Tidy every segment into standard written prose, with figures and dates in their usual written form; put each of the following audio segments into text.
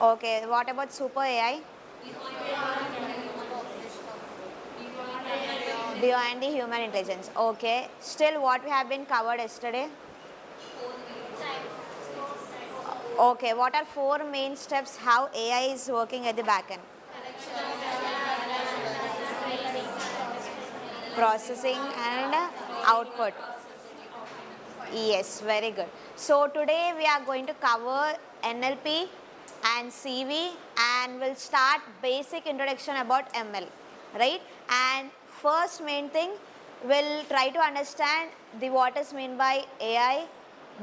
Okay, what about super AI? Beyond the human intelligence. Okay, still what we have been covered yesterday? Okay, what are 4 main steps how AI is working at the back end? Processing and output. Yes, very good. So today we are going to cover NLP and CV, and we'll start basic introduction about ML, right? And first main thing, we'll try to understand the what is mean by AI,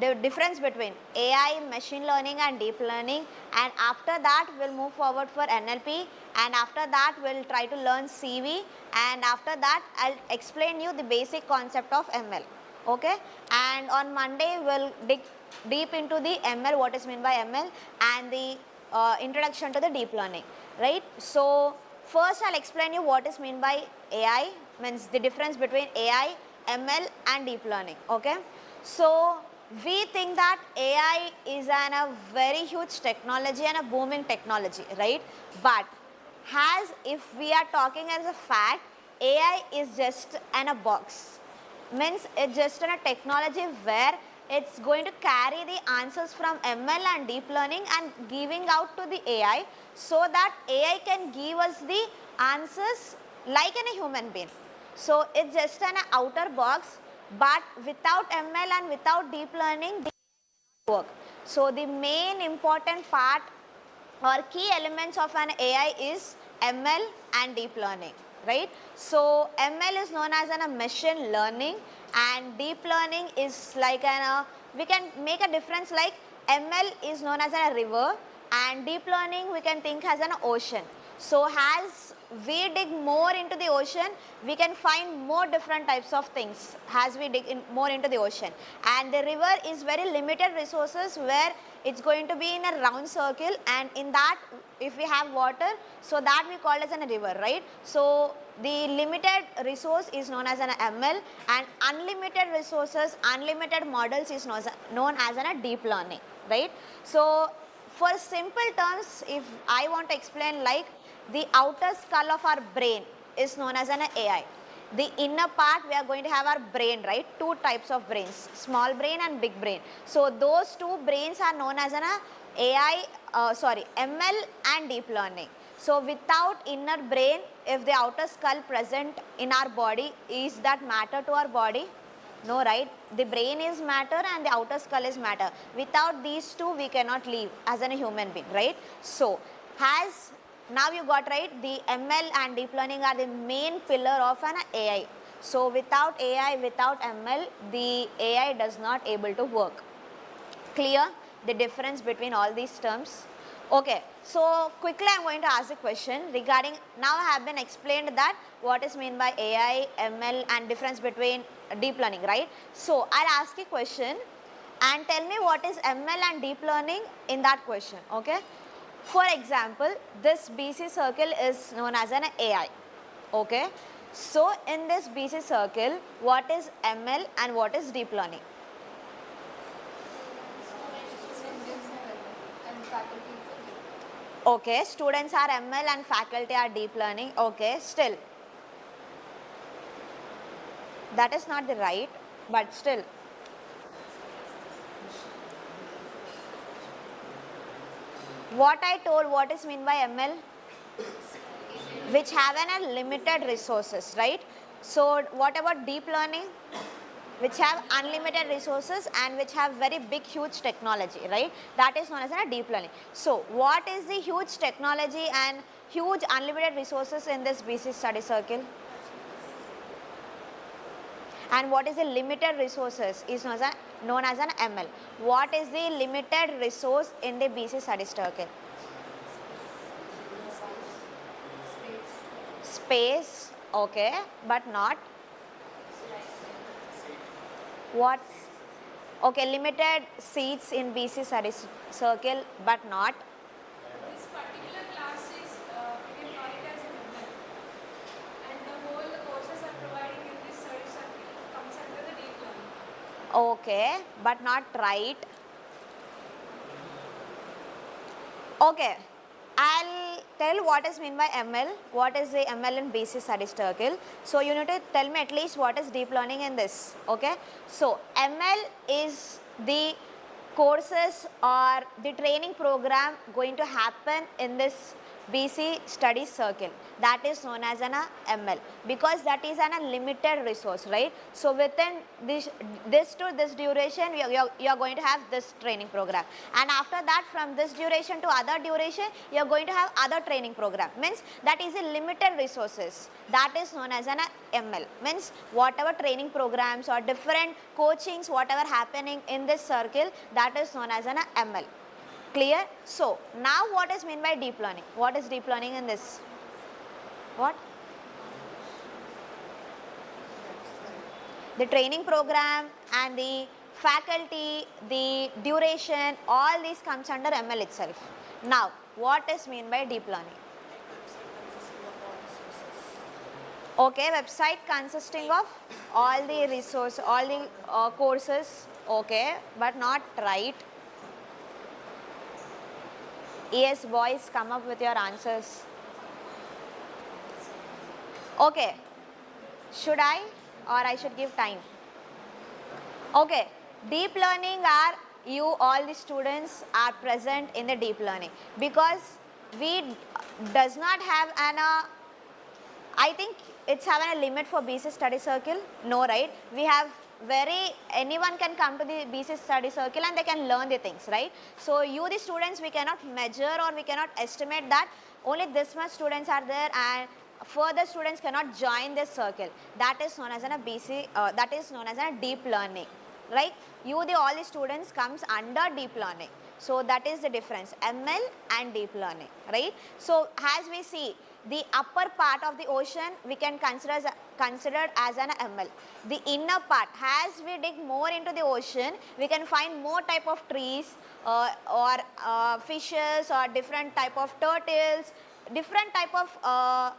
the difference between AI, machine learning and deep learning, and after that we'll move forward for NLP, and after that we'll try to learn CV, and after that I'll explain you the basic concept of ML. Okay, and on Monday we'll dig deep into the ML, what is meant by ML, and the introduction to the deep learning, right? So first I'll explain you what is meant by AI, means the difference between AI, ML and deep learning. Okay, so we think that AI is a very huge technology and a booming technology, right? But if we are talking as a fact, AI is just a box, means it's just a technology where it's going to carry the answers from ML and deep learning and giving out to the AI, so that AI can give us the answers like in a human being. So it's just an outer box, but without ML and without deep learning, work. So the main important part or key elements of an AI is ML and deep learning, right? So ML is known as a machine learning, and deep learning is like we can make a difference, like ML is known as a river and deep learning we can think as an ocean. So as we dig more into the ocean, we can find more different types of things as we dig more into the ocean. And the river is very limited resources, where it's going to be in a round circle, and in that if we have water, so that we call as a river, right? So the limited resource is known as an ML, and unlimited resources, unlimited models is known as a deep learning, right? So for simple terms, if I want to explain, like the outer skull of our brain is known as an AI. The inner part, we are going to have our brain, right? 2 types of brains, small brain and big brain. So those 2 brains are known as an ML and deep learning. So without inner brain, if the outer skull present in our body, is that matter to our body? No, right? The brain is matter and the outer skull is matter. Without these 2, we cannot live as a human being, right? So now you got right, the ML and deep learning are the main pillar of an AI. So without AI, without ML, the AI does not able to work. Clear the difference between all these terms? Okay, so quickly I am going to ask a question regarding, now I have been explained that what is meant by AI, ML and difference between deep learning, right? So I'll ask a question and tell me what is ML and deep learning in that question, okay? For example, this BC circle is known as an AI, okay? So in this BC circle, what is ML and what is deep learning? Okay, students are ML and faculty are deep learning. Okay, still that is not the right, but still what I told, what is mean by ML? Which have a limited resources, right? So what about deep learning? Which have unlimited resources and which have very big huge technology, right? That is known as a deep learning. So what is the huge technology and huge unlimited resources in this BC study circle? And what is the limited resources is known as an ML. What is the limited resource in the BC study circle? Space, okay, but not what? Okay, limited seats in BC study circle, but not. This particular class is we can call it as an ML, and the whole courses are providing in this study circle comes under the deep learning. Okay, but not right. Okay, tell what is mean by ML, what is the ML in BC study circle. So you need to tell me at least what is deep learning in this, okay. So ML is the courses or the training program going to happen in this BC study circle, that is known as an ML, because that is an limited resource, right. So within this to this duration you are going to have this training program, and after that from this duration to other duration you are going to have other training program, means that is a limited resources, that is known as an ML, means whatever training programs or different coachings whatever happening in this circle, that is known as an ML. Clear? So now what is meant by deep learning? What is deep learning in this? What? The training program and the faculty, the duration, all these comes under ML itself. Now what is meant by deep learning? Okay, website consisting of all the resource, all the courses, okay, but not right. Yes, boys, come up with your answers. Okay, should I or I should give time? Okay, deep learning are you all the students are present in the deep learning, because we does not have an I think it's having a limit for BC study circle, no, right? We have anyone can come to the BC study circle and they can learn the things, right? So you the students, we cannot measure or we cannot estimate that only this much students are there and further students cannot join this circle. That is known as a BC, that is known as a deep learning, right? All the students comes under deep learning. So that is the difference, ML and deep learning, right? So as we see, the upper part of the ocean we can considered as an ML. The inner part, as we dig more into the ocean, we can find more type of trees or fishes or different type of turtles, different type of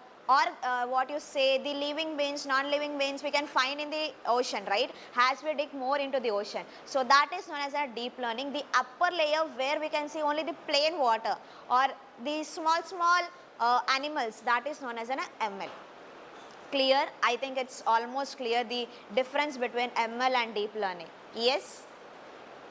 what you say, the living beings, non-living beings we can find in the ocean, right, as we dig more into the ocean. So that is known as a deep learning, the upper layer where we can see only the plain water or the small animals, that is known as an ML. Clear? I think it's almost clear the difference between ML and deep learning. Yes?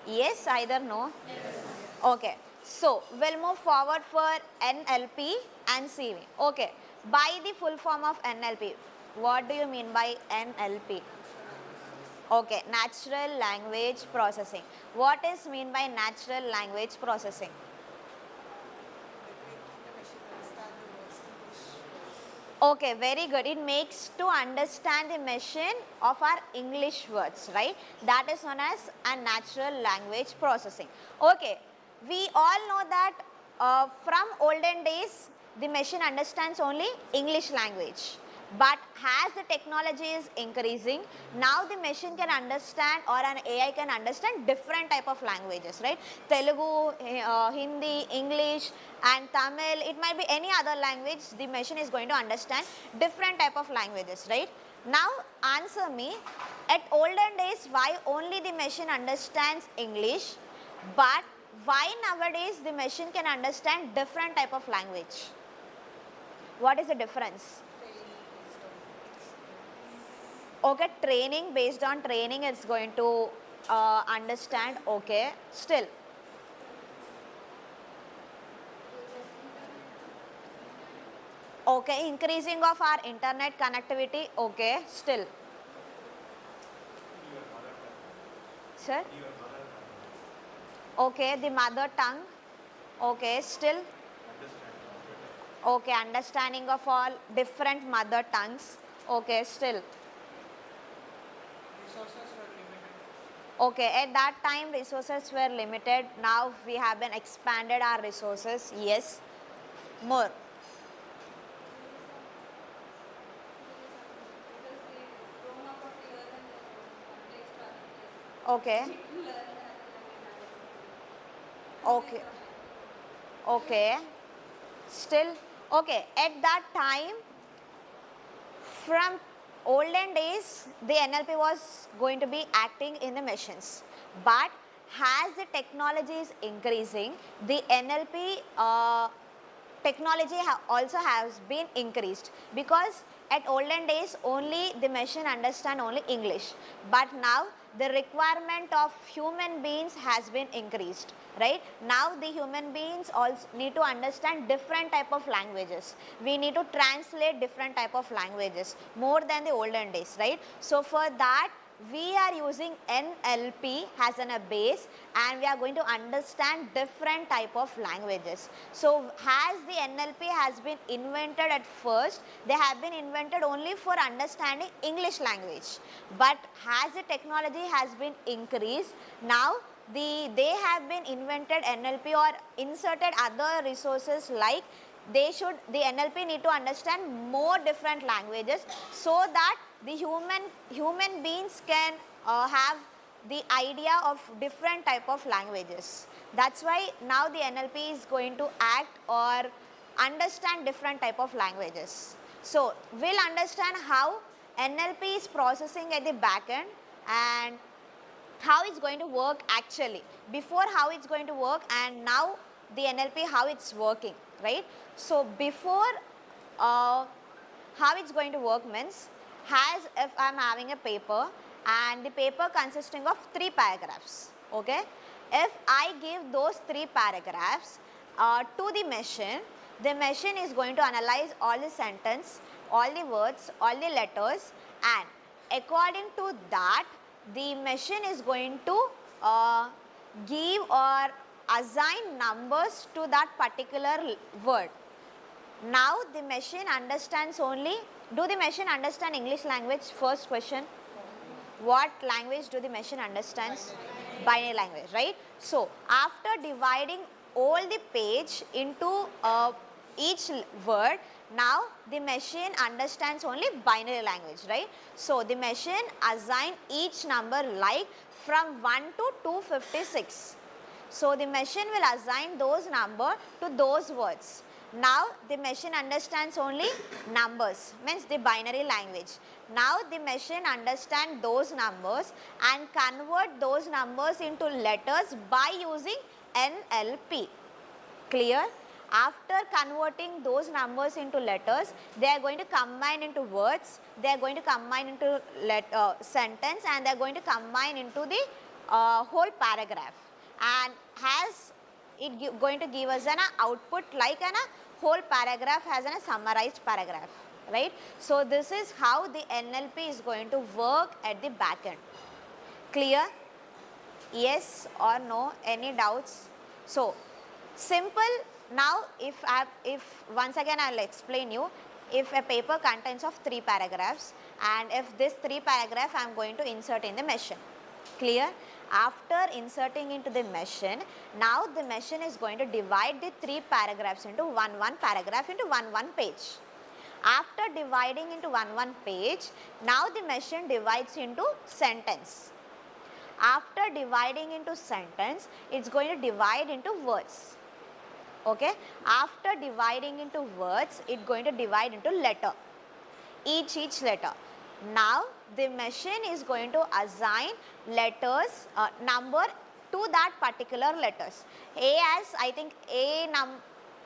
Yes, either no? Yes. Okay. So we'll move forward for NLP and CV. Okay. By the full form of NLP, what do you mean by NLP? Okay, natural language processing. What is mean by natural language processing? Okay, very good. It makes to understand the machine of our English words, right? That is known as a natural language processing. Okay, we all know that from olden days, the machine understands only English language. But as the technology is increasing, now the machine can understand or an AI can understand different type of languages, right? Telugu, Hindi, English and Tamil, it might be any other language, the machine is going to understand different type of languages, right? Now answer me, at olden days, why only the machine understands English, but why nowadays the machine can understand different type of language? What is the difference? Okay, training, based on training it's going to understand, okay, still. Okay, increasing of our internet connectivity, okay, still. Sir? Okay, the mother tongue, okay, still. Okay, understanding of all different mother tongues, okay, still. Okay, at that time resources were limited. Now we have been expanded our resources. Yes, more. Okay. Okay. Okay. Still, okay, at that time, from olden days, the NLP was going to be acting in the machines. But as the technology is increasing, the NLP technology also has been increased, because at olden days only the machine understand only English, but now the requirement of human beings has been increased, right? Now the human beings also need to understand different type of languages. We need to translate different type of languages more than the olden days, right? So for that we are using NLP as a base, and we are going to understand different type of languages. So as the NLP has been invented at first, they have been invented only for understanding English language, but as the technology has been increased, now they have been invented NLP or inserted other resources, like the NLP need to understand more different languages, so that the human beings can have the idea of different type of languages. That's why now the NLP is going to act or understand different type of languages. So we'll understand how NLP is processing at the back end, and how it's going to work actually, before how it's going to work, and now the NLP how it's working, right? So before how it's going to work means, as if I'm having a paper and the paper consisting of 3 paragraphs, okay? If I give those 3 paragraphs to the machine is going to analyze all the sentence, all the words, all the letters, and according to that the machine is going to give or assign numbers to that particular word. Now the machine understands only, do the machine understand English language? First question. What language do the machine understands? Binary language, right? So after dividing all the page into each word, now the machine understands only binary language, right? So the machine assign each number like from 1 to 256. So the machine will assign those number to those words. Now the machine understands only numbers, means the binary language. Now the machine understands those numbers and convert those numbers into letters by using NLP. Clear? After converting those numbers into letters, they are going to combine into words, they are going to combine into sentence, and they are going to combine into the whole paragraph. And has it going to give us an output like an whole paragraph has a summarized paragraph, right? So this is how the NLP is going to work at the back end. Clear? Yes or no? Any doubts? So simple. Now if once again I will explain you, if a paper contains of 3 paragraphs, and if this 3 paragraph I am going to insert in the machine. Clear? After inserting into the machine, now the machine is going to divide the 3 paragraphs into one paragraph into one page. After dividing into one page, now the machine divides into sentence. After dividing into sentence, it's going to divide into words. Okay? After dividing into words, it's going to divide into letter. Each letter. Now the machine is going to assign letters number to that particular letters. A as I think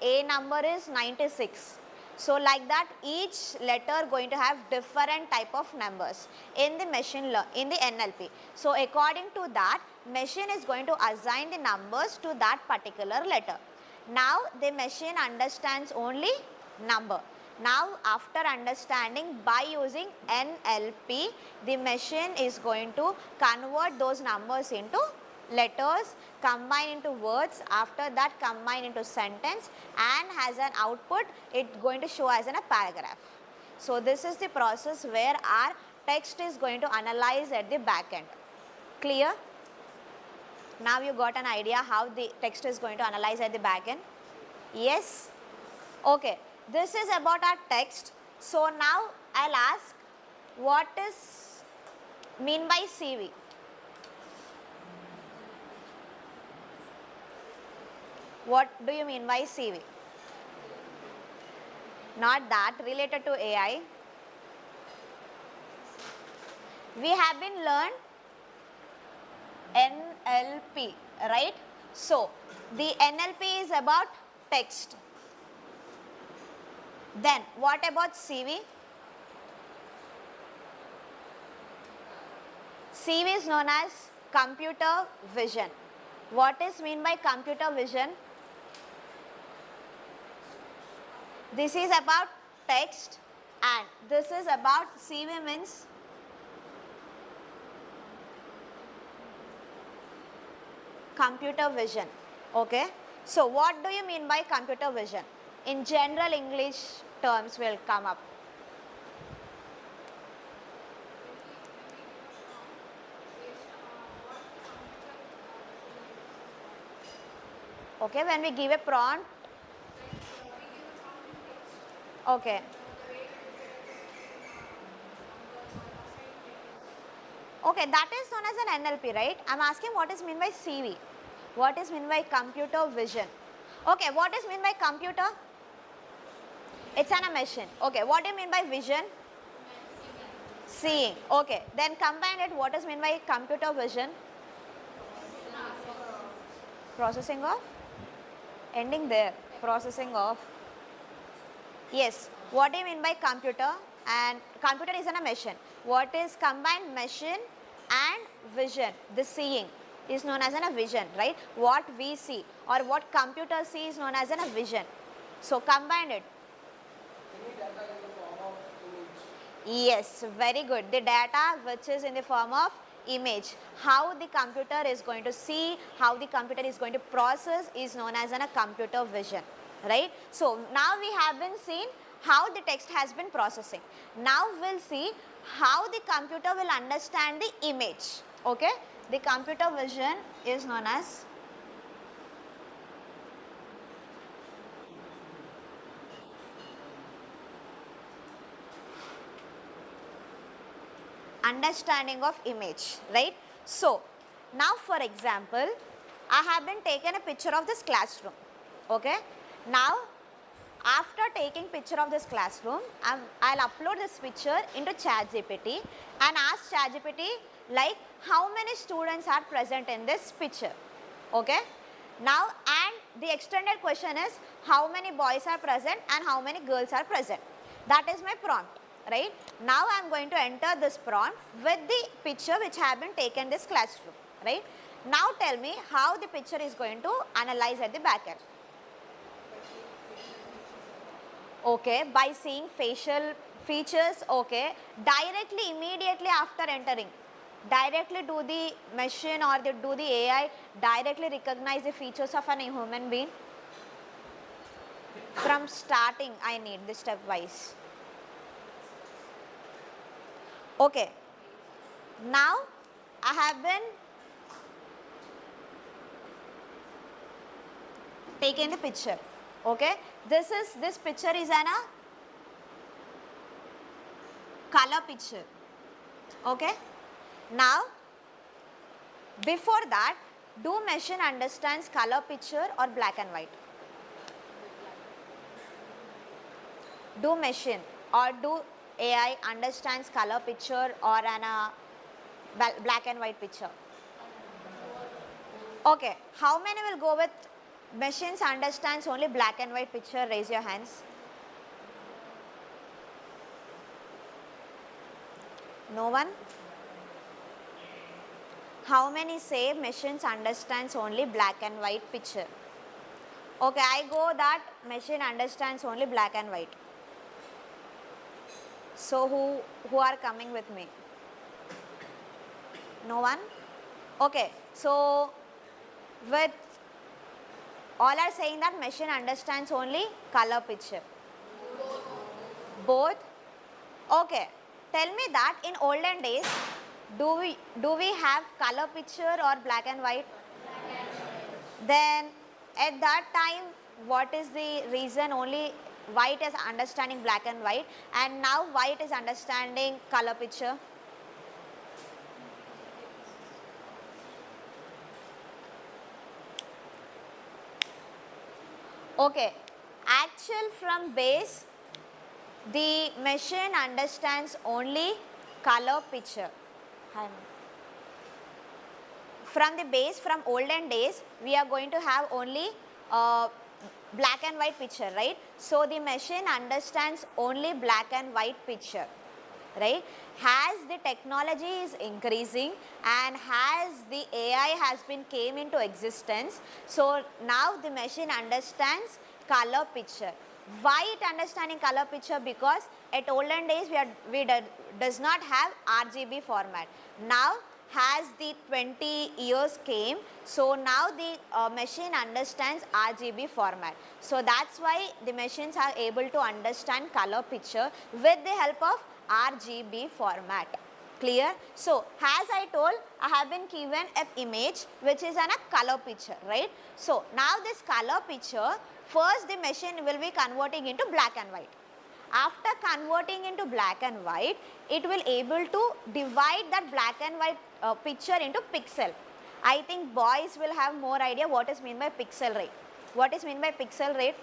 A number is 96. So like that each letter going to have different type of numbers in the in the NLP. So according to that, machine is going to assign the numbers to that particular letter. Now the machine understands only number. Now after understanding by using NLP, the machine is going to convert those numbers into letters, combine into words, after that combine into sentence, and as an output it going to show as in a paragraph. So this is the process where our text is going to analyze at the back end. Clear? Now you got an idea how the text is going to analyze at the back end? Yes? Okay. This is about our text. So now I'll ask, what is mean by CV? What do you mean by CV? Not that, related to AI. We have been learned NLP, right? So the NLP is about text. Then what about CV? CV is known as computer vision. What is mean by computer vision? This is about text and this is about CV means computer vision. Okay. So what do you mean by computer vision? In general English terms will come up. Okay, when we give a prompt. Okay. Okay, that is known as an NLP, right? I am asking what is mean by CV. What is mean by computer vision? Okay, what is mean by computer? It's an a machine. Okay, what do you mean by vision? Seeing. Okay, then combine it. What is mean by computer vision? Processing of? Ending there. Processing of. Yes. What do you mean by computer? And computer is a machine. What is combined machine and vision? The seeing is known as a vision, right? What we see or what computer see is known as a vision. So combine it. Yes, very good. The data which is in the form of image. How the computer is going to see, how the computer is going to process is known as a computer vision, right? So now we have been seen how the text has been processing. Now we'll see how the computer will understand the image. Okay, the computer vision is known as understanding of image, right? So now for example, I have been taken a picture of this classroom. Okay, now after taking picture of this classroom, I'll upload this picture into ChatGPT and ask ChatGPT like how many students are present in this picture. Okay, now and the extended question is how many boys are present and how many girls are present. That is my prompt, right? Now I am going to enter this prompt with the picture which have been taken this classroom, right? Now tell me how the picture is going to analyze at the back end. Okay, by seeing facial features. Okay, directly immediately after entering, directly do the machine or do the AI directly recognize the features of a human being? From starting I need this stepwise. Okay, now I have been taking the picture. Okay, this picture is a color picture. Okay, now before that, do machine understands color picture or black and white? Do machine or do AI understands color picture or an black and white picture? Okay, how many will go with machines understands only black and white picture? Raise your hands. No one? How many say machines understands only black and white picture? Okay, I go that machine understands only black and white. So who are coming with me? No one? Okay, so with all are saying that machine understands only color picture. Both? Okay, tell me that in olden days, do we have color picture or black and white? Black and white. Then at that time, what is the reason only white is understanding black and white and now white is understanding color picture? Okay, actual from base, the machine understands only color picture. From the base, from olden days, we are going to have only black and white picture, right? So the machine understands only black and white picture, right? As the technology is increasing and as the AI has been came into existence, so now the machine understands color picture. Why it understanding color picture? Because at olden days does not have RGB format. Now as the 20 years came, so now the machine understands RGB format. So that's why the machines are able to understand color picture with the help of RGB format. Clear? So as I told, I have been given an image which is a color picture, right? So now this color picture, first the machine will be converting into black and white. After converting into black and white, it will able to divide that black and white picture into pixel. I think boys will have more idea what is mean by pixel rate. What is mean by pixel rate?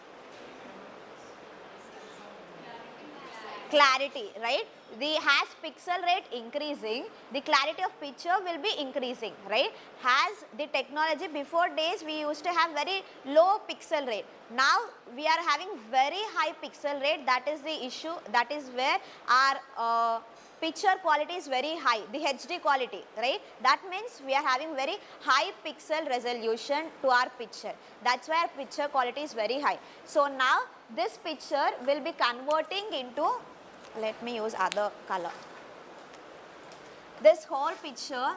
Clarity, right? The as pixel rate increasing, the clarity of picture will be increasing, right? As the technology, before days we used to have very low pixel rate. Now we are having very high pixel rate. That is the issue. That is where our picture quality is very high, the HD quality, right? That means we are having very high pixel resolution to our picture. That's why our picture quality is very high. So now this picture will be converting into, let me use other color. This whole picture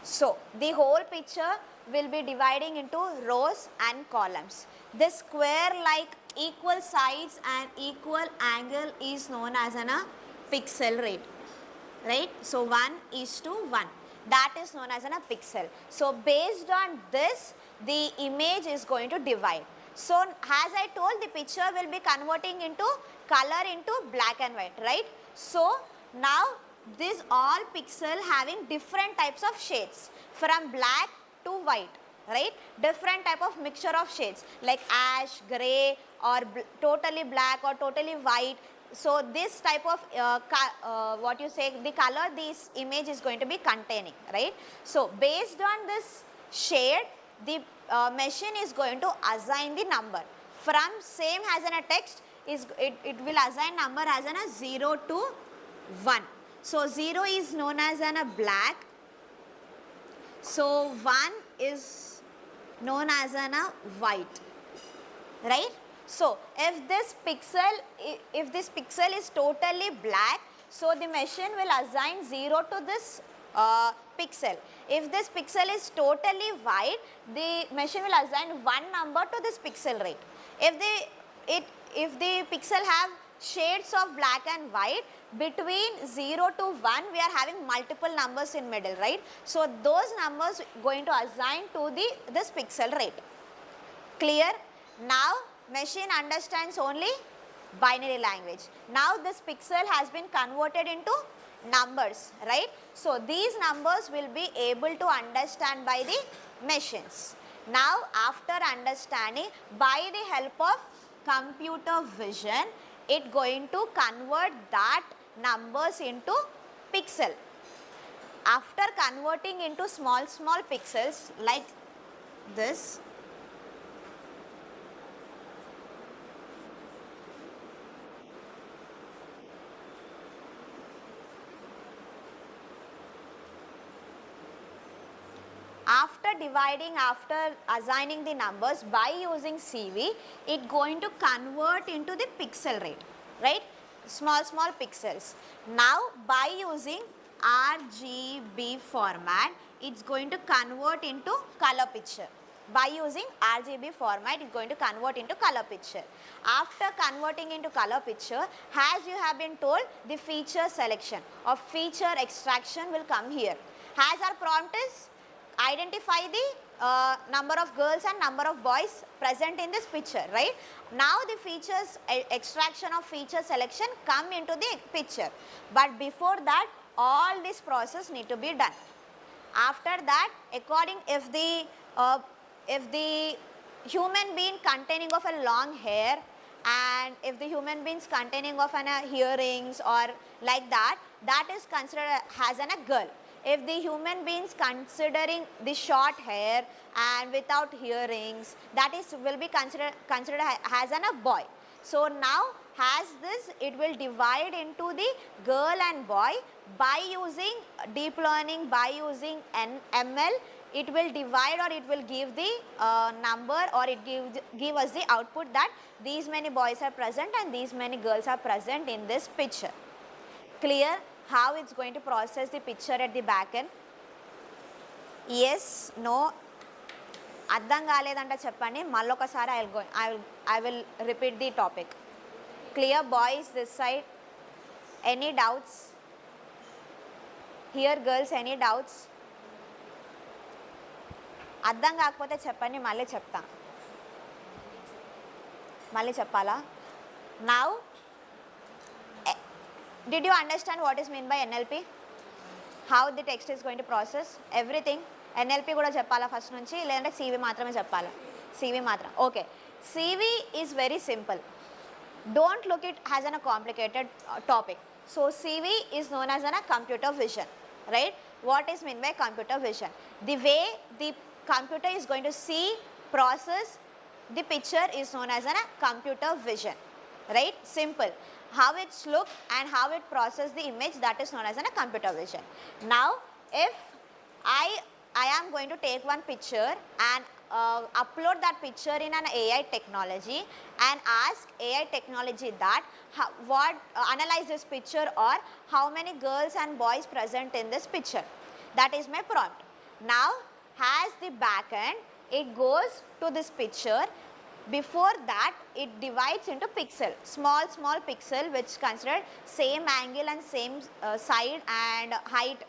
so the whole picture will be dividing into rows and columns. This square like equal sides and equal angle is known as a pixel rate, right? So 1:1, that is known as a pixel. So based on this, the image is going to divide. So as I told, the picture will be converting into color into black and white, right? So now this all pixel having different types of shades from black to white, right? Different type of mixture of shades like ash, grey, or totally black or totally white. So this type of what you say, the color this image is going to be containing, right? So based on this shade, the machine is going to assign the number from same as in a text. It will assign number as in a 0 to 1. So 0 is known as a black. So 1 is known as a white, right? So if this pixel is totally black, so the machine will assign 0 to this pixel. If this pixel is totally white, the machine will assign 1 number to this pixel rate. If the pixel have shades of black and white, between 0 to 1 we are having multiple numbers in middle, right? So those numbers going to assign to this pixel rate. Clear? Now machine understands only binary language. Now this pixel has been converted into numbers, right? So these numbers will be able to understand by the machines. Now after understanding, by the help of computer vision, it going to convert that numbers into pixel. After converting into small pixels like this, after assigning the numbers by using CV, it going to convert into the pixel rate, right? Small pixels. Now by using RGB format, it's going to convert into color picture. By using RGB format, it's going to convert into color picture. After converting into color picture, as you have been told, the feature selection or feature extraction will come here. As our prompt is identify the number of girls and number of boys present in this picture, right? Now the features, extraction of feature selection come into the picture, but before that all this process need to be done. After that, according if the human being containing of a long hair, and if the human beings containing of an hearings or like that, that is considered as an a girl. If the human beings considering the short hair and without hearings, that is will be considered as an a boy. So now as this, it will divide into the girl and boy by using deep learning, by using ML. It will divide, or it will give the number, or it give us the output that these many boys are present and these many girls are present in this picture. Clear how it's going to process the picture at the back end? Yes, no, అర్థం కాలేదంటే చెప్పండి, మళ్ళొకసారి I will repeat the topic. Clear boys this side? Any doubts? Here girls, any doubts? అర్థం కాకపోతే చెప్పండి, మళ్ళీ చెప్తా. మళ్ళీ చెప్పాలా? Now, did you understand what is meant by NLP? How the text is going to process? Everything? NLP కూడా చెప్పాలా first నుంచి, లేదంటే CV మాత్రమే చెప్పాలా? CV మాత్రం. Okay, CV is very simple. Don't look it as a complicated topic. So CV is known as a computer vision, right? What is meant by computer vision? The way the computer is going to see, process the picture is known as a computer vision, right? Simple. How it's look and how it process the image, that is known as a computer vision. Now if I am going to take one picture and upload that picture in an AI technology and ask AI technology that analyze this picture, or how many girls and boys present in this picture. That is my prompt. Now as the back end, it goes to this picture. Before that, it divides into pixel, small pixel which considered same angle and same side and height,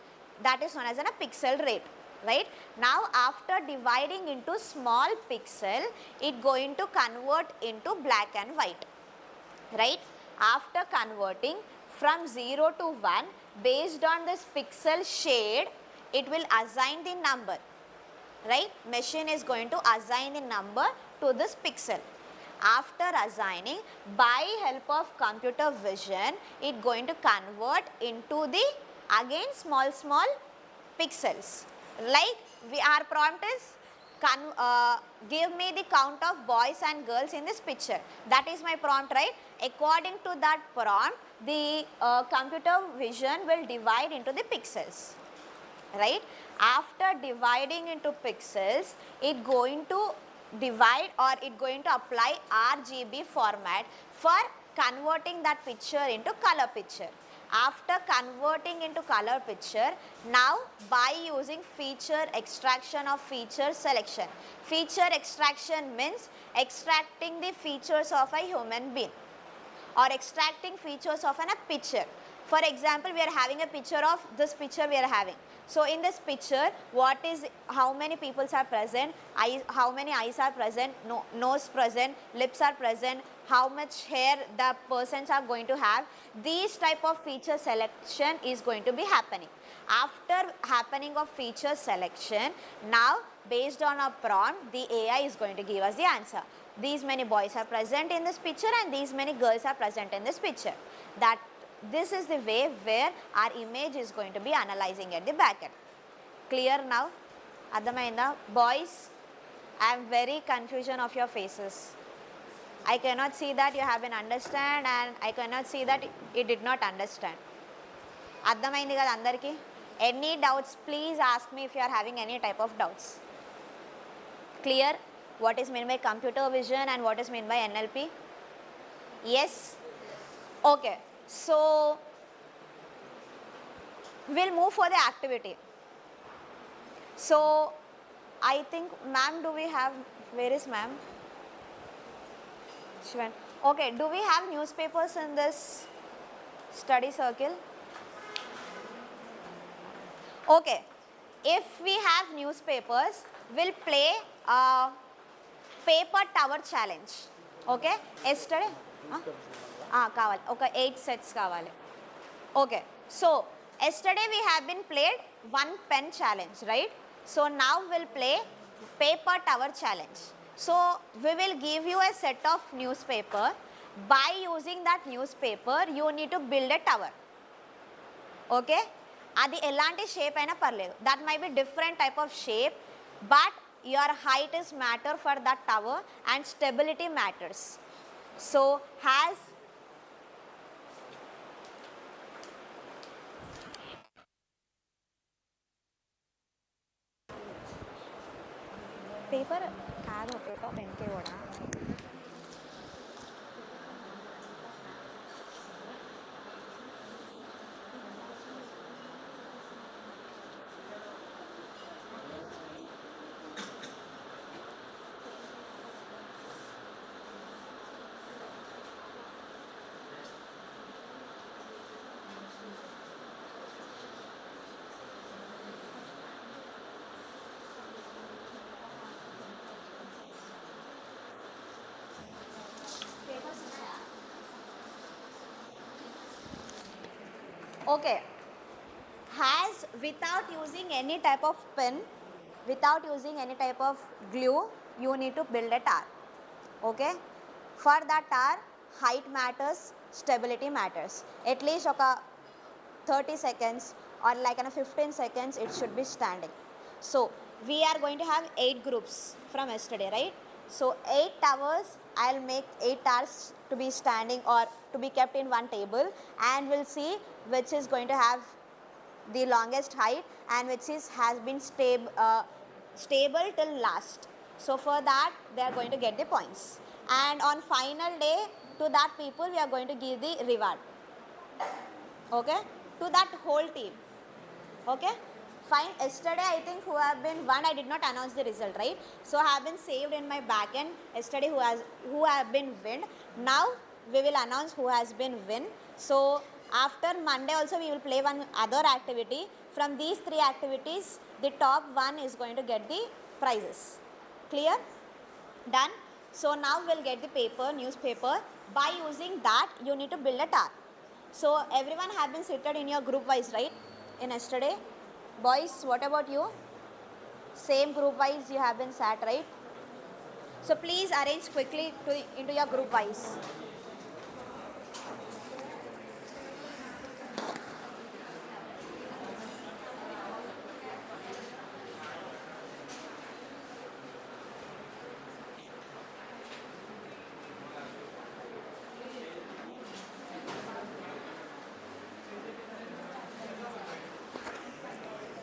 that is known as a pixel rate, right? Now after dividing into small pixel, it going to convert into black and white, right? After converting from 0 to 1, based on this pixel shade, it will assign the number, right? Machine is going to assign the number to this pixel. After assigning, by help of computer vision, it going to convert into the again small pixels. Like our prompt is give me the count of boys and girls in this picture. That is my prompt, right? According to that prompt, the computer vision will divide into the pixels, right? After dividing into pixels, it going to divide, or it going to apply RGB format for converting that picture into color picture. After converting into color picture, now by using feature extraction of feature selection. Feature extraction means extracting the features of a human being, or extracting features of a picture. For example, we are having a picture of this picture we are having. So in this picture, how many people are present, how many eyes are present, nose present, lips are present, how much hair the persons are going to have. These type of feature selection is going to be happening. After happening of feature selection, now based on a prompt, the AI is going to give us the answer. These many boys are present in this picture and these many girls are present in this picture. This is the way where our image is going to be analyzing at the back end. Clear now? Adhamainda? Boys, I am very confusion of your faces. I cannot see that you have been understand, and I cannot see that you did not understand. Adhamaindi kada andarki? Any doubts, please ask me if you are having any type of doubts. Clear? What is meant by computer vision and what is meant by NLP? Yes? Okay. So we'll move for the activity. So I think, ma'am, do we have, where is ma'am? She went. Okay, do we have newspapers in this study circle? Okay, if we have newspapers, we'll play paper tower challenge. Okay, yesterday కావాలి ఒక 8 sets కావాలి. Okay, so yesterday we have been played one pen challenge, right? So now we'll play paper tower challenge. So we will give you a set of newspaper. By using that newspaper, you need to build a tower. Okay, అది ఎలాంటి shape అయినా పర్లేదు, that might be different type of shape, but your height is matter for that tower and stability matters. So has paper కాదు paper పెన్కే కూడా okay, has without using any type of pen, without using any type of glue, you need to build a tower. Okay, for that tower, height matters, stability matters. At least oka 30 seconds or like 15 seconds it should be standing. So we are going to have 8 groups from yesterday, right? So 8 towers, I'll make 8 towers to be standing or to be kept in one table, and we'll see which is going to have the longest height and which is has been stable till last. So for that they are going to get the points, and on final day to that people we are going to give the reward. Okay, to that whole team. Okay, fine. Yesterday I think who have been won, I did not announce the result, right? So I have been saved in my back end yesterday who have been win. Now we will announce who has been win. So after Monday also we will play one other activity. From these 3 activities, the top one is going to get the prizes. Clear? Done? So now we'll get the paper, newspaper. By using that, you need to build a tower. So everyone have been seated in your group wise, right? In yesterday. Boys, what about you? Same group wise you have been sat, right? So please arrange quickly into your group wise.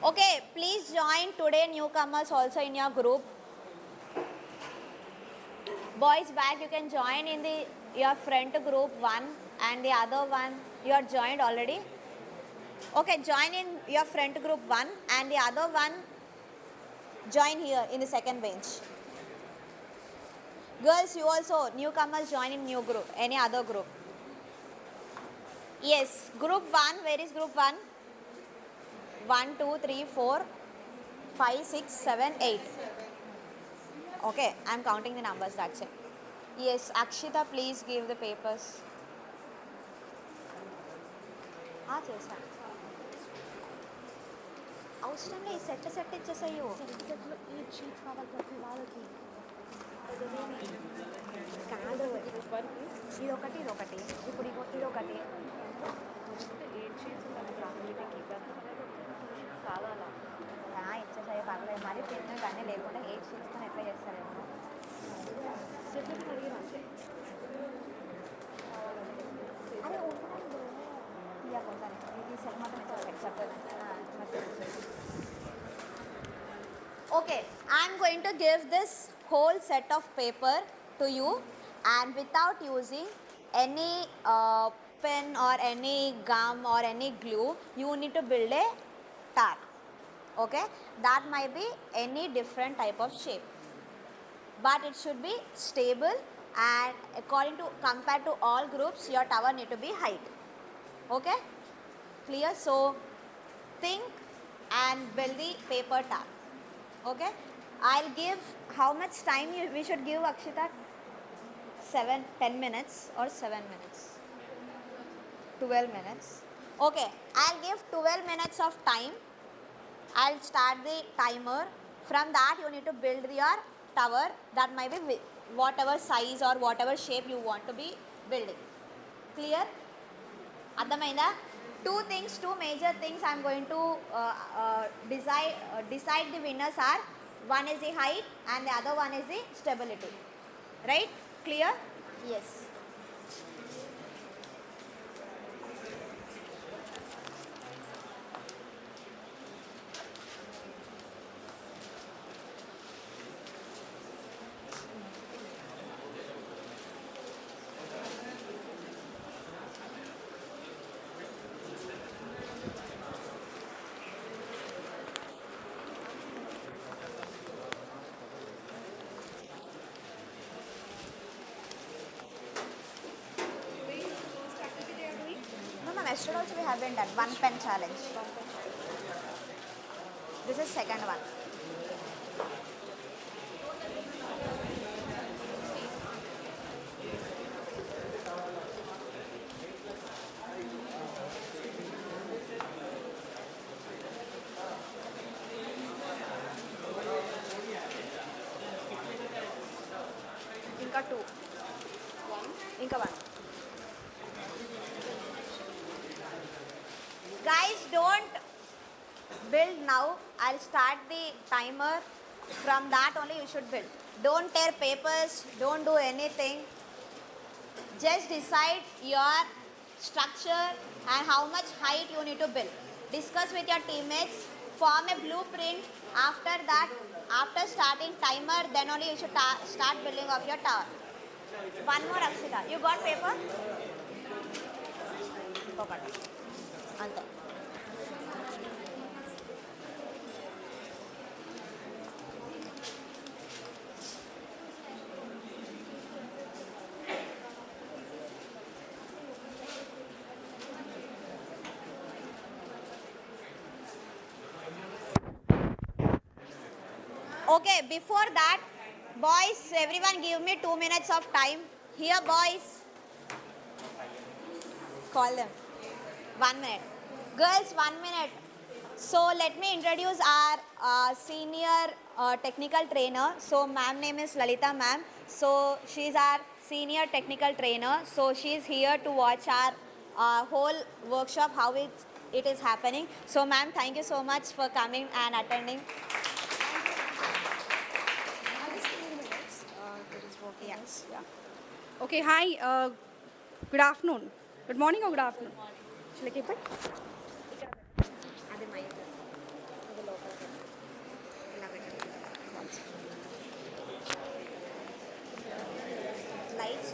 Okay, please join today newcomers also in your group. Boys back, you can join in your front group one, and the other one you are joined already. Okay, join in your front group one, and the other one join here in the second bench. Girls, you also newcomers join in new group, any other group. Yes, group 1, where is group 1? 1, 2, 3, 4, 5, 6, 7, 8. Okay, I am counting the numbers, that's it. Yes, Akshita, please give the papers. చేశాను అవసరం లేదు, set ఇచ్చేసాయో. ఈ sheets కావాలి ప్రతి వాళ్ళకి. కాదు, ఇదొకటి ఇప్పుడు ఇదొకటి 8 షీట్స్ ఇచ్చేసాయి పర్లేదు. మరి పెట్టిన కానీ లేకుండా 8 షీట్స్ కానీ ఎట్లా చేస్తారేమో. అదే ఉంటుంది ఈ సెట్ మాత్రం Okay, I am going to give this whole set of paper to you, and without using any pen or any gum or any glue, you need to build a tower. Okay, that might be any different type of shape, but it should be stable, and according to compared to all groups your tower need to be height. Okay, clear? So think and and build the paper tab. Okay, I'll give how much time we should give, Akshita? 10 minutes or 7 minutes? 12 minutes. Okay, I'll give 12 minutes of time. I'll start the timer. From that you need to build your tower. That might be whatever size or whatever shape you want to be building. Clear? Adhamainda? Two major things I'm going to decide the winners are, one is the height and the other one is the stability. Right? Clear? Yes. First activity they are doing. No, ma'am, yesterday also we haven't done one pen challenge. This is second one. Inka 2. Inka 1. Guys, don't build now. I'll start the timer. From that only you should build. Don't tear papers. Don't do anything. Just decide your structure and how much height you need to build. Discuss with your teammates. Form a blueprint. After that, after starting timer, then only you should start building of your tower. One more, Akshita. You got paper? Ante. Okay, before that, boys, everyone give me 2 minutes of time. Here, boys. Call them. 1 minute. Girls, 1 minute. So, let me introduce our senior technical trainer. So, ma'am name is Lalita ma'am. So, she's our senior technical trainer. So, she's here to watch our whole workshop, how it is happening. So, ma'am, thank you so much for coming and attending. Yes. Yeah. Okay, hi. Good afternoon. Good morning or good afternoon? Shall I keep it? Lights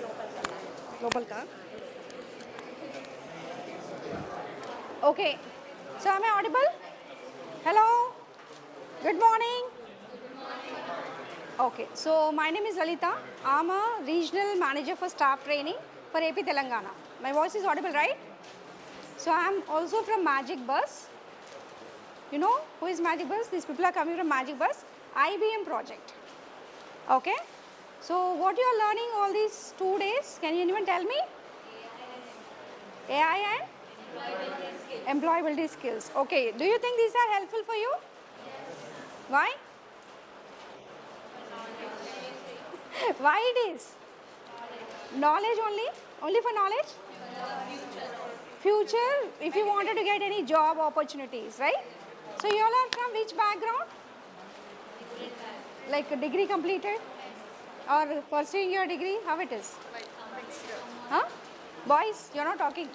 Global car. Okay. So am I audible? Hello. Good morning. Okay. So my name is Lalita. I'm a regional manager for staff training for AP Telangana. My voice is audible, right? So I'm also from Magic Bus. You know who is Magic Bus? These people are coming from Magic Bus, IBM project. Okay. So what you are learning all these 2 days? Can anyone tell me? AI and employability skills. Okay. Do you think these are helpful for you? Why? Why it is? Knowledge only? Only for knowledge? Future, if you wanted to get any job opportunities, right? So you all are from which background? Like a degree completed? Or pursuing your degree? How it is? Huh? Boys, you're not talking.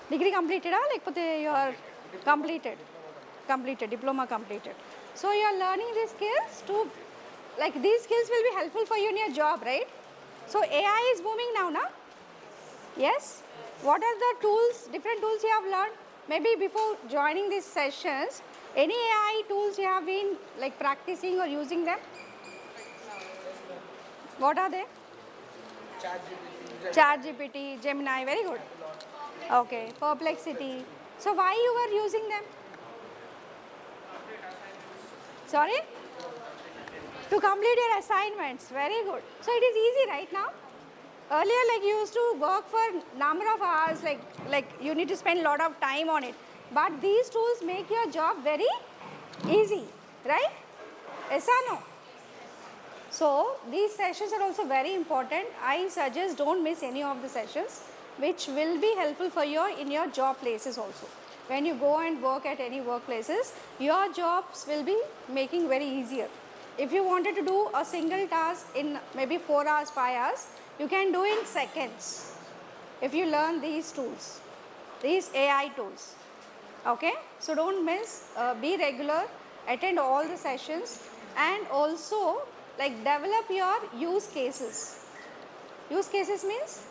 Degree completed, like you are completed. Completed, diploma completed. So you are learning these skills to, like these skills will be helpful for you in your job, right? So AI is booming now, na? Yes? What are the tools, different tools you have learned? Maybe before joining these sessions, any AI tools you have been like practicing or using them? What are they? ChatGPT, Gemini, very good. Okay, Perplexity. So why you were using them? Sorry? To complete your assignments. Very good. So it is easy right now. Earlier, like you used to work for number of hours, like you need to spend a lot of time on it. But these tools make your job very easy, right? Yes or no? So these sessions are also very important. I suggest don't miss any of the sessions, which will be helpful for you in your job places also. When you go and work at any workplaces, your jobs will be making very easier. If you wanted to do a single task in maybe 4 hours, 5 hours, you can do in seconds if you learn these tools, these AI tools. Okay, so don't miss, be regular, attend all the sessions, and also like develop your use cases. Use cases means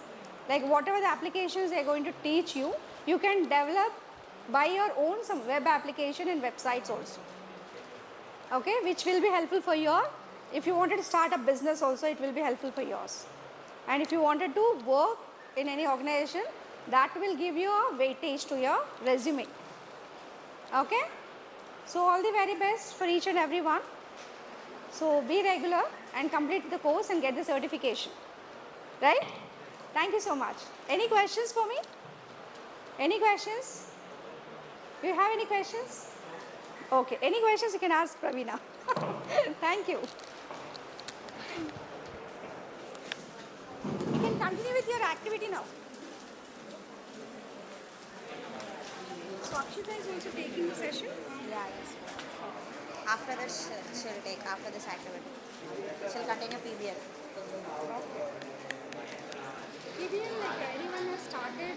like whatever the applications they are going to teach you, you can develop by your own some web application and websites also. Okay, which will be helpful for your, if you wanted to start a business also, it will be helpful for yours. And if you wanted to work in any organization, that will give you a weightage to your resume. Okay, so all the very best for each and every one. So be regular and complete the course and get the certification, right? Thank you so much. Any questions for me? Any questions? Do you have any questions? Okay, any questions you can ask Pravina. Thank you. You can continue with your activity now. So Akshita is also taking the session? Yeah, yes. After this, she'll take, after this activity. She'll continue PBL. PBL, like anyone has started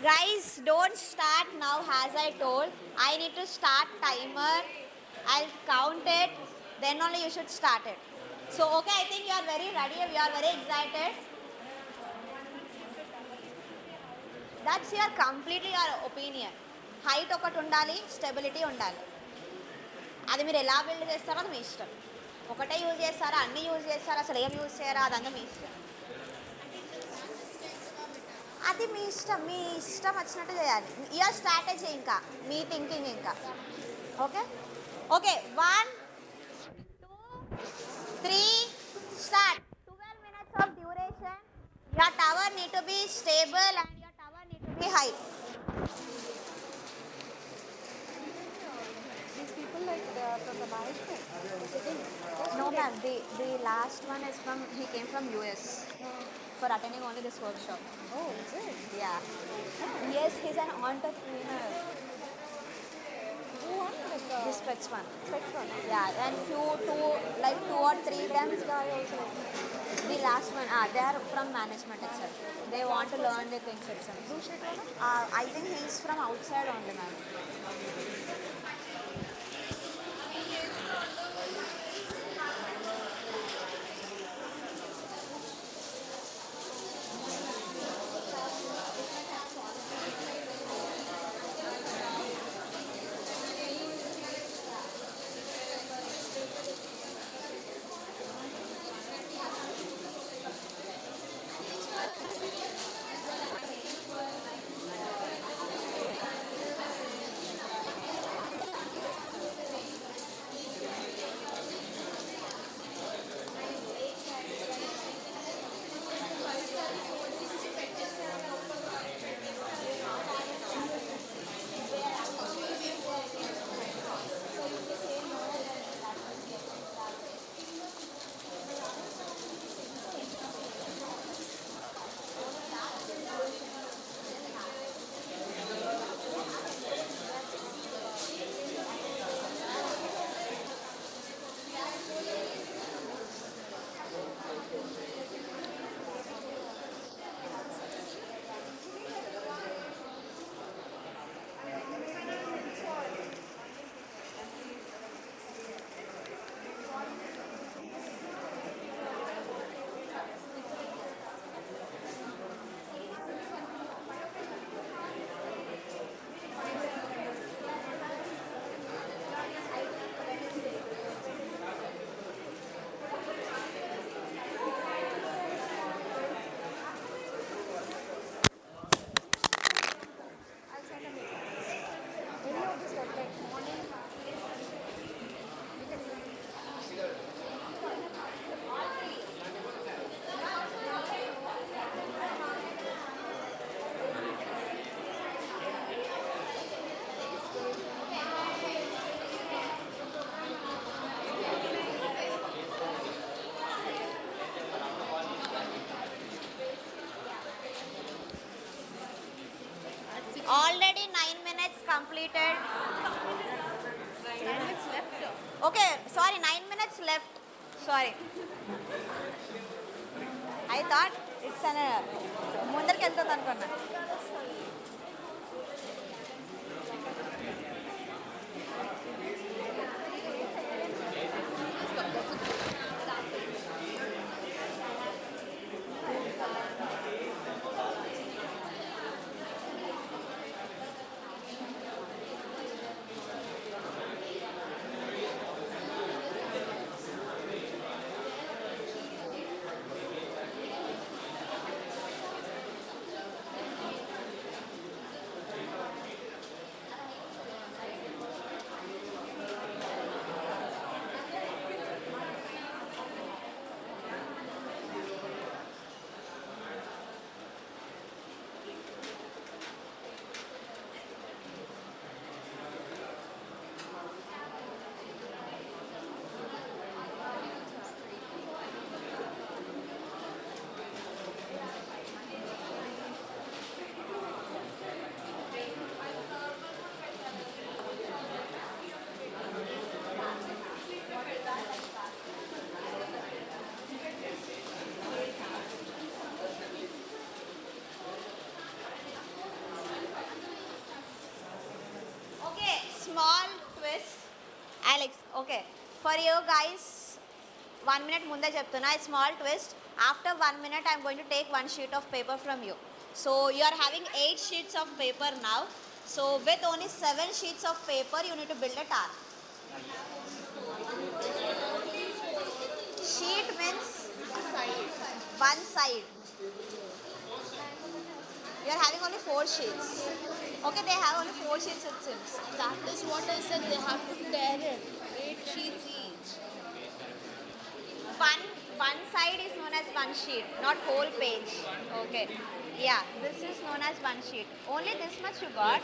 Guys, don't start now as I told. I need to start timer. I'll count it. Then only you should start it. So, okay, I think you are very ready. We are very excited. That's your completely your opinion. Height ఒకటి ఉండాలి, stability ఉండాలి. అది మీరు ఎలా build చేస్తారో అది మీ ఇష్టం. ఒకటే యూజ్ చేస్తారా, అన్ని యూజ్ చేస్తారా, అసలు ఏం యూజ్ చేయరా, అదంతా మీ ఇష్టం. అది మీ ఇష్టం, మీ ఇష్టం వచ్చినట్టు చేయాలి. యువర్ స్ట్రాటజీ, ఇంకా మీ థింకింగ్ ఇంకా. Okay okay, 1 2 3 start. 12 minutes of duration. Your tower need to be stable and your tower need to be high. these people like they are from the management sitting. No ma'am, the last one is from, he came from US for attending only this workshop. Oh, is it? Yeah. Yes, he's an entrepreneur. Who won? Like This specs one. specs one. Yeah, and two or three times guy also. The last one, they are from management itself. They want to learn the things itself. I think he's from outside only, ma'am. already 9 minutes completed. 9 minutes left. Okay, sorry, 9 minutes left. Sorry. I thought it's an ముందరికి వెళ్తుంది అనుకున్నా. Small twist. Alex, okay. For you guys, 1 minute munde cheptuna, a small twist. After 1 minute, I am going to take 1 sheet of paper from you. So you are having 8 sheets of paper now. So with only 7 sheets of paper, you need to build a tower. Sheet means one side. You are having only 4 sheets. Okay, they have only 4 sheets it seems. That is what I said, they have to tear it. 8 sheets each. One side is known as one sheet, not whole page. Okay. Yeah, this is known as one sheet. Only this much you got.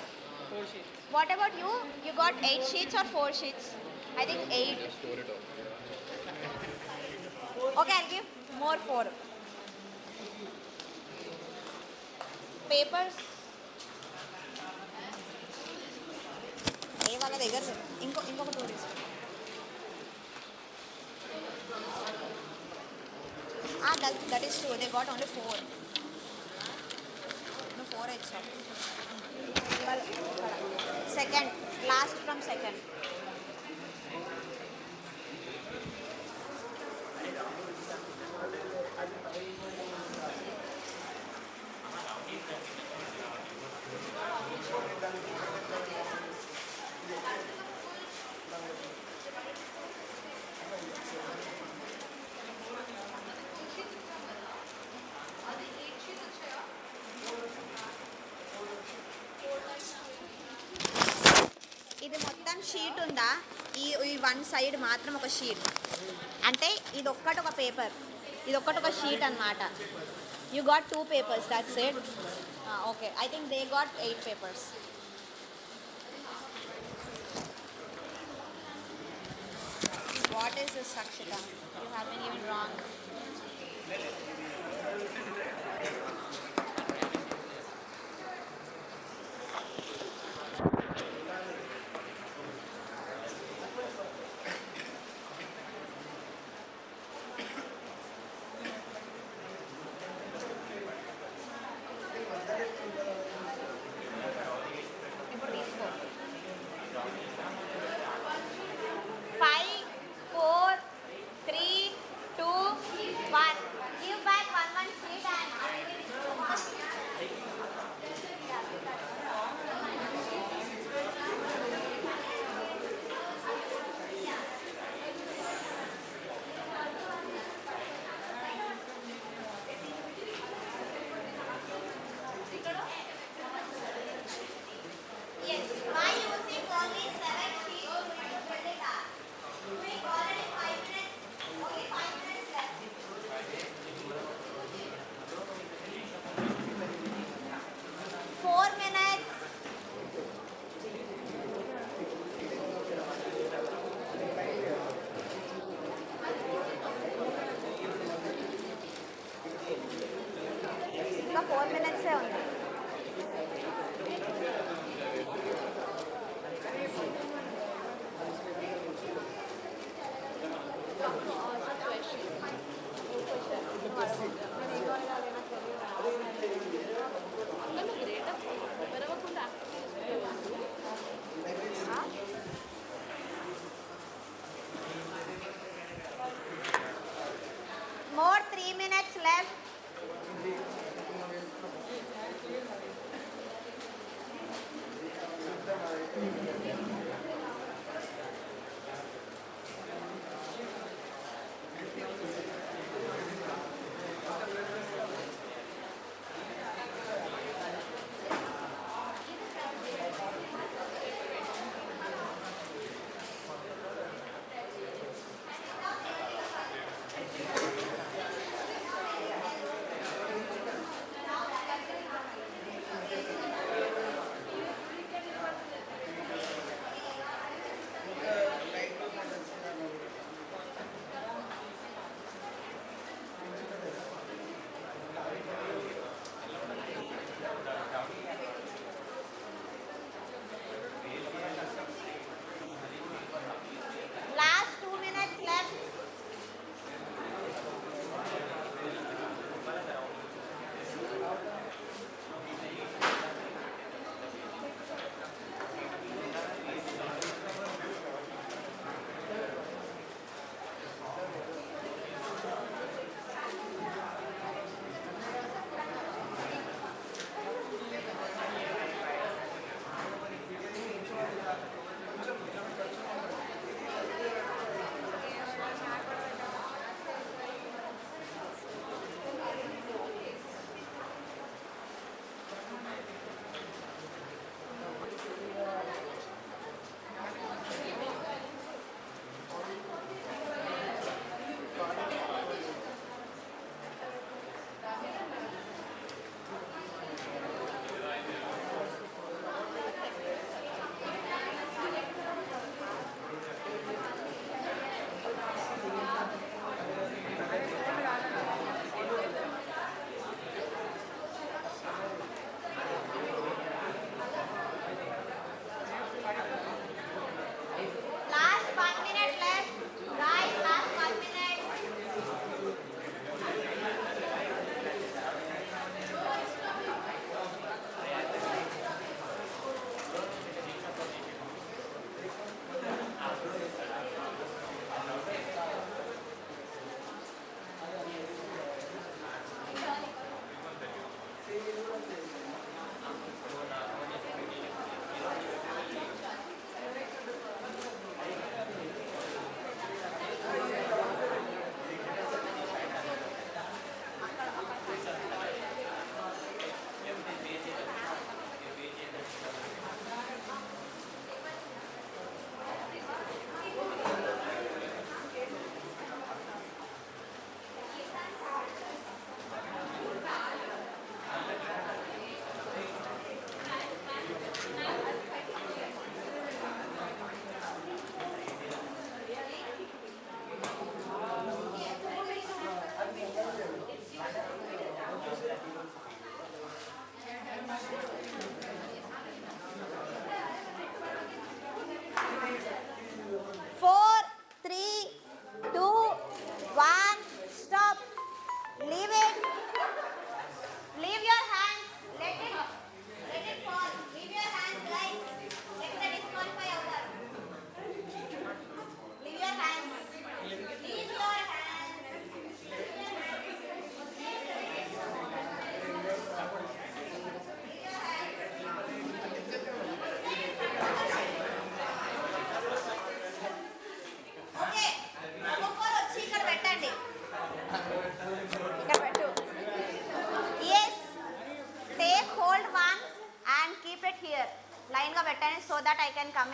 4 sheets. What about you? You got 8 sheets or 4 sheets? I think 8. Just store it out. Okay, I'll give more 4. Papers. ఏ వాళ్ళ దగ్గర ఇంకొక 2 తీసుకో. That is true. They got only 4. No, 4 extra. Second, last from second. ఇది మొత్తం sheet ఉందా, ఈ 1 side మాత్రం ఒక షీట్ అంటే ఇది ఒక్కటి ఒక పేపర్, ఇది ఒక్కటి ఒక షీట్ అన్నమాట. You got 2 papers, that's it. Okay, I think they got 8 papers. What is this Akshita? You have been even wrong. ఇప్పుడు తీసుకో. 5, 4, 3, 2, 1. Give back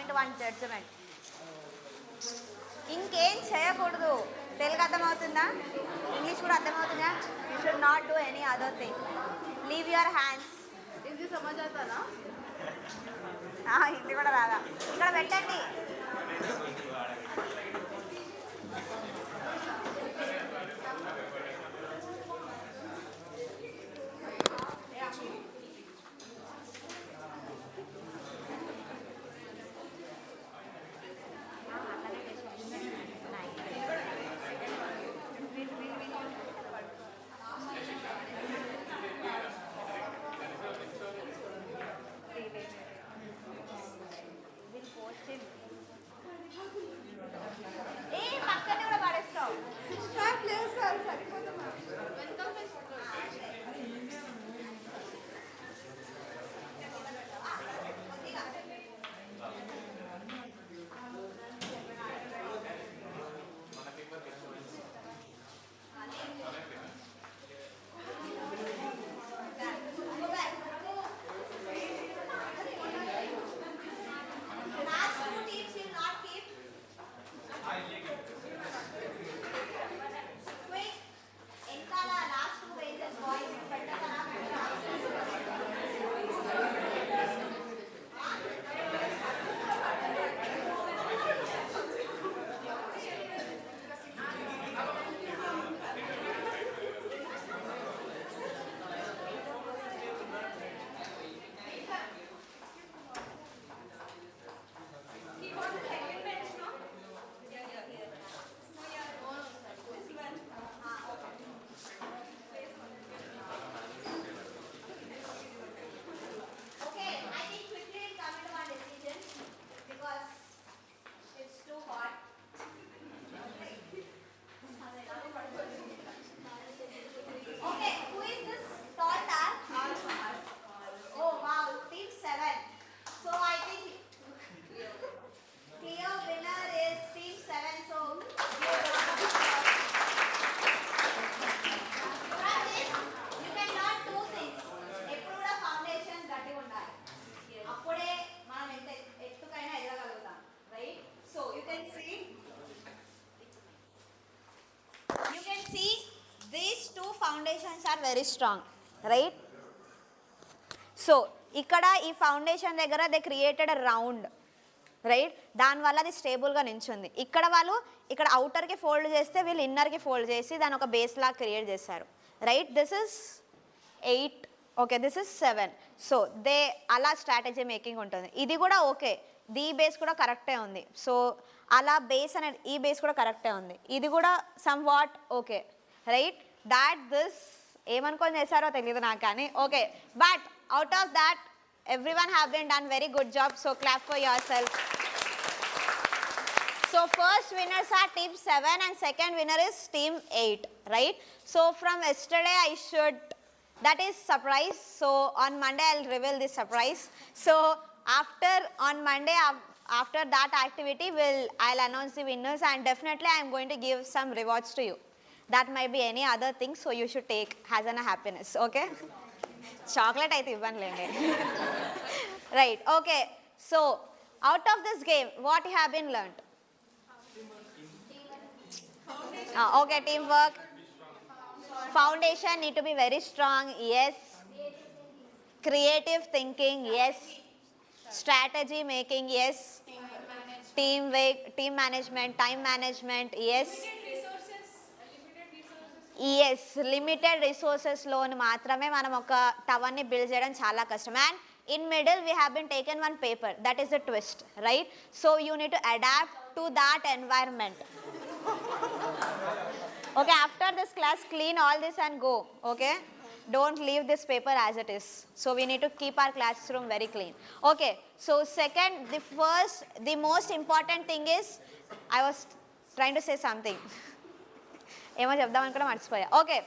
coming to one judgment. ఇంకేం చేయకూడదు. తెలుగు అర్థమవుతుందా? ఇంగ్లీష్ కూడా అర్థమవుతుందా? You should not do any other thing. Leave your hands. Hindi సమజ్ ఆతానా? హిందీ కూడా రాదా? ఇక్కడ పెట్టండి. పక్కనే కూడా పడేస్తావు. Foundations are very strong, right? So ఇక్కడ ఈ ఫౌండేషన్ దగ్గర దే క్రియేటెడ్ రౌండ్, రైట్? దానివల్ల అది స్టేబుల్గా నించుంది. ఇక్కడ వాళ్ళు ఇక్కడ అవుటర్కి ఫోల్డ్ చేస్తే వీళ్ళు ఇన్నర్కి ఫోల్డ్ చేసి దాని ఒక బేస్ లాగా క్రియేట్ చేశారు, right? This is 8, okay, this is 7. So they అలా స్ట్రాటజీ మేకింగ్ ఉంటుంది. ఇది కూడా ఓకే, ది బేస్ కూడా కరెక్టే ఉంది. సో అలా బేస్ అనేది ఈ బేస్ కూడా కరెక్టే ఉంది. ఇది కూడా somewhat okay, right? That this ఏమనుకొని చేశారో తెలియదు నాకు కానీ okay. But out of that everyone have been done very good job, so clap for yourself. So first winners are team 7 and second winner is team 8, right? So from yesterday I should, that is surprise, so on Monday I'll reveal this surprise. So after on Monday after that activity I'll announce the winners and definitely I am going to give some rewards to you. That might be any other thing, so you should take as a happiness, okay? Chocolate అయితే ఇవ్వనులేండి. Right, okay. So out of this game what you have been learned? Okay, teamwork, foundation need to be very strong, yes. Creative thinking, yes. Strategy making, yes. Team management, time management, yes. Yes, limited resources లోని మాత్రమే మనం ఒక టవర్ని build చేయడం చాలా కష్టం. And in middle we have been taken one paper, that is the twist, right? So you need to adapt to that environment. Okay, after this class clean all this and go, okay? Don't leave this paper as it is. So we need to keep our classroom very clean. Okay, so second, the most important thing is, I was trying to say something. ఏమో చెప్దామని కూడా మర్చిపోయా. Okay,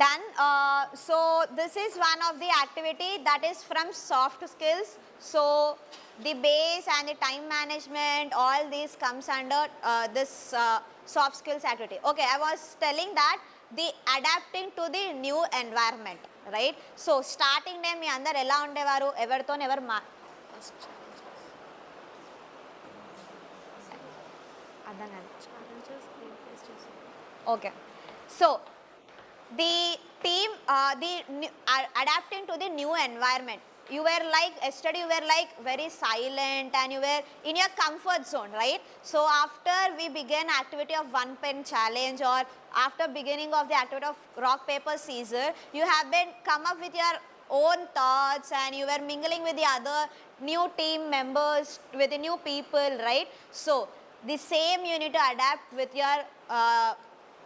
done. So this is one of the activity that is from soft skills. So the base and the time management, all these comes under this soft skills activity. Okay, I was telling that the adapting to the new environment, right? So starting day మీ అందరు ఎలా ఉండేవారు, ఎవరితో ఎవరు అర్థం కాదు. Okay, so the team adapting to the new environment, you were like yesterday you were like very silent and you were in your comfort zone, right? So after we began activity of one pen challenge, or after beginning of the activity of rock paper scissor, you have been come up with your own thoughts and you were mingling with the other new team members, with the new people, right? So the same you need to adapt with your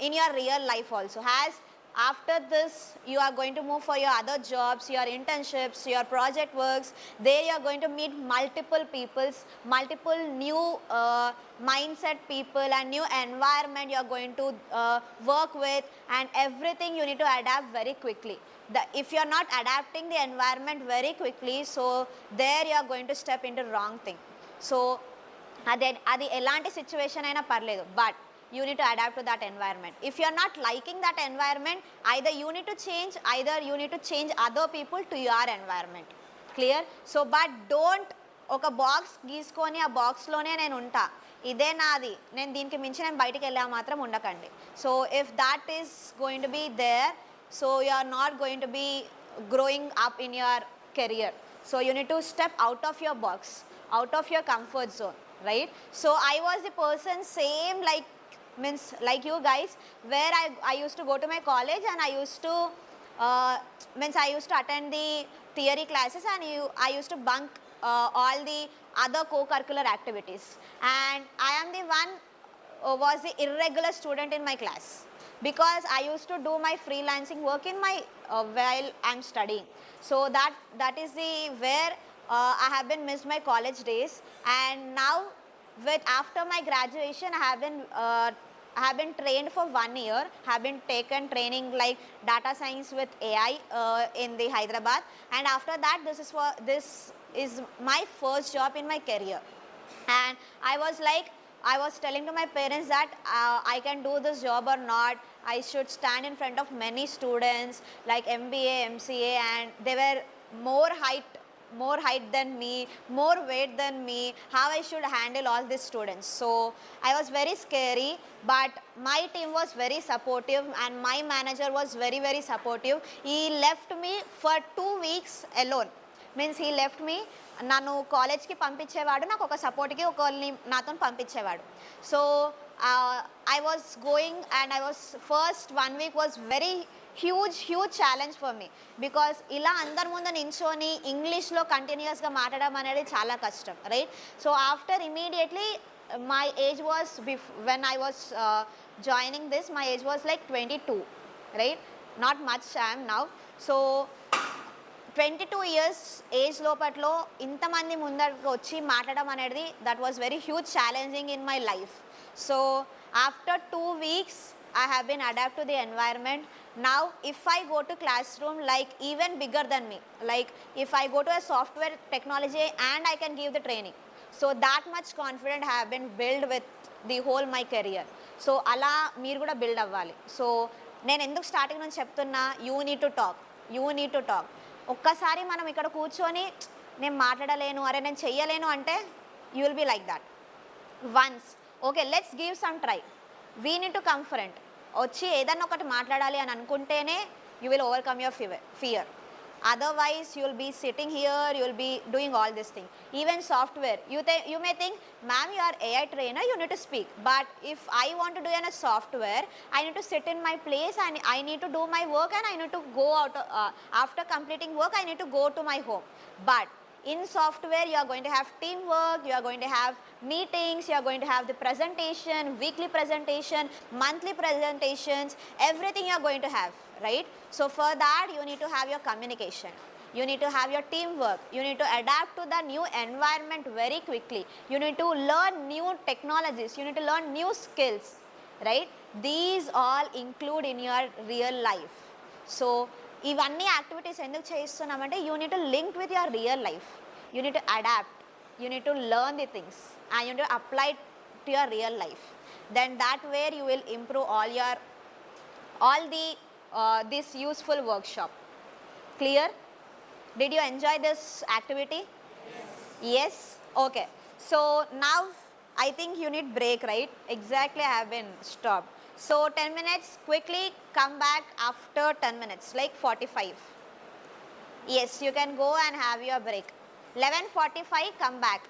in your real life also. As after this you are going to move for your other jobs, your internships, your project works, there you are going to meet multiple peoples, multiple new mindset people and new environment you are going to work with, and everything you need to adapt very quickly. If you are not adapting the environment very quickly, so there you are going to step into wrong thing. So అది ఎలాంటి situation అయినా పర్లేదు, but you need to adapt to that environment. If you are not liking that environment, either you need to change, either you need to change other people to your environment. Clear? So but don't ఒక box గీసుకొని ఆ బాక్స్లోనే నేను ఉంటా, ఇదే నాది, నేను దీనికి మించి నేను బయటికి వెళ్ళా మాత్రం ఉండకండి. So if that is going to be there, so you are not going to be growing up in your career. So you need to step out of your box, out of your comfort zone, right? So I was the person same like you guys, where I used to go to my college and I used to I used to attend the theory classes and I used to bunk all the other co-curricular activities, and I am the one was the irregular student in my class, because I used to do my freelancing work in my while I'm studying. So that is the where I have been missed my college days, and now with after my graduation I have been trained for 1 year, have been taken training like data science with AI in the Hyderabad, and after that this is my first job in my career. And I was telling to my parents that I can do this job or not. I should stand in front of many students like MBA, MCA, and they were more height than me, more weight than me, how I should handle all these students. So I was very scary, but my team was very supportive and my manager was very, very supportive. He left me for 2 weeks alone. Means he left me, నన్ను కాలేజ్కి పంపించేవాడు, నాకు ఒక సపోర్ట్కి ఒకరిని నాతో పంపించేవాడు. So I was going and I was first 1 week was very huge challenge for me, because ఇలా అందరి ముందు నించొని ఇంగ్లీష్లో కంటిన్యూస్గా మాట్లాడడం అనేది చాలా కష్టం, right? So after immediately my age was when I was joining this, my age was like 22, right? Not much I am now. So 22 years age లోపట్లో ఇంతమంది ముందరకు వచ్చి మాట్లాడడం అనేది that was very huge challenging in my life. So after 2 weeks I have been adapt to the environment. Now if I go to classroom like even bigger than me, like if I go to a software technology and I can give the training, so that much confident I have been built with the whole my career. So అలా మీరు కూడా build అవ్వాలి. So నేను ఎందుకు starting నుంచి చెప్తున్నా, you need to talk. ఒక్కసారి మనం ఇక్కడ కూర్చొని నేను మాట్లాడలేను, అరే నేను చెయ్యలేను అంటే you will be like that. Once okay let's give some try, we need to come front. వచ్చి ఏదన్నా ఒకటి మాట్లాడాలి అని అనుకుంటేనే you will overcome your fear. Otherwise you will be sitting here, you will be doing all this thing. Even software, you may think, ma'am you are AI trainer, you need to speak, but if I want to do in a software, I need to sit in my place and I need to do my work and I need to go out after completing work I need to go to my home. But in software you are going to have teamwork, you are going to have meetings, you are going to have the presentation, weekly presentation, monthly presentations, everything you are going to have, right? So for that you need to have your communication, you need to have your teamwork, you need to adapt to the new environment very quickly, you need to learn new technologies, you need to learn new skills, right? These all include in your real life. So ఇవన్నీ activities ఎందుకు చేస్తున్నామంటే you need to link with your real life, you need to adapt, you need to learn the things and you need to apply to your real life. Then that where you will improve all your all the this useful workshop. Clear? Did you enjoy this activity? Yes? Okay. So now I think you need break, right? Exactly, I have been stopped. So 10 minutes, quickly come back after 10 minutes, like 45. Yes, you can go and have your break. 11:45, come back.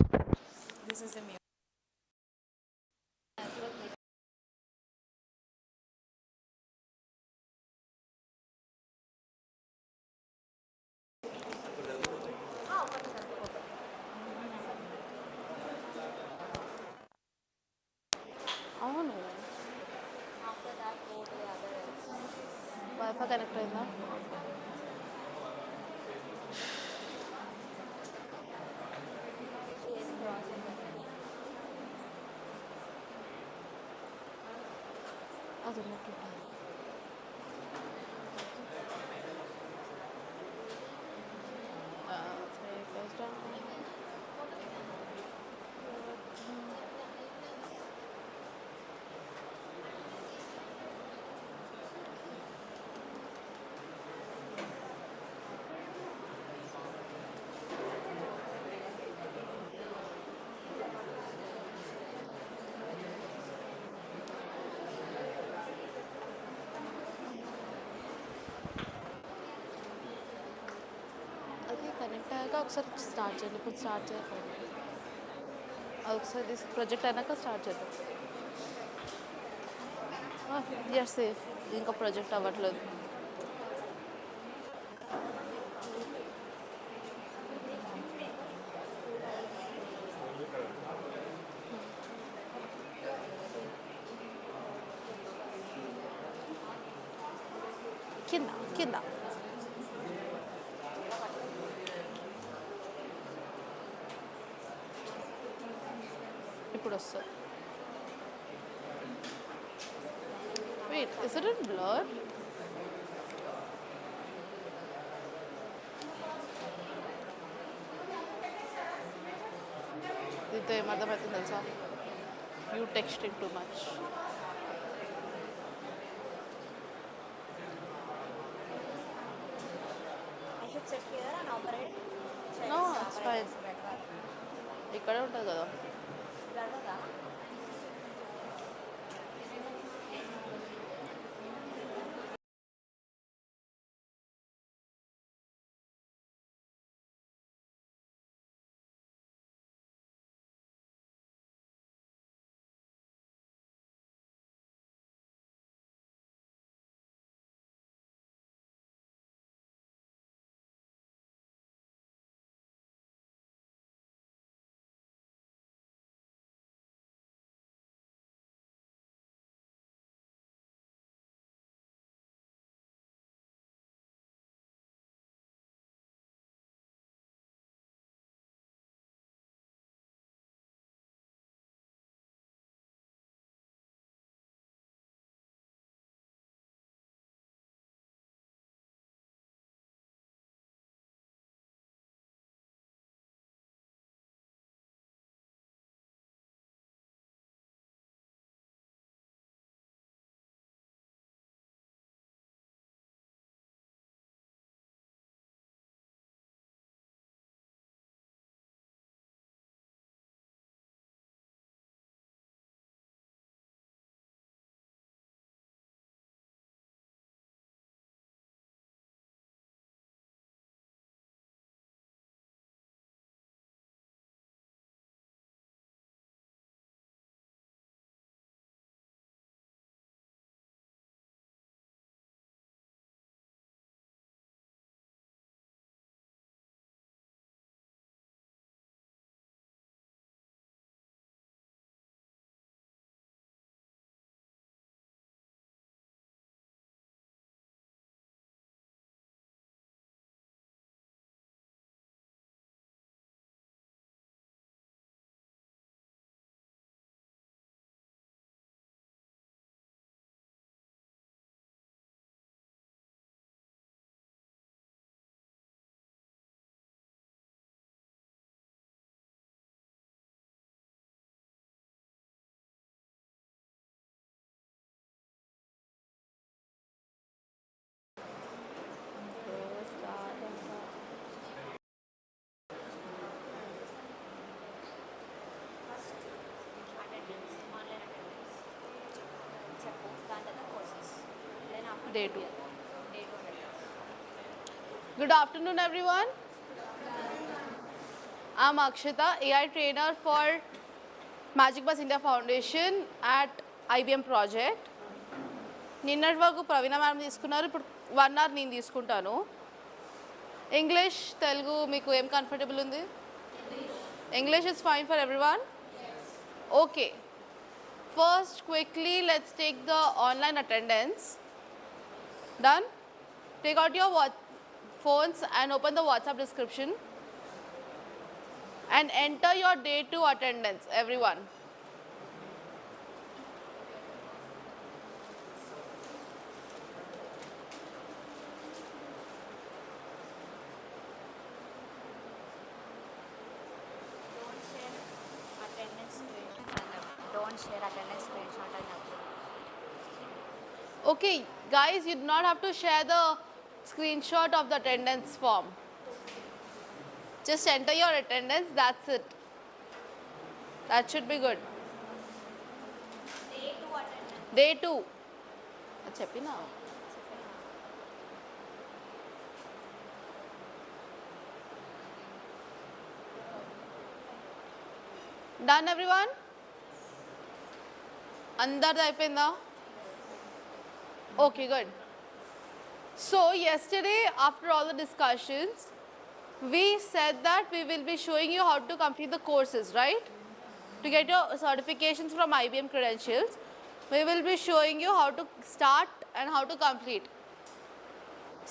This is the music. అవును wifi connect అయిందా అది ఉన్నట్టు అది connect అయ్యాక ఒకసారి start చేయండి ఇప్పుడు start చేయకండి అది ఒకసారి ప్రొజెక్ట్ అయినాక స్టార్ట్ చేద్దాం యర్ సేఫ్ ఇంకా ప్రొజెక్ట్ అవ్వట్లేదు కింద కింద ఇప్పుడు వస్తుంది wait is it in blur దీంతో ఏమర్థమవుతుంది తెలుసా you texting too much no it's fine ఇక్కడే ఉంటుంది కదా Day 2. Good afternoon, everyone. I'm Akshita, AI trainer for Magic Bus India Foundation at IBM project. నిన్నటి వరకు ప్రవీణ మ్యామ్ తీసుకున్నారు, ఇప్పుడు 1 hour నేను తీసుకుంటాను. ఇంగ్లీష్ తెలుగు మీకు ఏం కంఫర్టబుల్ ఉంది? English is fine for everyone? Okay, first quickly let's take the online attendance. Done? Take out your phones and open the WhatsApp description and enter your day 2 attendance, everyone. Don't share attendance screenshot and upload. Okay, guys, you do not have to share the screenshot of the attendance form. Just enter your attendance, that's it. That should be good. Day 2 attendance. Day 2. Cheppina. Done, everyone? Andarda అయిపోయిందా? Okay, good. So yesterday, after all the discussions, we said that we will be showing you how to complete the courses, right? To get your certifications from IBM Credentials, we will be showing you how to start and how to complete.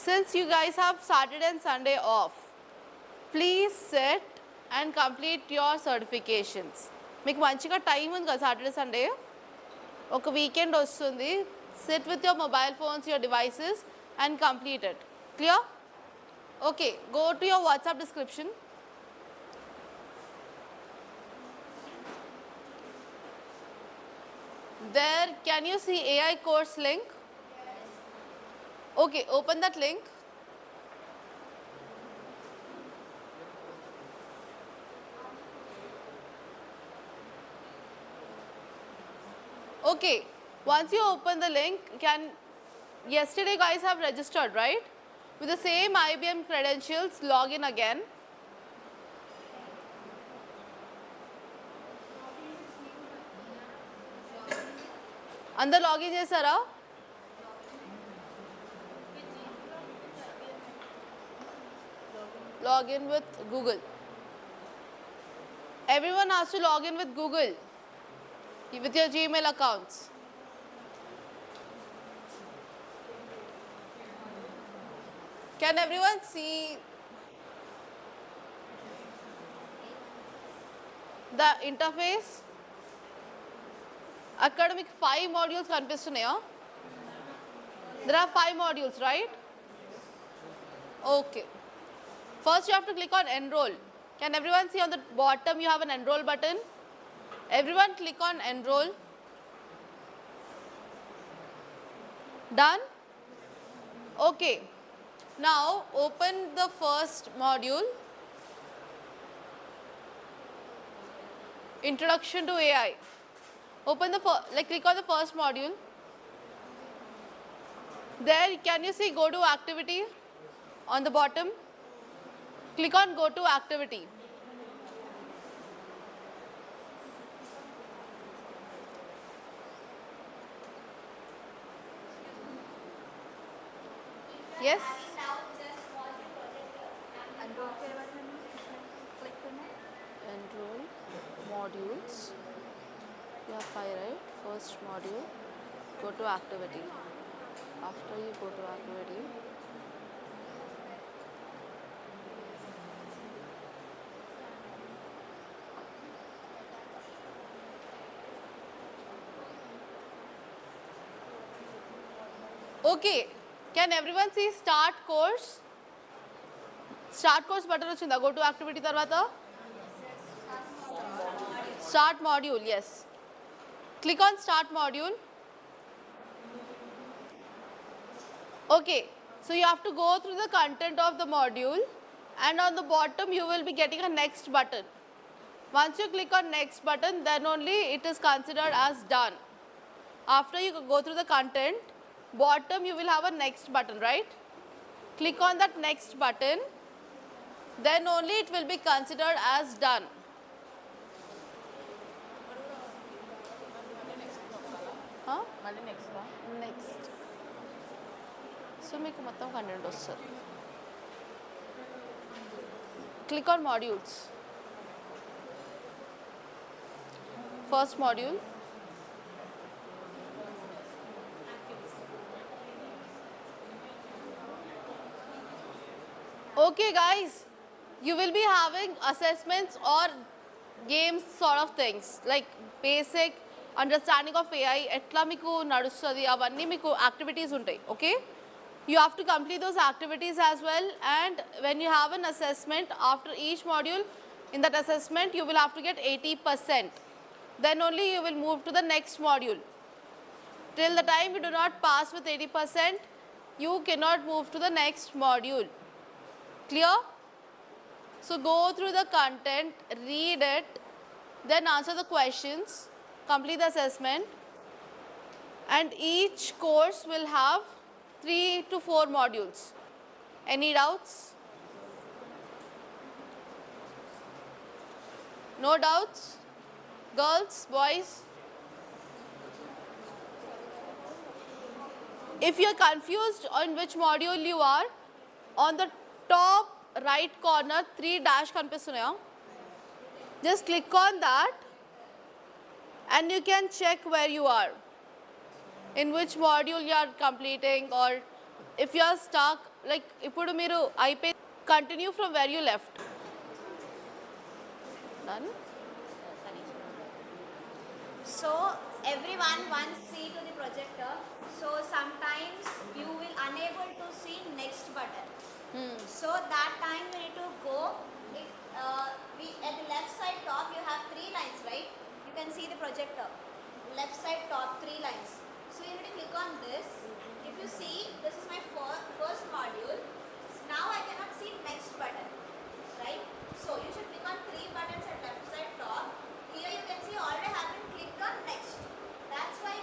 Since you guys have Saturday and Sunday off, please sit and complete your certifications. మీకు మంచిగా time ఉంది కదా Saturday Sunday, ఒక weekend వస్తుంది. Sit with your mobile phones, your devices and complete it. Clear? Okay, go to your WhatsApp description. There, can you see AI course link? Okay, open that link. Okay, once you open the link, yesterday guys have registered, right? With the same IBM credentials, log in again. అందరు login చేశారా? Login with Google. Everyone has to log in with Google, with your Gmail accounts. Can everyone see the interface? అక్కడ మీకు 5 modules కనిపిస్తున్నాయా? There are 5 modules, right? Okay. First you have to click on enroll. Can everyone see on the bottom you have an enroll button? Everyone click on enroll. Done? Okay. Now open the first module, Introduction to AI. Open the click on the first module. There, can you see go to activity on the bottom? Click on go to activity. Yes? Enroll modules. You have 5, right? First module, go to activity. After you go to activity, okay, can everyone see start course? Start course button వచ్చిందా? Go to activity తర్వాత start module, yes. Click on start module. Okay, so you have to go through the content of the module and on the bottom you will be getting a next button. Once you click on next button, then only it is considered as done. After you go through the content, bottom you will have a next button, right? Click on that next button. then only it will be considered as done. Huh? Next. So మీకు మొత్తం content వస్తుంది. Click on modules. First module. Okay guys, you will be having assessments or games sort of things like basic understanding of AI, etla meeku nadustadi avanni meeku activities untayi, okay? You have to complete those activities as well, and when you have an assessment after each module, in that assessment you will have to get 80%. Then only you will move to the next module. Till the time you do not pass with 80%, you cannot move to the next module. Clear? So go through the content, read it, then answer the questions, complete the assessment, and each course will have 3 to 4 modules. Any doubts? No doubts? Girls, boys? If you are confused on which module you are, on the top right corner 3 dash కనిపిస్తున్నాయా? Just click on that and you can check where you are, in which module you are completing, or if you are stuck, like ఇప్పుడు మీరు అయిపోయి continue from where you left. Done? So everyone once see to the projector. So sometimes you will unable to see next button. So that time we need to go. At the left side top you have 3 lines, right? You can see the projector. Left side top 3 lines. So you need to click on this. If you see, this is my first module. Now I cannot see next button, right? So you should click on 3 buttons at left side top. Here you can see already have been clicked on next. That's why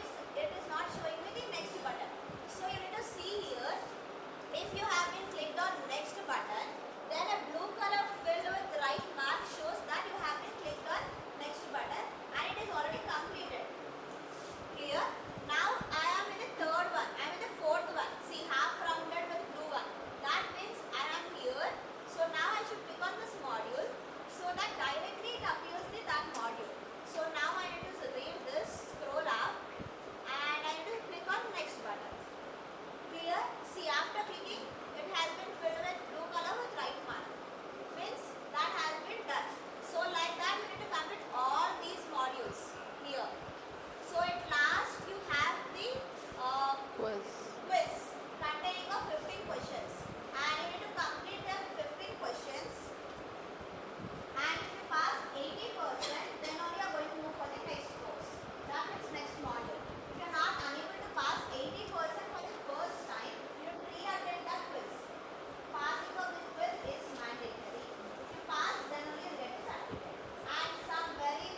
it is not showing me the next button. So you need to see here. If you have been clicked on next button, then a blue color filled with right mark shows that you have been clicked on next button and it is already completed. Clear? Now I am in the third one. I am in the fourth one. See, half rounded with blue one. That means I am here. So now I should click on this module so that directly it appears that module. So now I need to read this, scroll up, and I need to click on next button. Clear? See, after clicking, it has been filled with blue color with right mark. Means that has been done. So like that, you need to complete all these modules here. So at last, you have the quiz containing of 15 questions, and you need to complete them 15 questions. And if you pass 80%, then only you are going to move for the next course. That means next module. If you are not unable to pass 80% for the first time, you have to re-attend that quiz. Passing of this quiz is mandatory. If you pass, then only you get the certificate. And we are very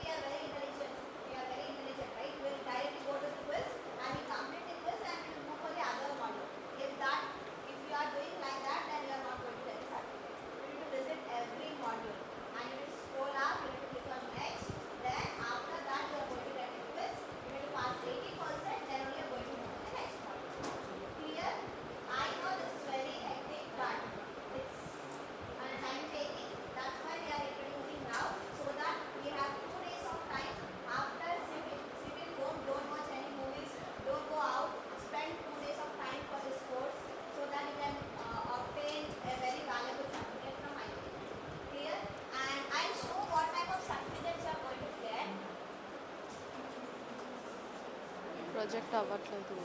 intelligent. We are very intelligent, right? We will directly go to the quiz and we complete the quiz and we will move for the other module. If you are doing like that, then you are not going to get the certificate. You need to visit every module. And you need to scroll up, you need to click on next, then after that you are going to get a quiz, you need to pass 80%, then only you are going to move to the next module. Clear? I know this is very hectic, but it's time taking. That's why we are introducing now, so that we have 2 days of time after sitting home, don't watch any movies, don't go out, spend 2 days of time for this course, so that you can obtain a very valuable certificate from IBM. Clear? And I'll show what type of certificates you are going to get. Project అవ్వట్లేదు.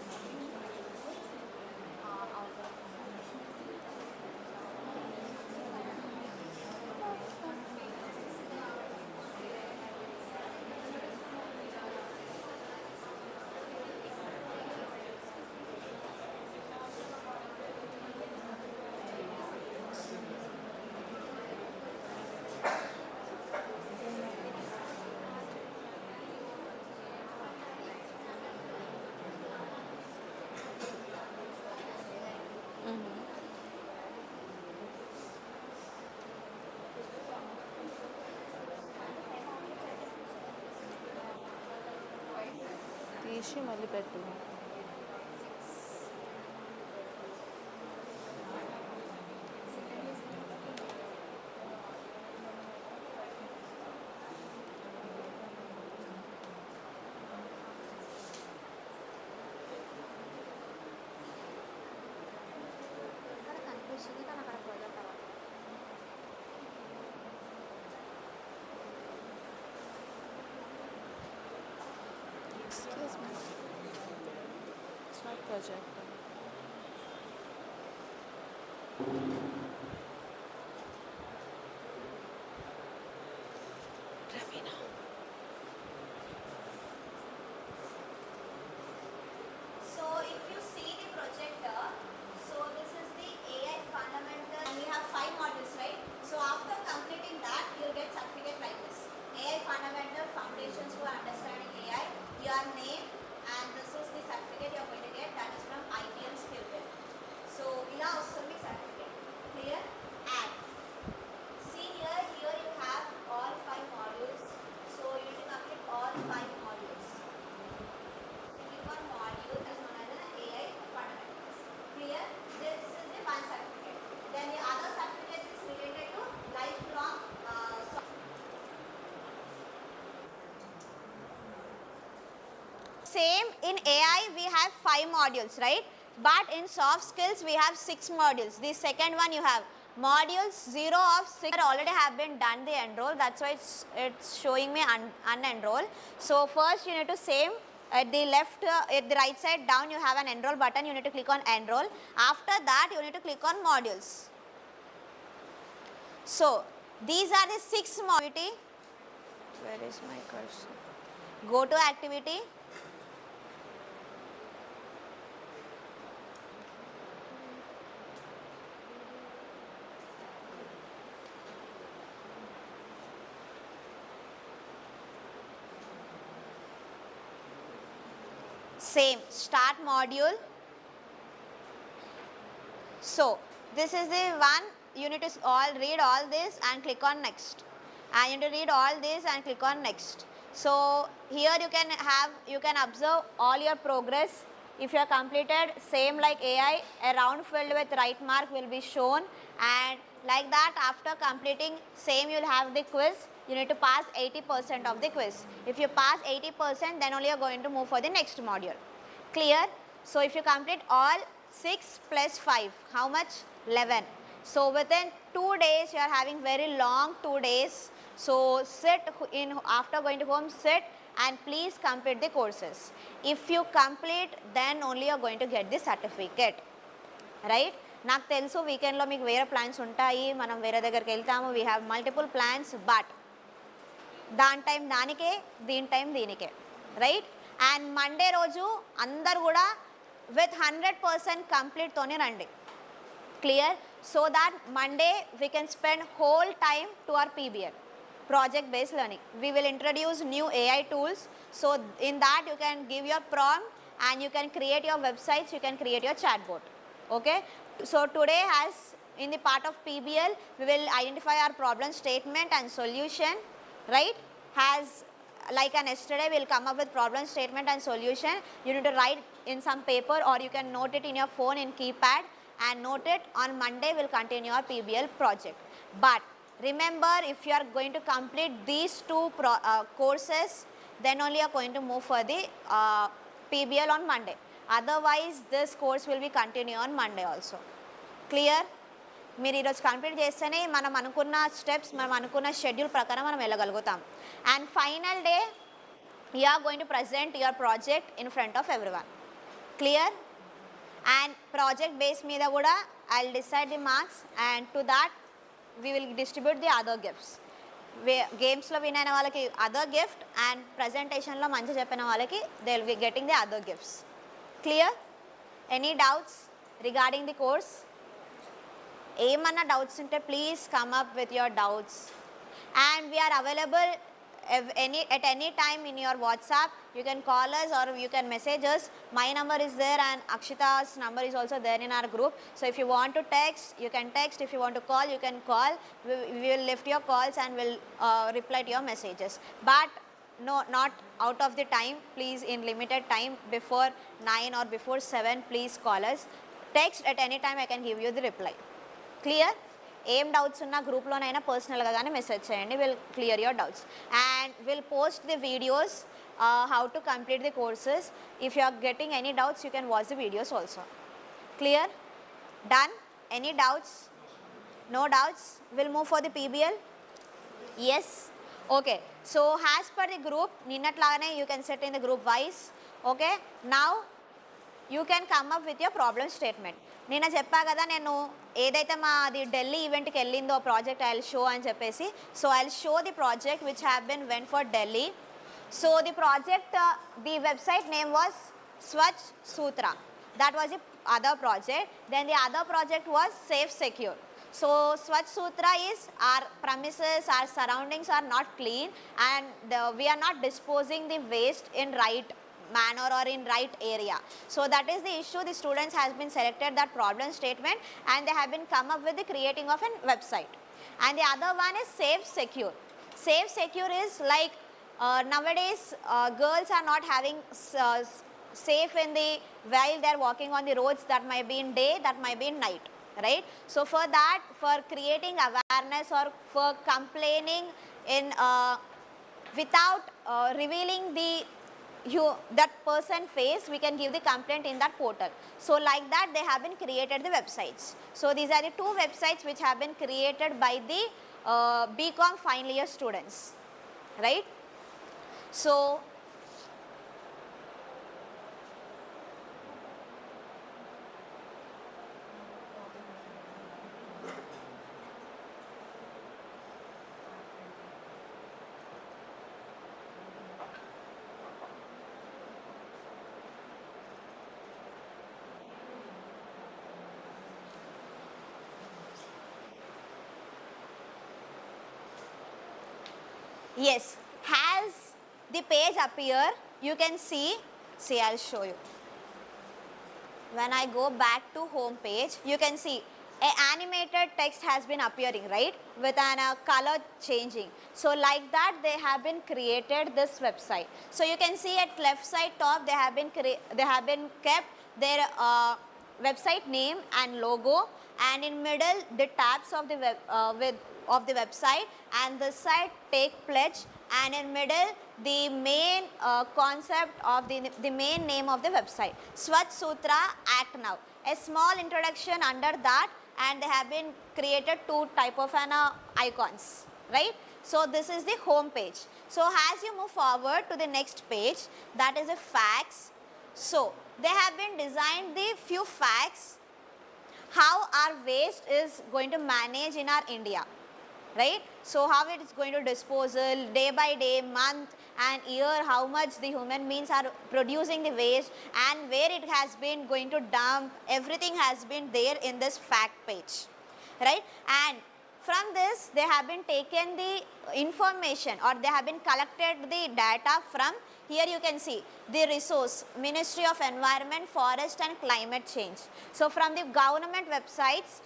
తీసి మళ్ళీ పెట్టు. కనిపిస్తుంది కానీ అక్కడ project అవ్వాలి. Excuse me. It's not project. Ravina. So if you see the projector, so this is the AI fundamental and we have 5 modules, right? So after completing that, you'll get certificate like this. AI fundamental foundations for understanding AI, your name, and this is the certificate you're going to get, that is from IBM Certification. So ila vastund certificate. Clear? And see here you have all 5 modules. So you need to complete all 5 modules. Click on module as known as an AI fundamentals. Clear? This is the one certificate. Then the other certificate is related to lifelong Same in AI we have 5 modules, right? But in soft skills we have 6 modules. The second one you have modules 0 of 6 already have been done the enroll. That's why it's showing me unenroll. So first you need to same at the left at the right side down you have an enroll button. You need to click on enroll. After that you need to click on modules. So these are the 6 modules. Where is my cursor? Go to activity. Same, start module. So this is the one you need to read all this and click on next. And you need to read all this and click on next. So here you can observe all your progress. If you have completed same like AI, a round filled with right mark will be shown, and like that after completing same you will have the quiz. You need to pass 80% of the quiz. If you pass 80%, then only you are going to move for the next module. Clear? So if you complete all 6 plus 5, how much? 11. So within 2 days you are having very long 2 days. So sit in, after going to home, sit and please complete the courses. If you complete, then only you are going to get the certificate. Right? నాకు తెలుసు వీకెండ్లో మీకు వేరే plans ఉంటాయి, మనం వేరే దగ్గరికి వెళ్తాము, we have multiple plans, but దాని టైం దానికే, దీని టైం దీనికే, రైట్? అండ్ మండే రోజు అందరు కూడా విత్ 100% కంప్లీట్తోనే రండి. Clear? So that Monday we can spend whole time to our PBL, project based learning. We will introduce new AI tools. So in that you can give your prompt and you can create your websites, you can create your chatbot. Okay? So today has in the part of PBL we will identify our problem statement and solution, right? Has like an yesterday we will come up with problem statement and solution. You need to write in some paper or you can note it in your phone in keypad and note it. On Monday we will continue our PBL project. But remember, if you are going to complete these 2 courses, then only you are going to move for the PBL on Monday. Otherwise this course will be continue on Monday also. Clear? మీరు ఈరోజు complete చేస్తేనే మనం అనుకున్న steps, మనం అనుకున్న schedule ప్రకారం మనం వెళ్ళగలుగుతాం. And final day you are going to present your project in front of everyone. Clear? And project base మీద కూడా I will decide the marks and to that we will distribute the other gifts. గేమ్స్లో win అయిన వాళ్ళకి other gift and ప్రజెంటేషన్లో మంచి చెప్పిన వాళ్ళకి they will be getting the other gifts. Clear? Any doubts regarding the course? ఏమన్నా doubts ఉంటే please come up with your doubts. And we're available at any time in your WhatsApp. You can call us or you can message us. My number is there and Akshita's number is also there in our group. So if you want to text, you can text. If you want to call, you can call. We will lift your calls and will reply to your messages. But no, not out of the time, please in limited time, before 9 or before 7, please call us. Text at any time, I can give you the reply. Clear? ఏం doubts ఉన్నా గ్రూప్లోనైనా పర్సనల్గా కానీ message చేయండి, will clear your doubts and will post the videos how to complete the courses. If you are getting any doubts you can watch the videos also. Clear? Done? Any doubts? No doubts? We'll move for the PBL? Yes? Okay. So as per the group, ninnatlagane you can set in the group wise. Okay. Now you can come up with your problem statement. నిన్న చెప్పా కదా నేను ఏదైతే మాది ఢిల్లీ ఈవెంట్కి వెళ్ళిందో project I will show అని చెప్పేసి. So I will show the project which have been went for Delhi. So the project, the website name was Swachh Sutra. That was the other project. Then the other project was Safe Secure. So Swachh Sutra is our premises, our surroundings are not clean and we are not disposing the waste in right manner or in right area. So that is the issue. The students has been selected that problem statement and they have been come up with the creating of a website. And the other one is Safe Secure. Safe Secure is like nowadays girls are not having safe in the while they are walking on the roads. That might be in day, that might be in night, right? So for that, for creating awareness or for complaining in without revealing the that person face, we can give the complaint in that portal. So like that they have been created the websites. So these are the two websites which have been created by the BCom final year students, right? So yes, has the page appear, you can see I'll show you. When I go back to home page, you can see a animated text has been appearing, right, with an color changing. So like that they have been created this website. So you can see at left side top they have been kept their website name and logo, and in middle the tabs of the of the website, and this side take pledge, and in middle the main concept of the main name of the website, Swachh Sutra Act Now. A small introduction under that, and they have been created two type of icons, right? So this is the home page. So as you move forward to the next page, that is the facts. So they have been designed the few facts how our waste is going to manage in our India, right? So how it is going to disposal day by day, month and year, how much the human beings are producing the waste and where it has been going to dump, everything has been there in this fact page, right? And from this they have been taken the information or they have been collected the data from here. You can see the resource, Ministry of Environment, Forest and Climate Change. So from the government websites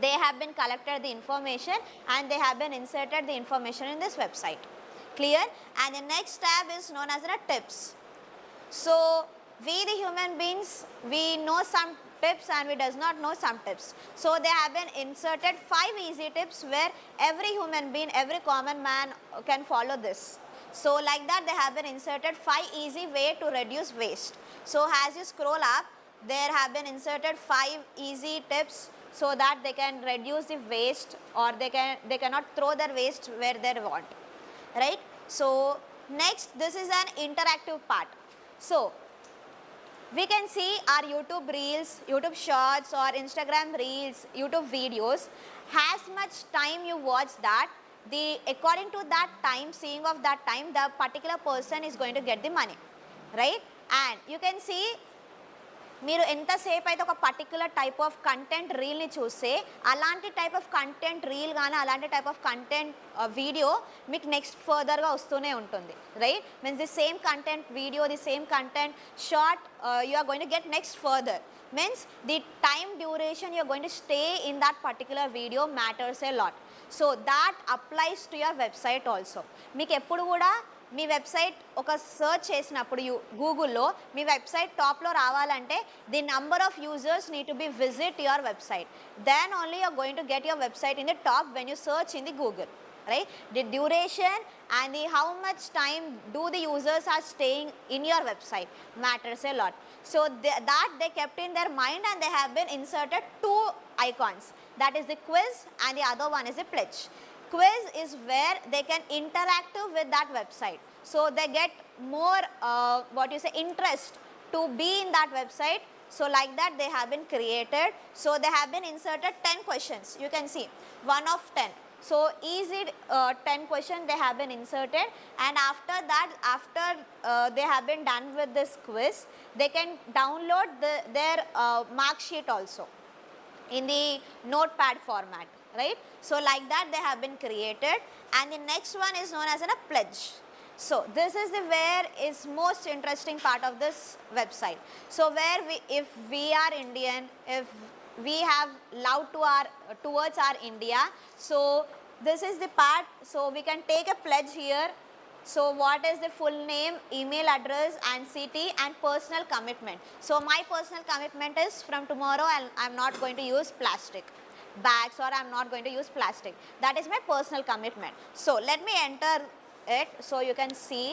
they have been collected the information and they have been inserted the information in this website. Clear? And the next tab is known as the tips. So we the human beings, we know some tips and we does not know some tips. So they have been inserted 5 easy tips where every human being, every common man can follow this. So like that they have been inserted 5 easy way to reduce waste. So as you scroll up, there have been inserted 5 easy tips so that they can reduce the waste or they cannot throw their waste where they want, right? So next, this is an interactive part. So we can see our YouTube reels, YouTube shorts or Instagram reels, YouTube videos. As much time you watch that, according to that time, seeing of that time, the particular person is going to get the money, right? And you can see మీరు ఎంతసేపు అయితే ఒక particular type of content రీల్ని చూస్తే అలాంటి type of content reel కానీ అలాంటి type of content video మీకు నెక్స్ట్ ఫర్దర్గా వస్తూనే ఉంటుంది, right? Means the same content video, the same content short you are going to get next further. Means the time duration you are going to stay in that particular video matters a lot. So that applies to your website also. మీకు ఎప్పుడు కూడా మీ website ఒక search చేసినప్పుడు గూగుల్లో మీ website టాప్లో రావాలంటే the number of users need to be visit your website. Then only you're going to get your website in the top when you search in the Google. Right, the duration and the how much time do the users are staying in your website matters a lot. So that they kept in their mind, and they have been inserted two icons, that is the quiz and the other one is the pledge. Quiz is where they can interact with that website, so they get more interest to be in that website. So like that they have been created. So they have been inserted 10 questions, you can see 1 of 10. So easy 10 questions they have been inserted, and after that, after they have been done with this quiz, they can download their mark sheet also in the notepad format, right? So like that they have been created, and the next one is known as a pledge. So this is the where is most interesting part of this website. So where if we are Indian, if we have love towards our India, so this is the part. So we can take a pledge here. So what is the full name, email address and city and personal commitment. So my personal commitment is from tomorrow I'm not going to use plastic bags, or I'm not going to use plastic. That is my personal commitment. So let me enter it so you can see.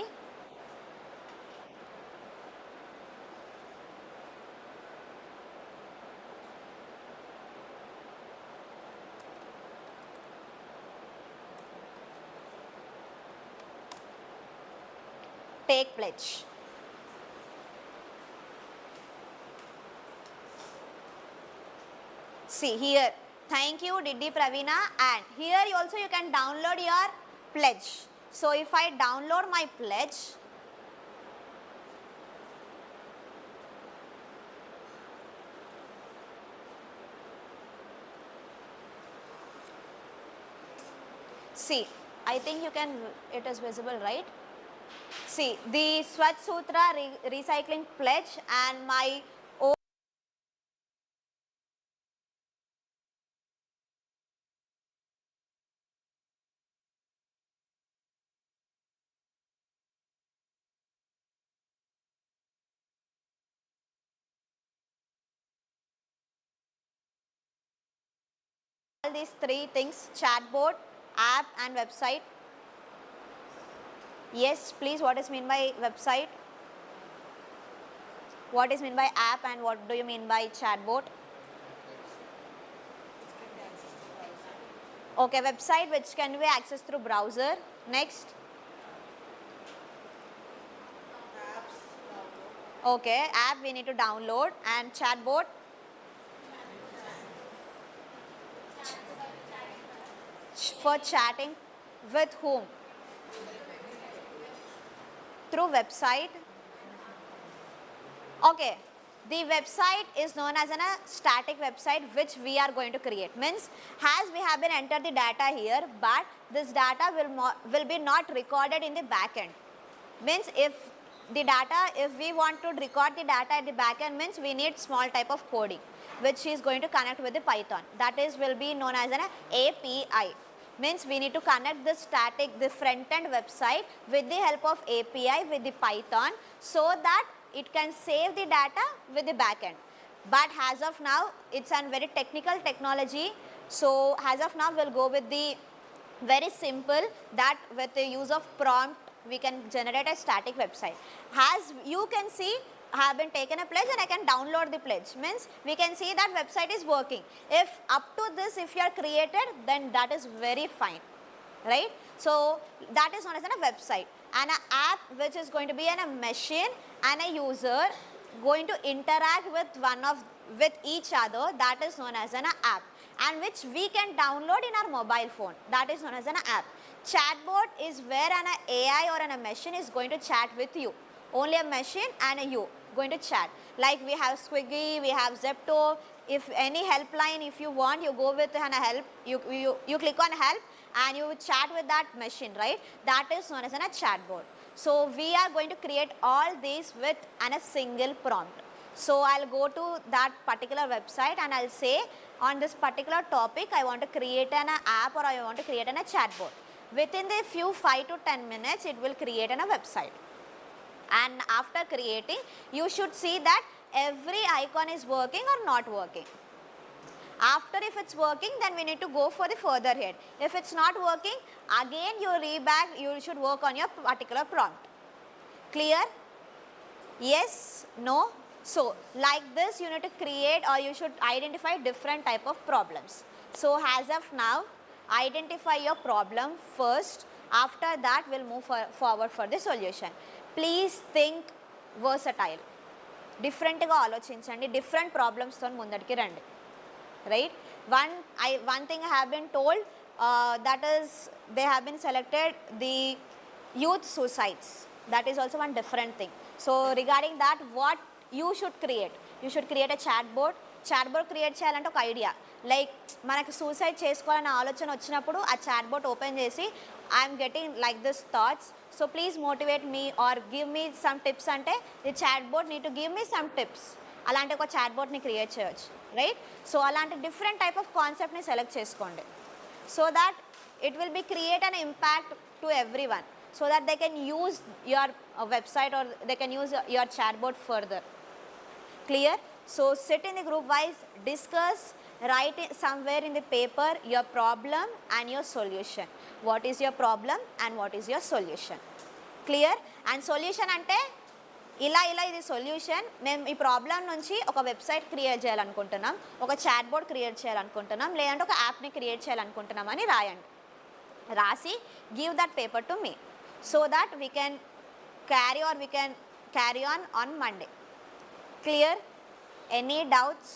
Take pledge. See here, thank you Diddy Pravina, and here also you can download your pledge. So if I download my pledge, see, I think you can, it is visible, right? See, the Swachh Sutra recycling pledge and my all these three things: chatbot, app and website. Yes, please, what is mean by website? What is mean by app, and what do you mean by chatbot? Okay, website which can be accessed through browser. Next. Okay, app we need to download, and chatbot. For chatting with whom? Through website. Okay, the website is known as a static website which we are going to create. Means as we have been entered the data here, but this data will be not recorded in the backend. Means if we want to record the data at the backend, means we need small type of coding which is going to connect with the Python. That is will be known as an API. Means we need to connect the front end website with the help of API with the Python, so that it can save the data with the backend. But as of now, it's a very technical technology. So as of now, we'll go with the very simple, that with the use of prompt, we can generate a static website. As you can see, I have been taken a pledge and I can download the pledge. Means we can see that website is working. If up to this, if you are created, then that is very fine, right? So that is known as a website. And an app which is going to be a machine and a user going to interact with each other, that is known as an app, and which we can download in our mobile phone. That is known as an app. Chatbot is where an AI or a machine is going to chat with you. Only a machine and a you going to chat. Like we have Swiggy, we have Zepto. If any helpline, if you want, you go with an help. You click on help and you chat with that machine, right? That is known as a chatbot. So we are going to create all these with a single prompt. So I'll go to that particular website and I'll say on this particular topic I want to create an app or I want to create a chatbot. Within the few 5 to 10 minutes it will create a website. And after creating, you should see that every icon is working or not working. After if it's working, then we need to go for the further head. If it's not working, again you should work on your particular prompt. Clear? Yes? No? So like this you need to create or you should identify different type of problems. So as of now, identify your problem first. After that we'll move forward for the solution. Please think versatile. Differentగా ఆలోచించండి, different problems తో ముందటికి రండి. Right? One thing I have been told, that is they have been selected the youth suicides. That is also one different thing. So regarding that, what you should create a chatbot create చేయాలంటే ఒక idea, like మనకు suicide చేసుకోవాలనే ఆలోచన వచ్చినప్పుడు ఆ chatbot open చేసి I'm getting like this thoughts, so please motivate me or give me some tips అంటే the chatbot need to give me some tips. అలాంటి ఒక చాట్బోట్ని క్రియేట్ చేయవచ్చు. రైట్? సో అలాంటి డిఫరెంట్ టైప్ ఆఫ్ కాన్సెప్ట్ని సెలెక్ట్ చేసుకోండి, so that it will be create an impact to every one, so that they can use your website or they can use your chatbot further. Clear? So sit in the group wise, discuss, write somewhere in the paper your problem and your solution. What is your problem and what is your solution? Clear? And solution ante ఇలా ఇది solution, మేము ఈ problem నుంచి ఒక website create చేయాలనుకుంటున్నాం, ఒక chatbot create చేయాలనుకుంటున్నాం, లేదంటే ఒక యాప్ని క్రియేట్ చేయాలనుకుంటున్నాం అని రాయండి. రాసి give that paper to me, so that we can carry on Monday. Clear? Any doubts?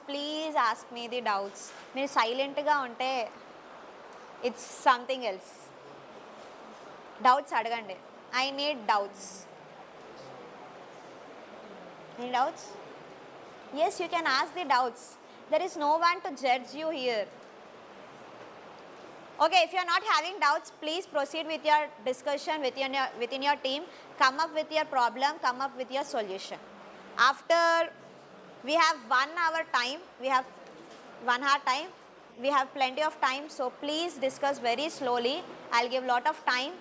Please ask me the doubts. మీరు సైలెంట్గా ఉంటే ఇట్స్ సంథింగ్ ఎల్స్. డౌట్స్ అడగండి. I need doubts. Any doubts? Yes, you can ask the doubts. There is no one to judge you here. Okay, if you are not having doubts, please proceed with your discussion within your team. Come up with your problem, come up with your solution. After we have 1 hour time, we have plenty of time, so please discuss very slowly. I'll give lot of time,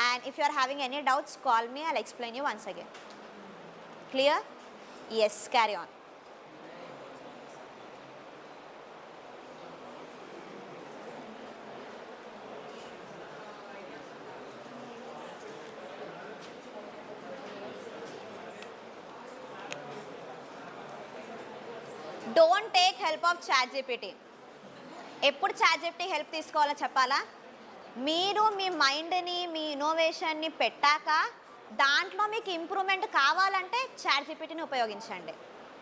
and if you are having any doubts, call me, I'll explain you once again. Clear? Yes, carry on. Don't take help of ChatGPT. ఎప్పుడు ChatGPT help తీసుకోవాలో చెప్పాలా? మీరు మీ మైండ్ని, మీ ఇన్నోవేషన్ని పెట్టాక దాంట్లో మీకు improvement కావాలంటే chat జీపీటీని ఉపయోగించండి.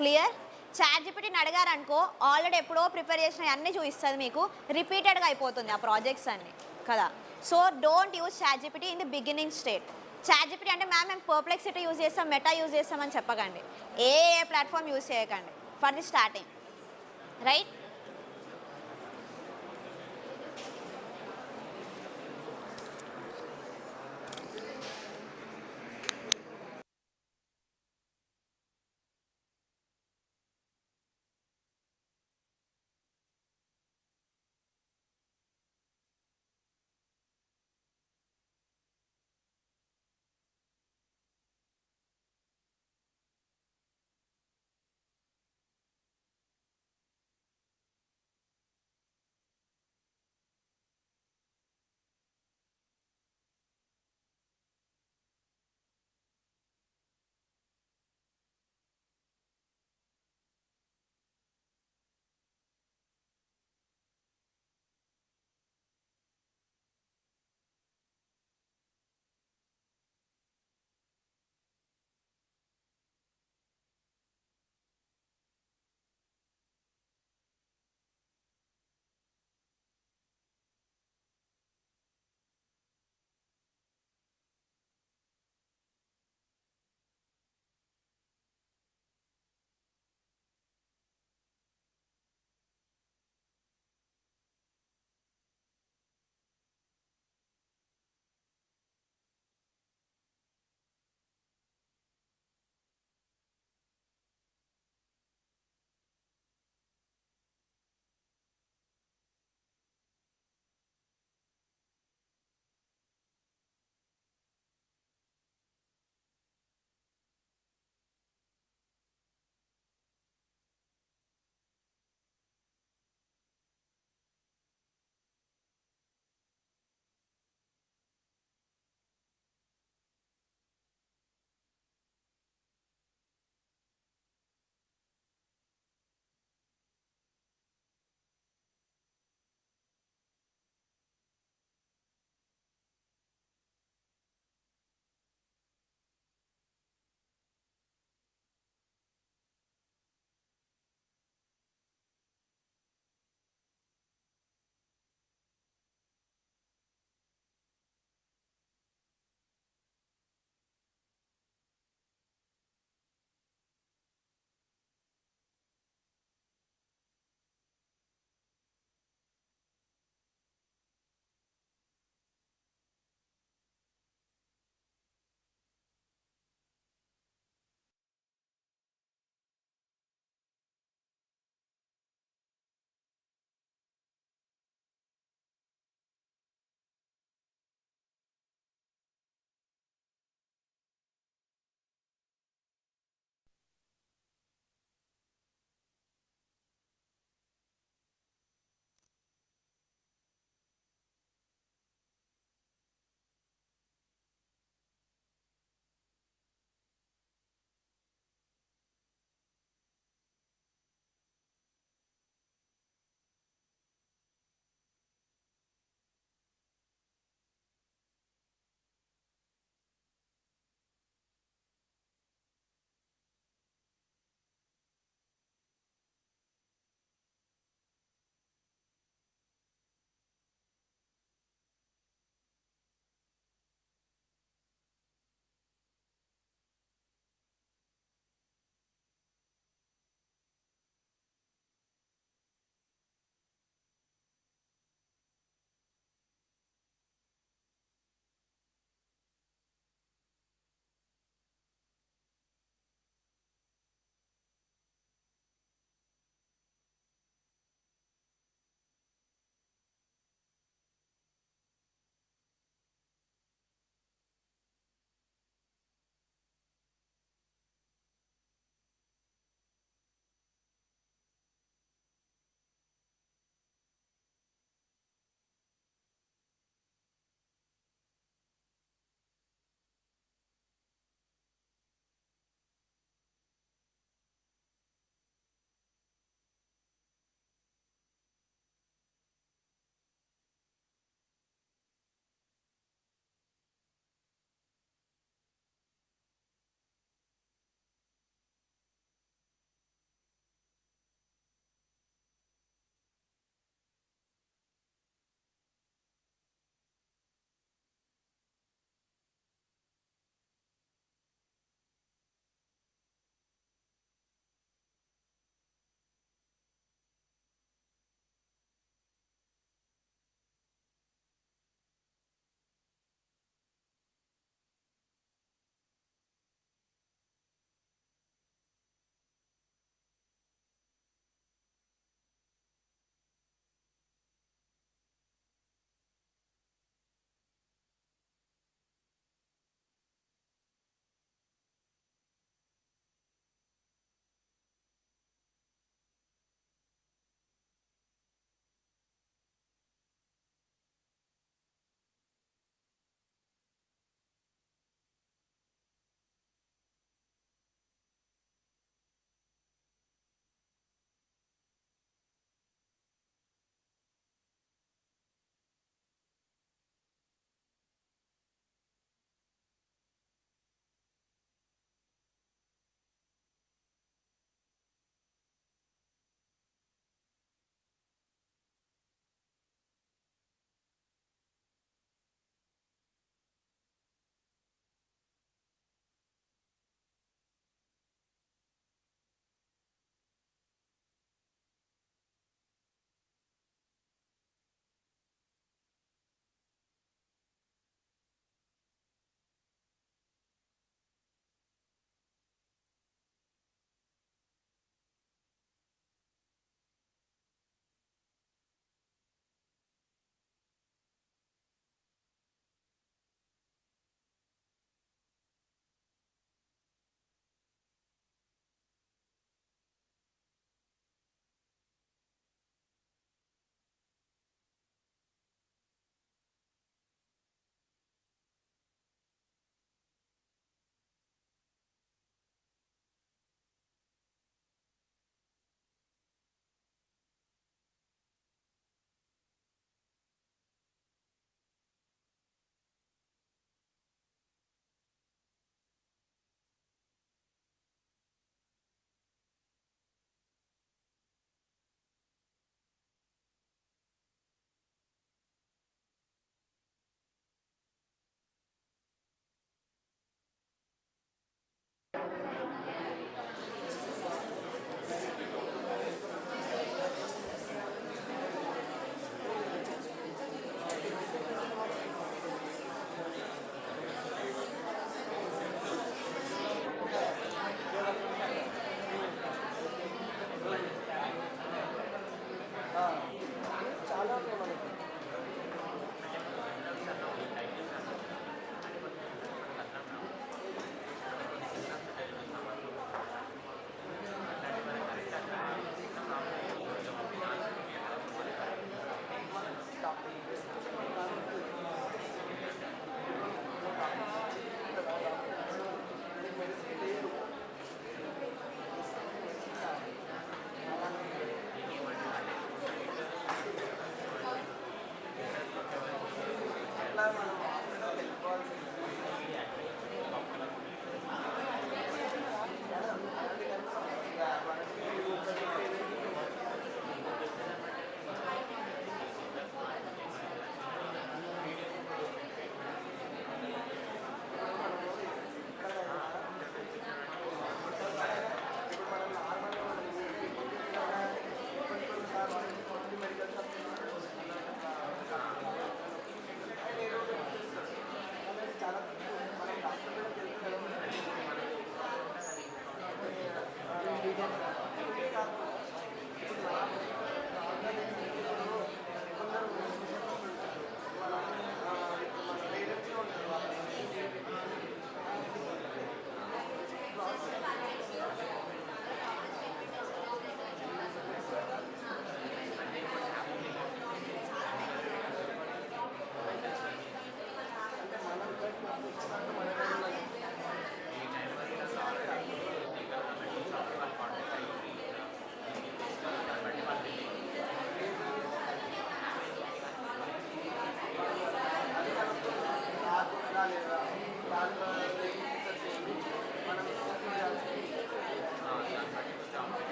క్లియర్? చాట్ జీపీటీని అడిగారనుకో, ఆల్రెడీ ఎప్పుడో ప్రిపేర్ చేసిన అన్నీ చూపిస్తుంది, మీకు రిపీటెడ్గా అయిపోతుంది ఆ ప్రాజెక్ట్స్ అన్నీ కదా. So don't use ChatGPT in the beginning state. ChatGPT అంటే మ్యామ్ మేము పర్ప్లెక్సిటీ యూజ్ చేస్తాం, మెటా యూజ్ చేస్తామని చెప్పకండి. ఏ ప్లాట్ఫామ్ యూజ్ చేయకండి for the starting. Right?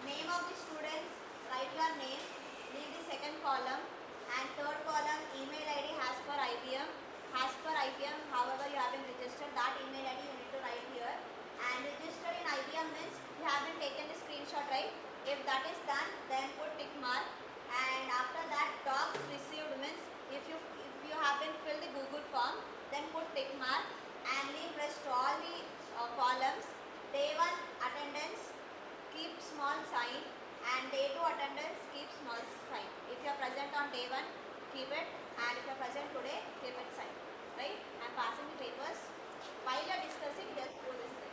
Name of the students, write your name, leave the second column, and third column email ID as per IBM. As per IBM, however you have been registered, that email ID you need to write here. And registered in IBM means you have been taken the screenshot, right? If that is done, then put tick mark. And after that, docs received means if you have been filled the Google form, then put tick mark and leave rest all the columns. Day 1 attendance, keep small sign, and day 2 attendance, keep small sign. If you are present on day 1, keep it, and if you are present today, keep it sign. Right? I am passing the papers. While you are discussing, just do this thing.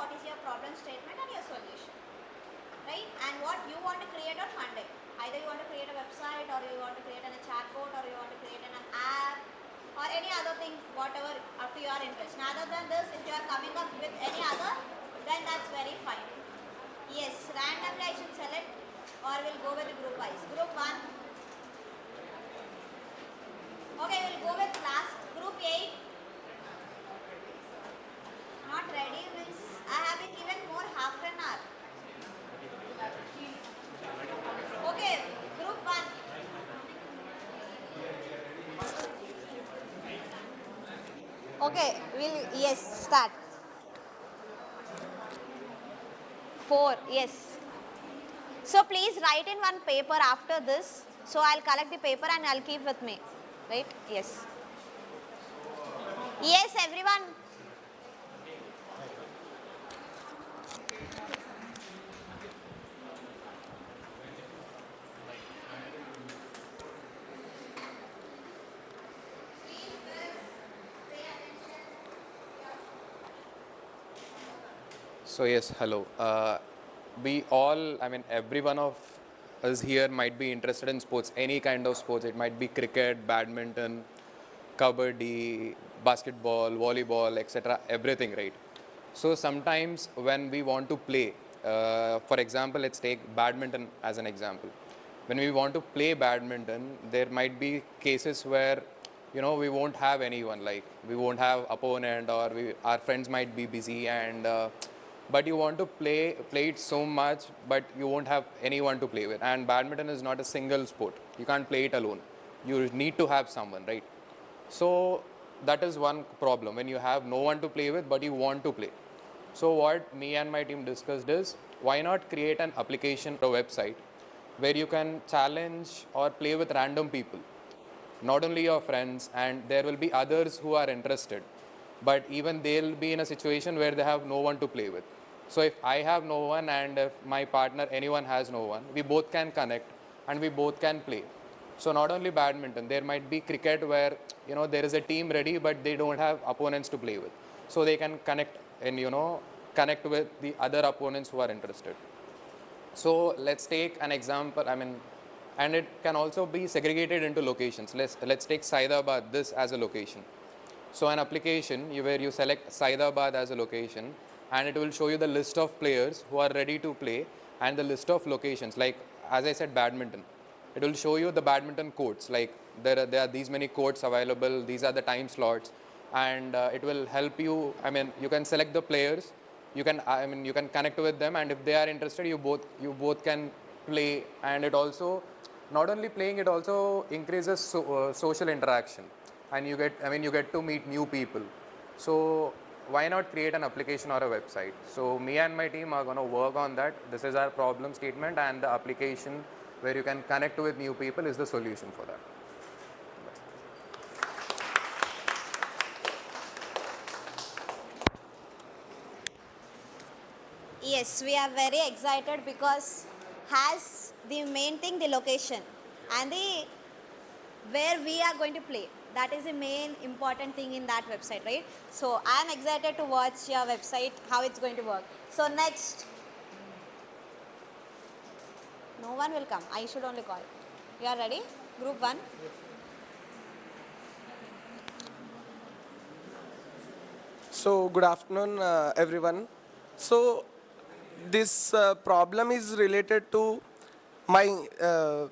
what is your problem statement and your solution, right? And what you want to create on Monday. Either you want to create a website, or you want to create a chatbot, or you want to create an app, or any other thing, whatever up to your interest. And other than this, if you are coming up with any other, then that's very fine. Yes, randomly I should select, or we'll go with the group wise. Group 1. Okay, we'll go with last. Group 8. Not ready means I have been given more half an hour. Okay, group 1. Okay, yes, start. 4, yes. So please write in one paper after this. So I'll collect the paper and I'll keep with me. Right? Yes. Yes, everyone. So yes, hello. We all, I mean, every one of us here might be interested in sports, any kind of sports. It might be cricket, badminton, kabaddi, basketball, volleyball, etc. Everything, right? So sometimes when we want to play, for example, let's take badminton as an example. When we want to play badminton, there might be cases where, you know, we won't have anyone, like we won't have opponent, or our friends might be busy, and but you want to play it so much, but you won't have anyone to play with. And badminton is not a single sport. You can't play it alone. You need to have someone, right? So that is one problem, when you have no one to play with, but you want to play. So what me and my team discussed is, why not create an application or a website where you can challenge or play with random people, not only your friends, and there will be others who are interested, but even they'll be in a situation where they have no one to play with. So if I have no one, and if my partner, anyone has no one, we both can connect and we both can play. So not only badminton, there might be cricket where, you know, there is a team ready, but they don't have opponents to play with. So they can connect and, you know, connect with the other opponents who are interested. So let's take an example, I mean, and it can also be segregated into locations. Let's take Saidabad, this as a location. So an application where you select Saidabad as a location, and it will show you the list of players who are ready to play and the list of locations. Like, as I said, badminton. It will show you the badminton courts, like there are these many courts available, these are the time slots, and it will help you. I mean, you can select the players, you can connect with them, and if they are interested, you both can play. And it also, not only playing, it also increases social interaction, and you get to meet new people. So why not create an application or a website? So me and my team are going to work on that. This is our problem statement, and the application where you can connect with new people is the solution for that. Yes, we are very excited because has the main thing, the location and the where we are going to play. That is the main important thing in that website, right? So I am excited to watch your website, how it's going to work. So next, no one will come. I should only call. You are ready? Group 1. So good afternoon, everyone. So this problem is related to my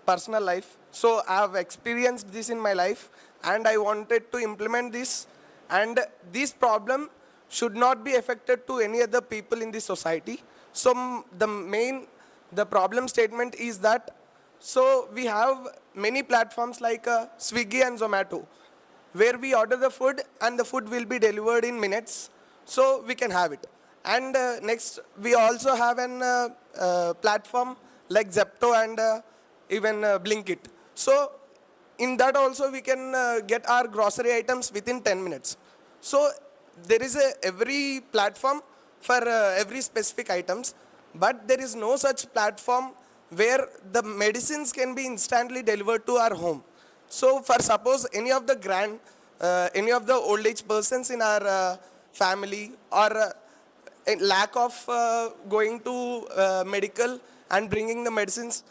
personal life. So I have experienced this in my life, and I wanted to implement this. And this problem should not be affected to any other people in the society. So the problem statement is that, so we have many platforms like Swiggy and Zomato, where we order the food and the food will be delivered in minutes, so we can have it. And next, we also have an platform like Zepto and even Blinkit. So in that also we can get our grocery items within 10 minutes. So there is every platform for every specific items, but there is no such platform where the medicines can be instantly delivered to our home. So for suppose any of the old age persons in our family, or a lack of going to medical and bringing the medicines.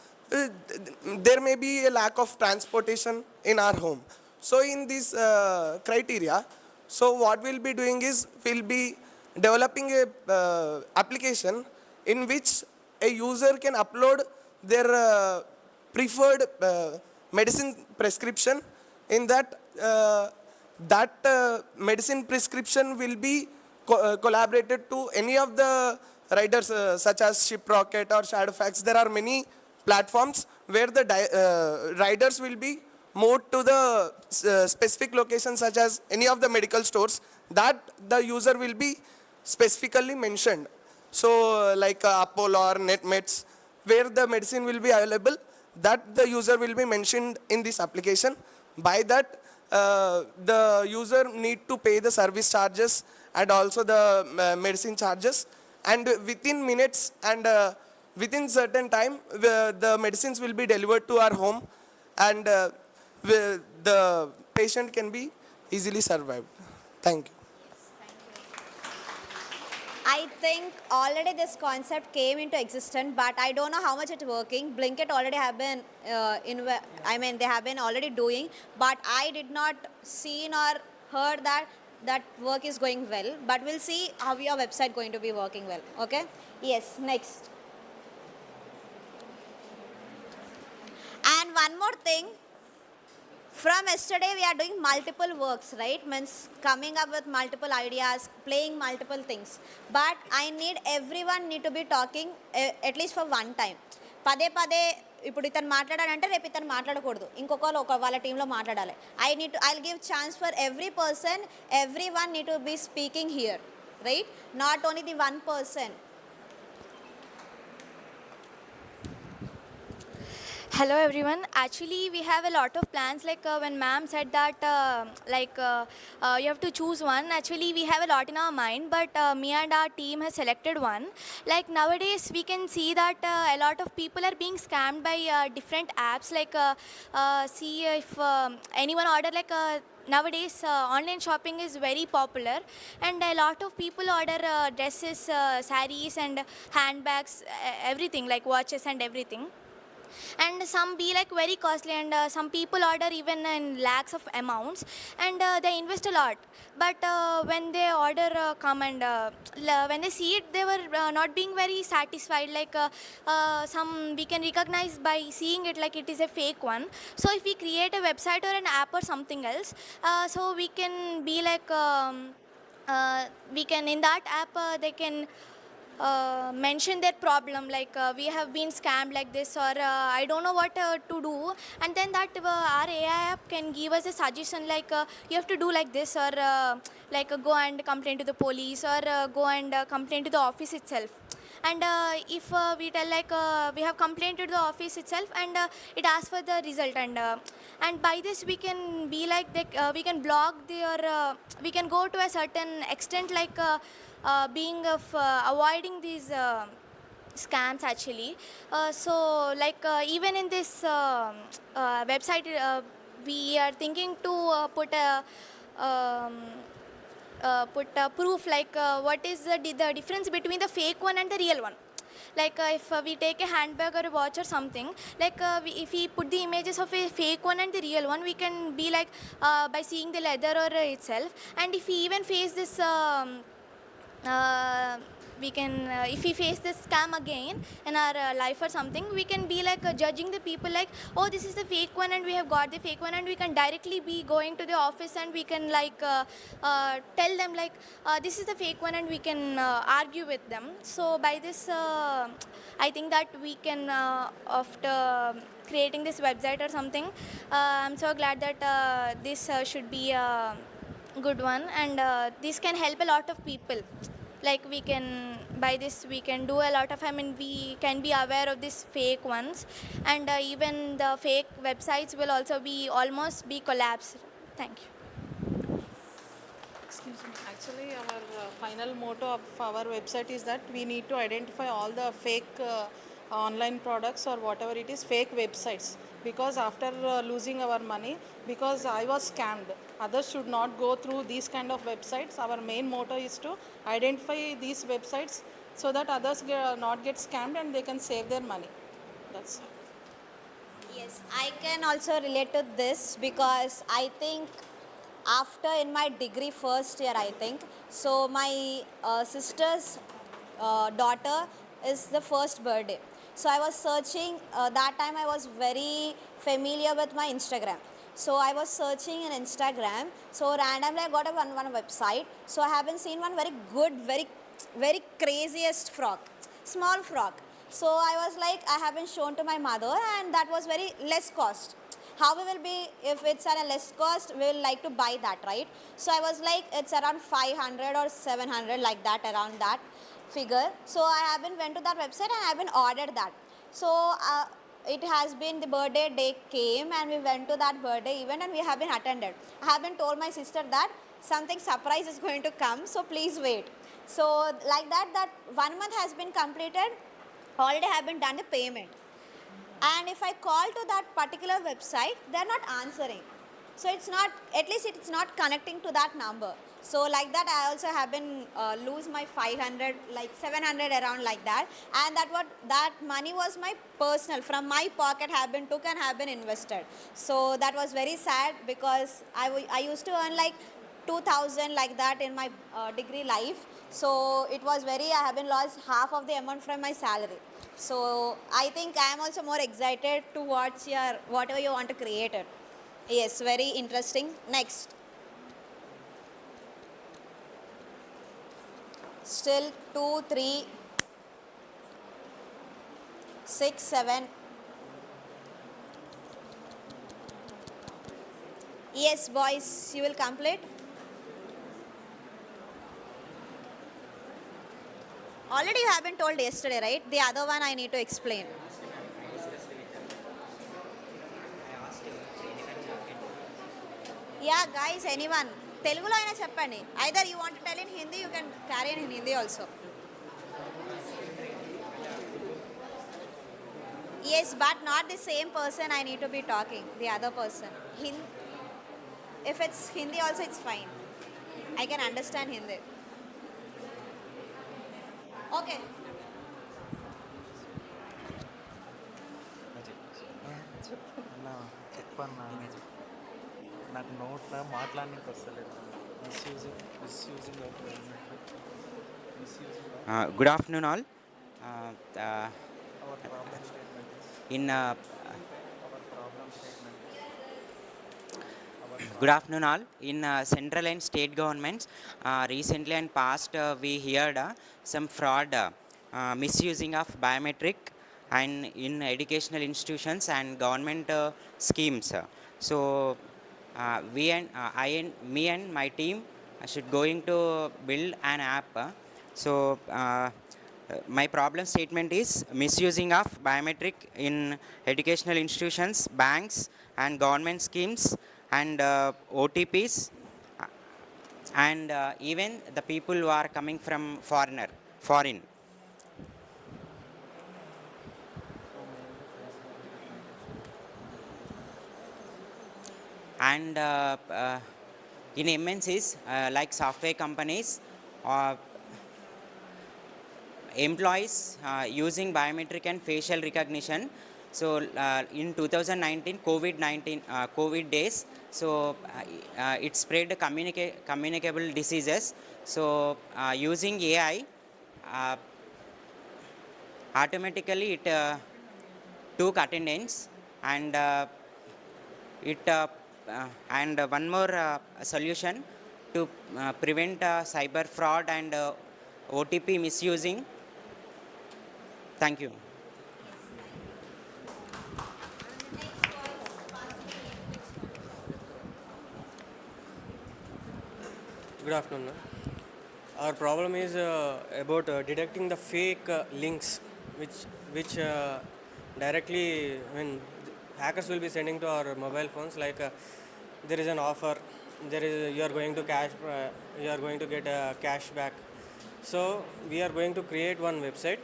There may be a lack of transportation in our home. So in this criteria, so what we'll be doing is we'll be developing a application in which a user can upload their preferred medicine prescription. In that medicine prescription will be collaborated to any of the riders such as Shiprocket or Shadowfax. There are many platforms where the riders will be moved to the specific location such as any of the medical stores that the user will be specifically mentioned. So like Apollo or NetMeds, where the medicine will be available, that the user will be mentioned in this application. By that, the user need to pay the service charges and also the medicine charges, and within minutes and within certain time the medicines will be delivered to our home, and the patient can be easily survived. Thank you. I think already this concept came into existence, but I don't know how much it's working. Blinkit already have been, they have been already doing, but I did not seen or heard that work is going well. But we'll see how your website going to be working well. Okay? Yes. Next. And one more thing. From yesterday, we are doing multiple works, right? Means coming up with multiple ideas, playing multiple things. But I need everyone need to be talking at least for one time. పదే పదే ఇప్పుడు ఇతను మాట్లాడాలంటే రేపు ఇతను మాట్లాడకూడదు, ఇంకొకరు వాళ్ళ టీంలో మాట్లాడాలి. I'll give chance for every person, everyone need to be speaking here, right? Not only the one person. Hello everyone. Actually, we have a lot of plans. Like when ma'am said that you have to choose one. Actually, we have a lot in our mind, but me and our team has selected one. Like nowadays, we can see that a lot of people are being scammed by different apps. Like see if anyone order like. Nowadays, online shopping is very popular, and a lot of people order dresses, sarees, and handbags, everything like watches and everything. And some be like very costly, and some people order even in lakhs of amounts, and they invest a lot. But when they order come and when they see it, they were not being very satisfied. Like some we can recognize by seeing it like it is a fake one. So if we create a website or an app or something else, so we can be like we can in that app they can mention their problem, like we have been scammed like this, or I don't know what to do, and then that our AI app can give us a suggestion like you have to do like this, or like go and complain to the police, or go and complain to the office itself. And if we tell like we have complained to the office itself, and it asks for the result, and by this we can be like we can block their we can go to a certain extent, like being of avoiding these scams actually. So like even in this website we are thinking to put a proof, like what is the difference between the fake one and the real one. Like if we take a handbag or a watch or something, like if we put the images of a fake one and the real one, we can be like by seeing the leather or itself. And if we even face this we can if we face this scam again in our life or something, we can be like judging the people like, oh, this is the fake one and we have got the fake one, and we can directly be going to the office and we can like tell them like this is the fake one, and we can argue with them. So by this I think that we can after creating this website or something, I'm so glad that this should be a good one, and this can help a lot of people. Like we can, by this we can do a lot of, I mean we can be aware of these fake ones, and even the fake websites will also be almost be collapsed. Thank you. Excuse me. Actually, our final motto of our website is that we need to identify all the fake online products or whatever it is, fake websites. Because after losing our money, because I was scammed, others should not go through these kind of websites. Our main motto is to identify these websites so that others not get scammed and they can save their money. That's all. Yes, I can also relate to this because I think after in my degree first year, I think, so my sister's daughter is the first birthday. So I was searching, that time I was very familiar with my Instagram. So I was searching in Instagram, so randomly I got a one website. So I haven't seen one very good, very craziest frock, small frock. So I was like, I haven't shown to my mother, and that was very less cost. How we will be, if it's at a less cost, we will like to buy that, right? So I was like, it's around 500 or 700, like that, around that figure. So I haven't went to that website and I haven't ordered that. So it has been the birthday day came and we went to that birthday event and we have been attended. I have been told my sister that something surprise is going to come, so please wait. So like that 1 month has been completed, already have been done the payment. And if I call to that particular website, they're not answering. So it's not, at least it's not connecting to that number. So like that I also have been lose my 500, like 700 around like that. And that money was my personal, from my pocket have been took and have been invested. So that was very sad because I used to earn like 2000 like that in my degree life. So it was I have been lost half of the amount from my salary. So I think I am also more excited to watch your whatever you want to create it. Yes, very interesting. Next. Still 2, 3, 6, 7. Yes, boys, you will complete. Already you have been told yesterday, right? The other one I need to explain. Yeah, guys, anyone. Telugulo aina cheppandi. Either you want to tell in Hindi, you can carry on in Hindi also. Yes, but not the same person I need to be talking. The other person. If it's Hindi also, it's fine. I can understand Hindi. Okay. చెప్పన్నా నాకు నోట్లో మాట్లాడడానికి వస్తలేదు misusing Good afternoon, all. In Good afternoon, all. In central and state governments, recently and past, we heard some fraud, misusing of biometric, and in educational institutions and government schemes. So, me and my team should going to build an app. So, my problem statement is misusing of biometric in educational institutions, banks, and government schemes, and OTPs, and even the people who are coming from foreign. And in MNCs like software companies, employees using biometric and facial recognition. So in 2019 COVID days, so it spread communicable diseases. So using AI, automatically it took attendance, and and one more solution to prevent cyber fraud and OTP misusing. Thank you. Good afternoon. Our problem is about detecting the fake links which directly when hackers will be sending to our mobile phones, like there is an offer, you are going to get a cash back. So we are going to create one website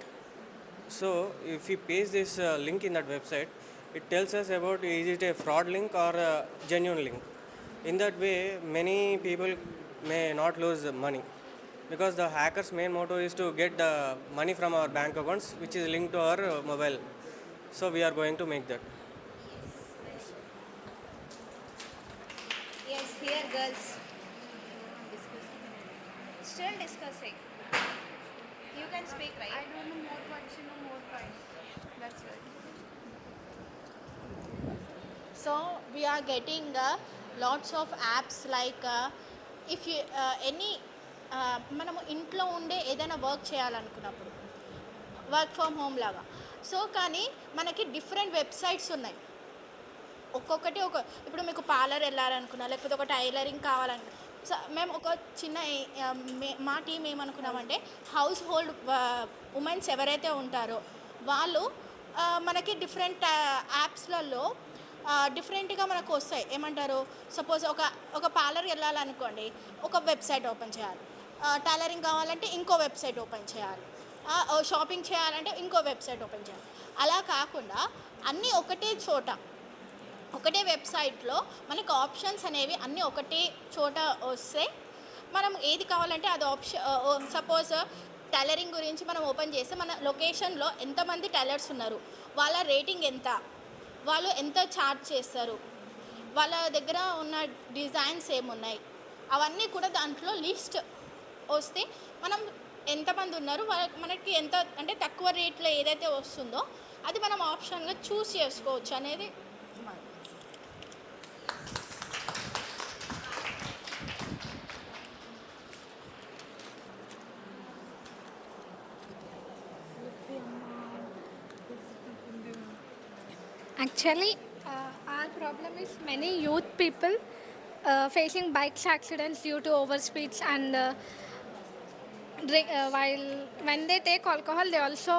So if we paste this link in that website, it tells us about is it a fraud link or a genuine link. In that way, many people may not lose money because the hacker's main motto is to get the money from our bank accounts, which is linked to our mobile. So we are going to make that. Yes, here girls. Still discussing. You can speak, right? I don't know more points, you know more points. That's right. So we are getting lots of apps like if you any మనము ఇంట్లో ఉండే ఏదైనా work చేయాలనుకున్నప్పుడు work from home లాగా so కానీ మనకి different websites ఉన్నాయి ఒక్కొక్కటి ఇప్పుడు మీకు పార్లర్ వెళ్ళాలనుకున్నా లేకపోతే ఒక టైలరింగ్ కావాలనుకున్నా సో మేము ఒక చిన్న మా టీం ఏమనుకున్నామంటే హౌస్ హోల్డ్ ఉమెన్స్ ఎవరైతే ఉంటారో వాళ్ళు మనకి డిఫరెంట్ యాప్స్లలో డిఫరెంట్గా మనకు వస్తాయి ఏమంటారు సపోజ్ ఒక పార్లర్ వెళ్ళాలనుకోండి ఒక వెబ్సైట్ ఓపెన్ చేయాలి టైలరింగ్ కావాలంటే ఇంకో వెబ్సైట్ ఓపెన్ చేయాలి షాపింగ్ చేయాలంటే ఇంకో వెబ్సైట్ ఓపెన్ చేయాలి అలా కాకుండా అన్నీ ఒకటే చోట ఒకటే వెబ్సైట్లో మనకు ఆప్షన్స్ అనేవి అన్నీ ఒకటే చోట వస్తే మనం ఏది కావాలంటే అది ఆప్షన్ సపోజ్ టైలరింగ్ గురించి మనం ఓపెన్ చేస్తే మన లొకేషన్లో ఎంతమంది టైలర్స్ ఉన్నారు వాళ్ళ రేటింగ్ ఎంత వాళ్ళు ఎంత ఛార్జ్ చేస్తారు వాళ్ళ దగ్గర ఉన్న డిజైన్స్ ఏమున్నాయి అవన్నీ కూడా దాంట్లో లిస్ట్ వస్తే మనం ఎంతమంది ఉన్నారు మనకి ఎంత అంటే తక్కువ రేట్లో ఏదైతే వస్తుందో అది మనం ఆప్షన్గా చూస్ చేసుకోవచ్చు అనేది Actually, our problem is many youth people facing bike accidents due to overspeeds and while when they take alcohol, they also.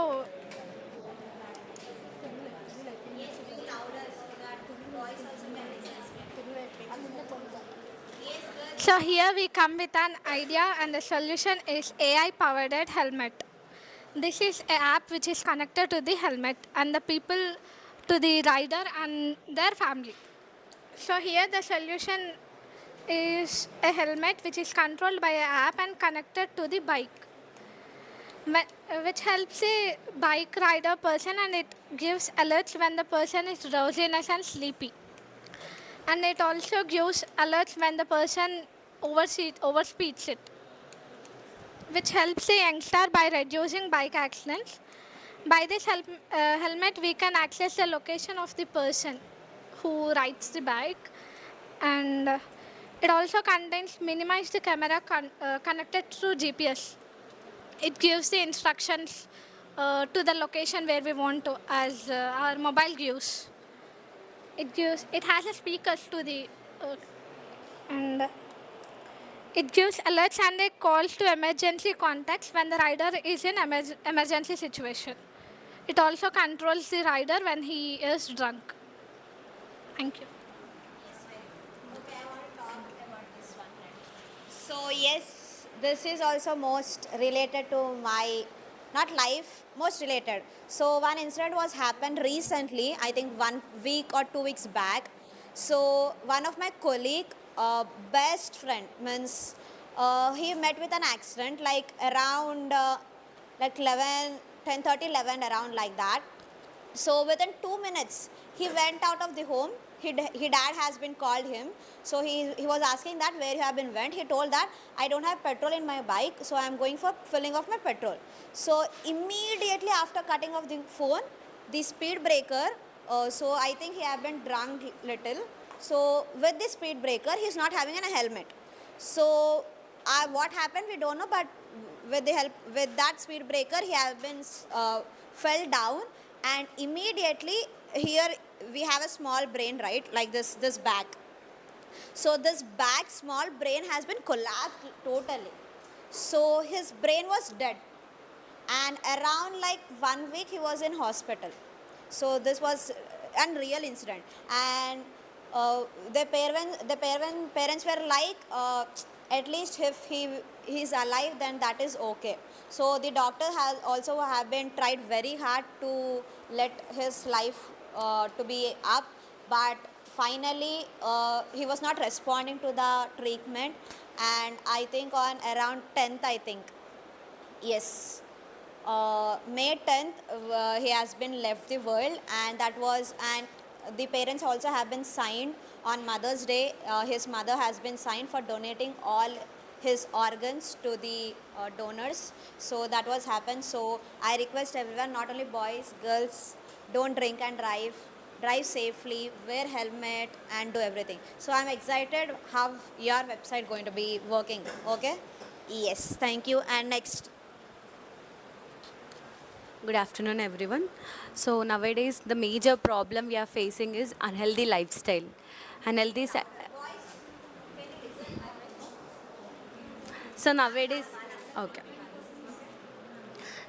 So here we come with an idea, and the solution is AI-powered helmet. This is an app which is connected to the helmet and the people to the rider and their family. So here the solution is a helmet which is controlled by an app and connected to the bike, which helps the bike rider person, and it gives alerts when the person is drowsiness and sleepy. And it also gives alerts when the person overspeeds it, which helps the youngster by reducing bike accidents. By this helmet, we can access the location of the person who rides the bike, and it also contains minimized camera connected through GPS. It gives the instructions to the location where we want to, as our mobile gives. It has a speakers to the and it gives alerts and it calls to emergency contacts when the rider is in emergency situation. It also controls the rider when he is drunk. Thank you. Okay, I want to talk about this one. So yes, this is also most related to my, not life, most related. So one incident was happened recently, I think 1 week or 2 weeks back. So one of my colleague, best friend, means he met with an accident like around like 10:30, 11 around like that. So within 2 minutes, he went out of the home. His dad has been called him. So he was asking that where you have been went. He told that I don't have petrol in my bike, so I am going for filling of my petrol. So immediately after cutting off the phone, the speed breaker, so I think he had been drunk little. So with the speed breaker, he's not having a helmet. So what happened, we don't know, but with that speed breaker, he has been fell down, and immediately here we have a small brain, right, like this back. So this back small brain has been collapsed totally. So his brain was dead, and around like 1 week he was in hospital. So this was a real incident, and the parents were like, at least if he's alive, then that is okay. So the doctor has also have been tried very hard to let his life to be up, but finally he was not responding to the treatment, and I think on around 10th, I think, yes, May 10th, he has been left the world, and that was, and the parents also have been signed on Mother's Day. His mother has been signed for donating all his organs to the donors. So that was happened. So I request everyone, not only boys, girls, don't drink and drive. Drive safely, wear helmet, and do everything. So I'm excited how your website going to be working. Okay? Yes. Thank you. And next. Good afternoon, everyone. So nowadays, the major problem we are facing is unhealthy lifestyle. Unhealthy. So nowadays, okay.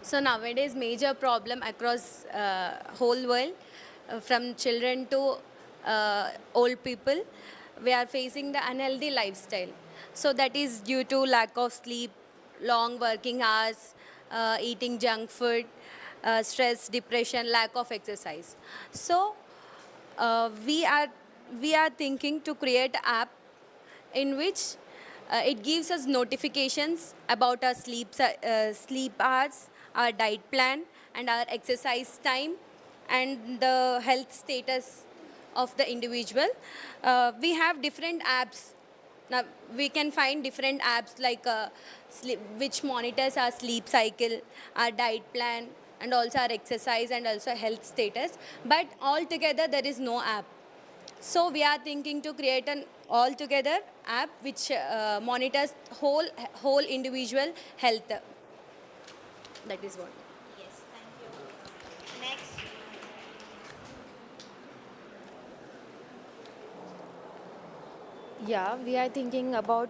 So nowadays, major problem across whole world, from children to old people, we are facing the unhealthy lifestyle. So that is due to lack of sleep, long working hours, eating junk food, stress, depression, lack of exercise. So uh, we are we are thinking to create an app in which it gives us notifications about our sleep hours, our diet plan, and our exercise time, and the health status of the individual. We have different apps. Now we can find different apps like which monitors our sleep cycle, our diet plan, and also our exercise and also health status. But altogether there is no app. So we are thinking to create an altogether app which monitors whole individual health. That is what. Yes, thank you. Next. Yeah, we are thinking about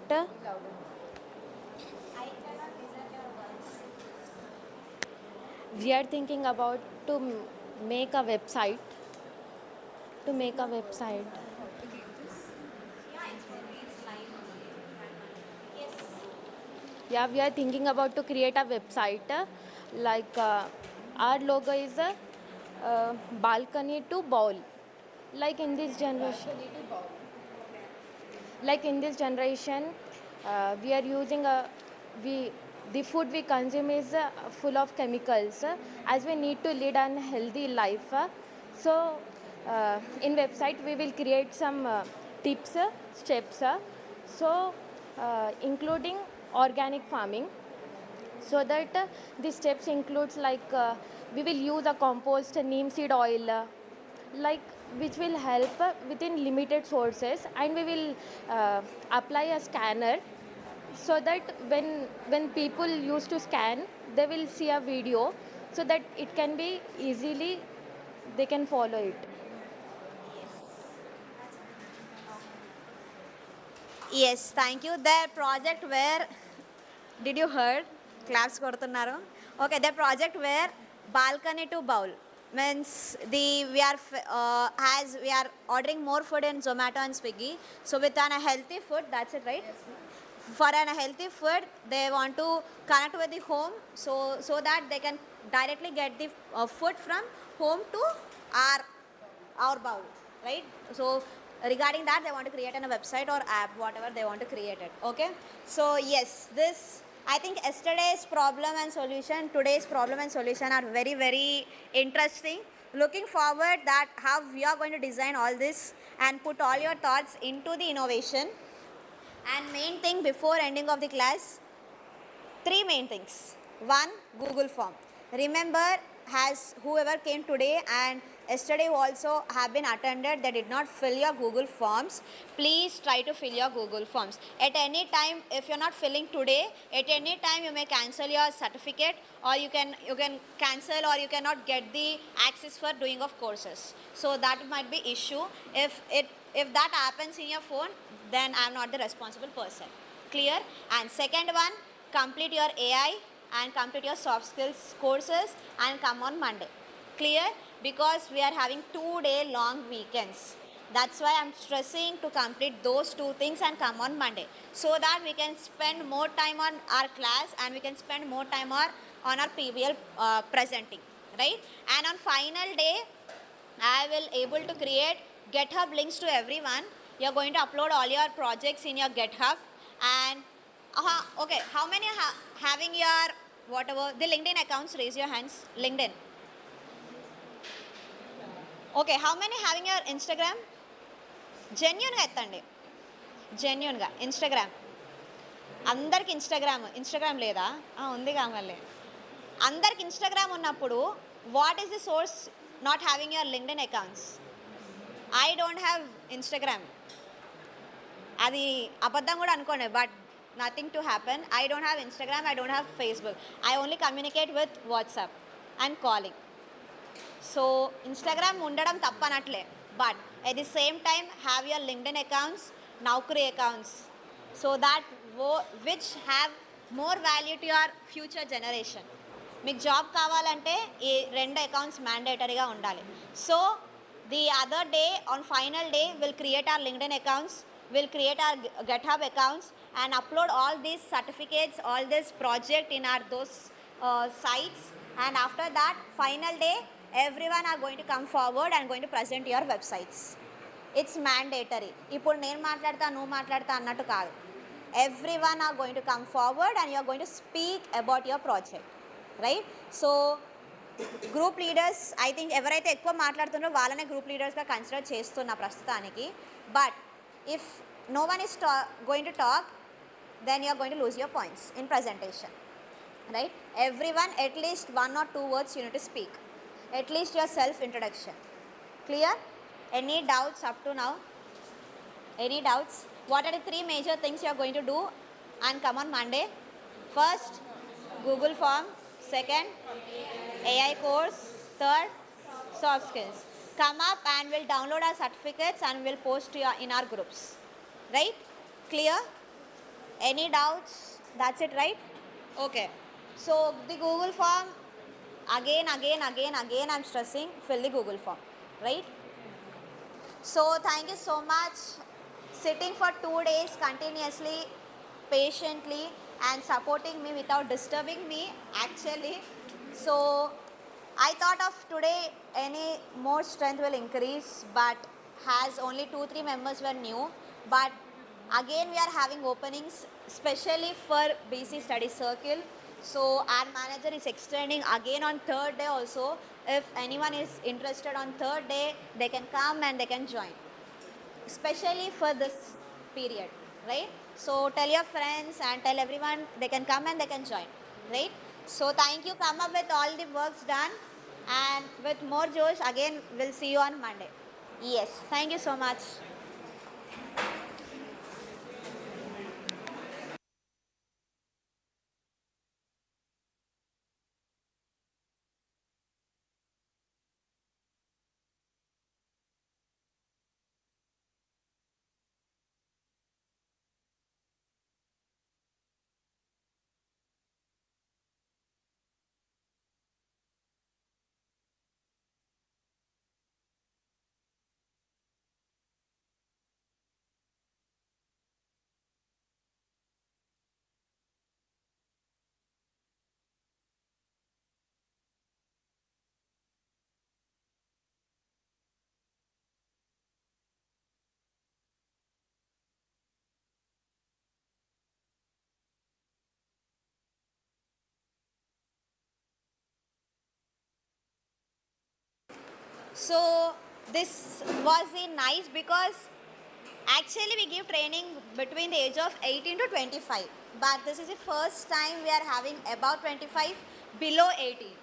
we are thinking about to make a website to make a website. Yeah, we are thinking about to create a website like our logo is a balcony to bowl, like in this generation. Like in this generation, we are using we the food we consume is full of chemicals, as we need to lead an healthy life. So in website we will create some tips, steps, so including organic farming, so that the steps includes like we will use a compost neem seed oil, like which will help within limited sources, and we will apply a scanner, so that when people used to scan, they will see a video, so that it can be easily, they can follow it. Yes, thank you. The project where, did you heard? Claps kodutunnaru. Okay, the project where balcony to bowl means as we are ordering more food in Zomato and Swiggy. So with a healthy food, that's it, right? Yes. For a healthy food, they want to connect with the home, so that they can directly get the food from home to our bowl, right? So regarding that, they want to create a website or app, whatever they want to create it. Okay, so yes, this, I think yesterday's problem and solution, today's problem and solution are very, very interesting. Looking forward that how we are going to design all this and put all your thoughts into the innovation. And main thing before ending of the class, three main things. One, Google form. Remember, has whoever came today and yesterday also have been attended, they did not fill your Google forms. Please try to fill your Google forms. At any time, if you're not filling today, at any time you may cancel your certificate, or you can cancel, or you cannot get the access for doing of courses. So that might be issue. If that happens in your phone, then I'm not the responsible person. Clear? And second one, complete your AI and complete your soft skills courses and come on Monday. Clear? Because we are having 2-day long weekends. That's why I'm stressing to complete those two things and come on Monday, so that we can spend more time on our class and we can spend more time on our PBL presenting, right? And on final day, I will able to create GitHub links to everyone. You're going to upload all your projects in your GitHub. And okay, how many having your whatever the LinkedIn accounts? Raise your hands. LinkedIn. Okay, how many having your Instagram? జెన్యున్గా ఎత్తండి, జెన్యున్గా Instagram. అందరికి Instagram లేదా? ఉంది కావాలి. అందరికి Instagram ఉన్నప్పుడు what is the source not having your LinkedIn accounts? I don't have Instagram. అది అబద్ధం కూడా అనుకోండి, but nothing to happen. I don't have Instagram, I don't have Facebook. I only communicate with WhatsApp and calling. So Instagram ఉండడం తప్పనట్లే, but at the same time have your LinkedIn accounts, Naukri accounts, so that which have more value to your future generation. మీకు job కావాలంటే ఈ 2 accounts మ్యాండేటరీగా ఉండాలి. So the other day on final day will create our LinkedIn accounts, will create our GitHub accounts and upload all these certificates, all this project in our those sites. And after that final day, everyone are going to come forward and going to present your websites. It's mandatory. ఇప్పుడు నేను మాట్లాడతా నువ్వు మాట్లాడతా అన్నట్టు కాదు. Everyone are going to come forward and you are going to speak about your project, right? So group leaders, I think ఎవరైతే ఎక్కువ మాట్లాడుతున్నారో వాళ్ళనే గ్రూప్ లీడర్స్గా కన్సిడర్ చేస్తున్నా ప్రస్తుతానికి. But if no one is going to talk, then you are going to lose your points in presentation, right? Everyone at least 1 or 2 words you need to speak. At least your self introduction. Clear? Any doubts up to now? Any doubts? What are the 3 major things you are going to do and come on Monday? First, Google form. Second, AI course. Third, soft skills. Come up and we'll download our certificates and we'll post in our groups. Right? Clear? Any doubts? That's it, right? Okay. So the Google form, again I'm stressing, fill the Google form, right? So thank you so much sitting for 2 days continuously, patiently and supporting me without disturbing me actually. So I thought of today any more strength will increase, but has only 2-3 members were new. But again we are having openings especially for BC Study Circle. So our manager is extending again on 3rd day also. If anyone is interested on 3rd day, they can come and they can join, especially for this period, right? So tell your friends and tell everyone they can come and they can join, right? So thank you. Come up with all the works done and with more Josh. Again we'll see you on Monday. Yes, thank you so much. So this was nice because actually we give training between the age of 18 to 25, but this is the first time we are having above 25, below 18,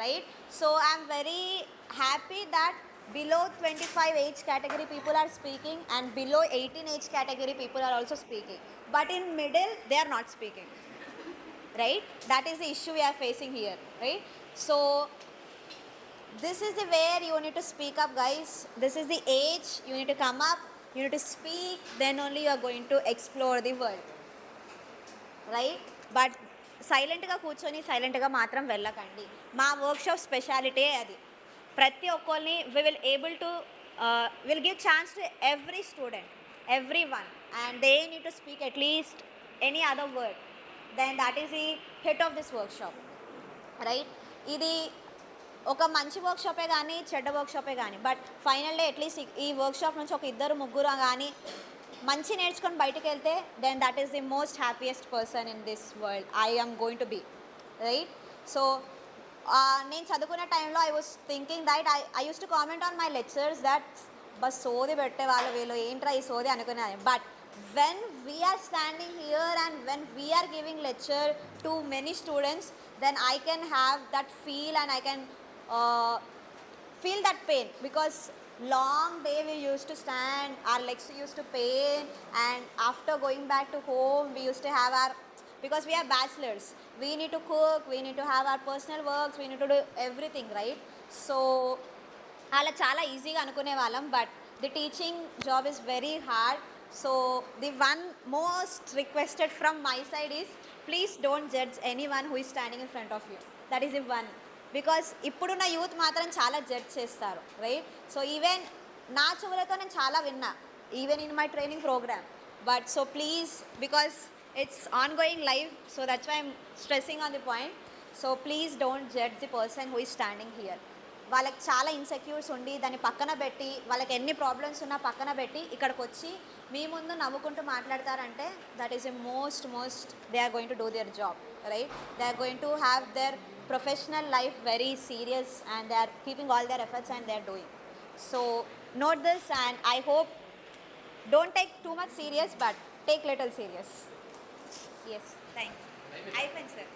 right? So I'm very happy that below 25 age category people are speaking and below 18 age category people are also speaking, but in middle they are not speaking, right? That is the issue we are facing here, right? So this is the where you need to speak up, guys. This is the age you need to come up, you need to speak, then only you are going to explore the world, right? But సైలెంట్గా కూర్చొని సైలెంట్గా మాత్రం వెళ్ళకండి. మా workshop speciality అది. ప్రతి ఒక్కరిని we will able to We'll give chance to every student, everyone, and they need to speak at least any other word. Then that is the hit of this workshop, right? ఇది ఒక మంచి వర్క్షాపే కానీ చెడ్డ వర్క్షాపే కానీ, బట్ ఫైనల్ డే అట్లీస్ట్ ఈ workshop నుంచి ఒక ఇద్దరు ముగ్గురు కానీ మంచి నేర్చుకొని బయటకు వెళ్తే then that is the most happiest person in this world I am going to be, right? So నేను చదువుకునే టైంలో I was thinking that I use to comment on my lectures that బస్ సోది పెట్టే వాళ్ళు వీళ్ళు ఏంట్రా ఈ సోది అనుకునేది. But when we are standing here and when we are giving lecture to many students, then I can have that feel and I can feel that pain, because long day we used to stand, our legs used to pain, and after going back to home we used to have our, because we are bachelors, we need to cook, we need to have our personal works, we need to do everything, right? So అలా చాలా ఈజీగా అనుకునే వాళ్ళం, but the teaching job is very hard. So the one most requested from my side is, please don't judge anyone who is standing in front of you. That is the one, because ఇప్పుడున్న youth మాత్రం చాలా judge చేస్తారు, right? So even నా చెవులతో నేను చాలా విన్నా, even in my training programme. But so please, because it's on going live, so that's why I'm stressing on the point. So please don't judge the person who is standing here. వాళ్ళకి చాలా ఇన్సెక్యూర్స్ ఉండి దాన్ని పక్కన పెట్టి, వాళ్ళకి ఎన్ని problems ఉన్నా పక్కన పెట్టి ఇక్కడికి వచ్చి మీ ముందు నవ్వుకుంటూ మాట్లాడతారంటే that is a most they are going to do their job, right? They are going to have their professional life very serious and they are keeping all their efforts and they are doing. So note this and I hope don't take too much serious, but take little serious. Yes, thank you. అయిపోయింది sir,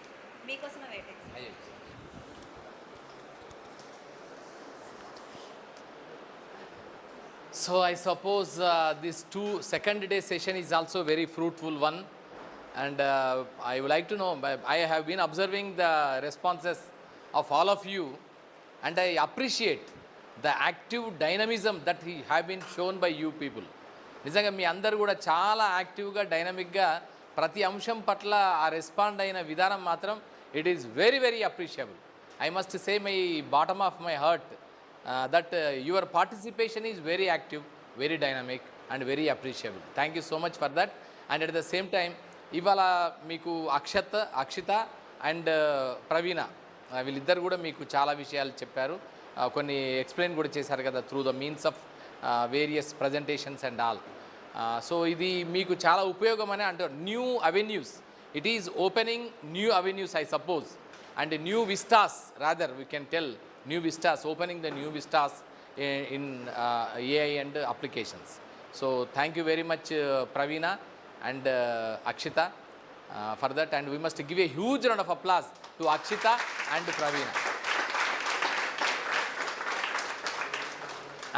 మీకోసమే waiting. So I suppose this second day session is also very fruitful one, and I would like to know, I have been observing the responses of all of you, and I appreciate the active dynamism that have been shown by you people. నిజంగా మీ అందరు కూడా చాలా యాక్టివ్గా డైనమిక్గా ప్రతి అంశం పట్ల ఆ రెస్పాండ్ అయిన విధానం మాత్రం it is very very appreciable. I must say my bottom of my heart that your participation is very active, very dynamic and very appreciable. Thank you so much for that. And at the same time, ఇవాళ మీకు Akshita and ప్రవీణ వీళ్ళిద్దరు కూడా మీకు చాలా విషయాలు చెప్పారు, కొన్ని explain కూడా చేశారు కదా through the means of various presentations and all. So ఇది మీకు చాలా ఉపయోగమని అంటారు. New avenues, it is opening new avenues I suppose, and new vistas, rather we can tell new vistas, opening the new vistas in AI and applications. So thank you very much Praveena and Akshita for that, and we must give a huge round of applause to Akshita and Praveena.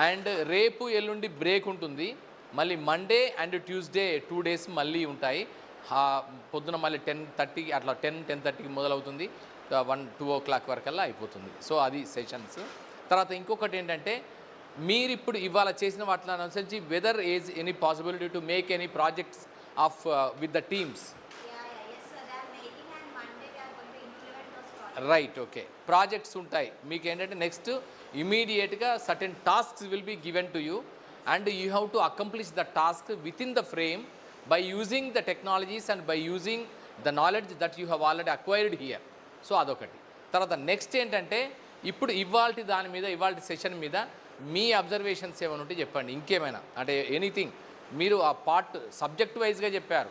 And రేపు ఎల్లుండి break ఉంటుంది, మళ్ళీ Monday and Tuesday 2 days మళ్ళీ ఉంటాయి. పొద్దున మళ్ళీ 10:30 అట్లా 10:30కి మొదలవుతుంది, 1-2 o'clock వరకల్లా అయిపోతుంది. సో అది సెషన్స్. తర్వాత ఇంకొకటి ఏంటంటే, మీరు ఇప్పుడు ఇవాళ చేసిన వాటిని అనుసరించి whether is any possibility to make any projects of with the teams? Right, okay. Projects ఉంటాయి మీకు ఏంటంటే, నెక్స్ట్ ఇమీడియట్గా certain tasks will be given to you and you have to accomplish the task within the frame by using the technologies and by using the knowledge that you have already acquired here. So అదొకటి. తర్వాత next ఏంటంటే, ఇప్పుడు ఇవాల్టి దాని మీద, ఇవాల్టి session మీద మీ observations ఏమైనా ఉంటే చెప్పండి. ఇంకేమైనా అంటే ఎనీథింగ్, మీరు ఆ పార్ట్ సబ్జెక్ట్ వైజ్గా చెప్పారు,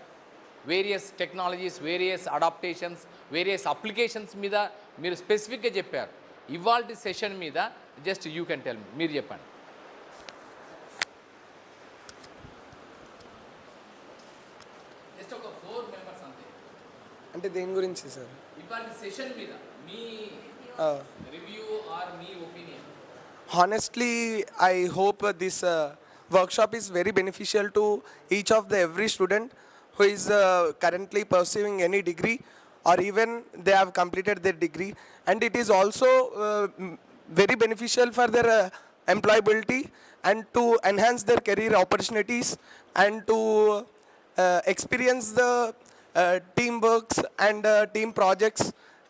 various technologies, various adaptations, various applications మీద మీరు స్పెసిఫిక్గా చెప్పారు. ఇవాల్టి సెషన్ మీద just you can tell me, మీరు చెప్పండి. అంటే దేని గురించి సార్? ఇవాల్టి సెషన్ మీద మీ రివ్యూ ఆర్ మీ opinion. Honestly, I hope this workshop is very beneficial to each of the every student who is currently pursuing any degree or even they have completed their degree, and it is also very beneficial for their employability and to enhance their career opportunities and to experience the team works and team projects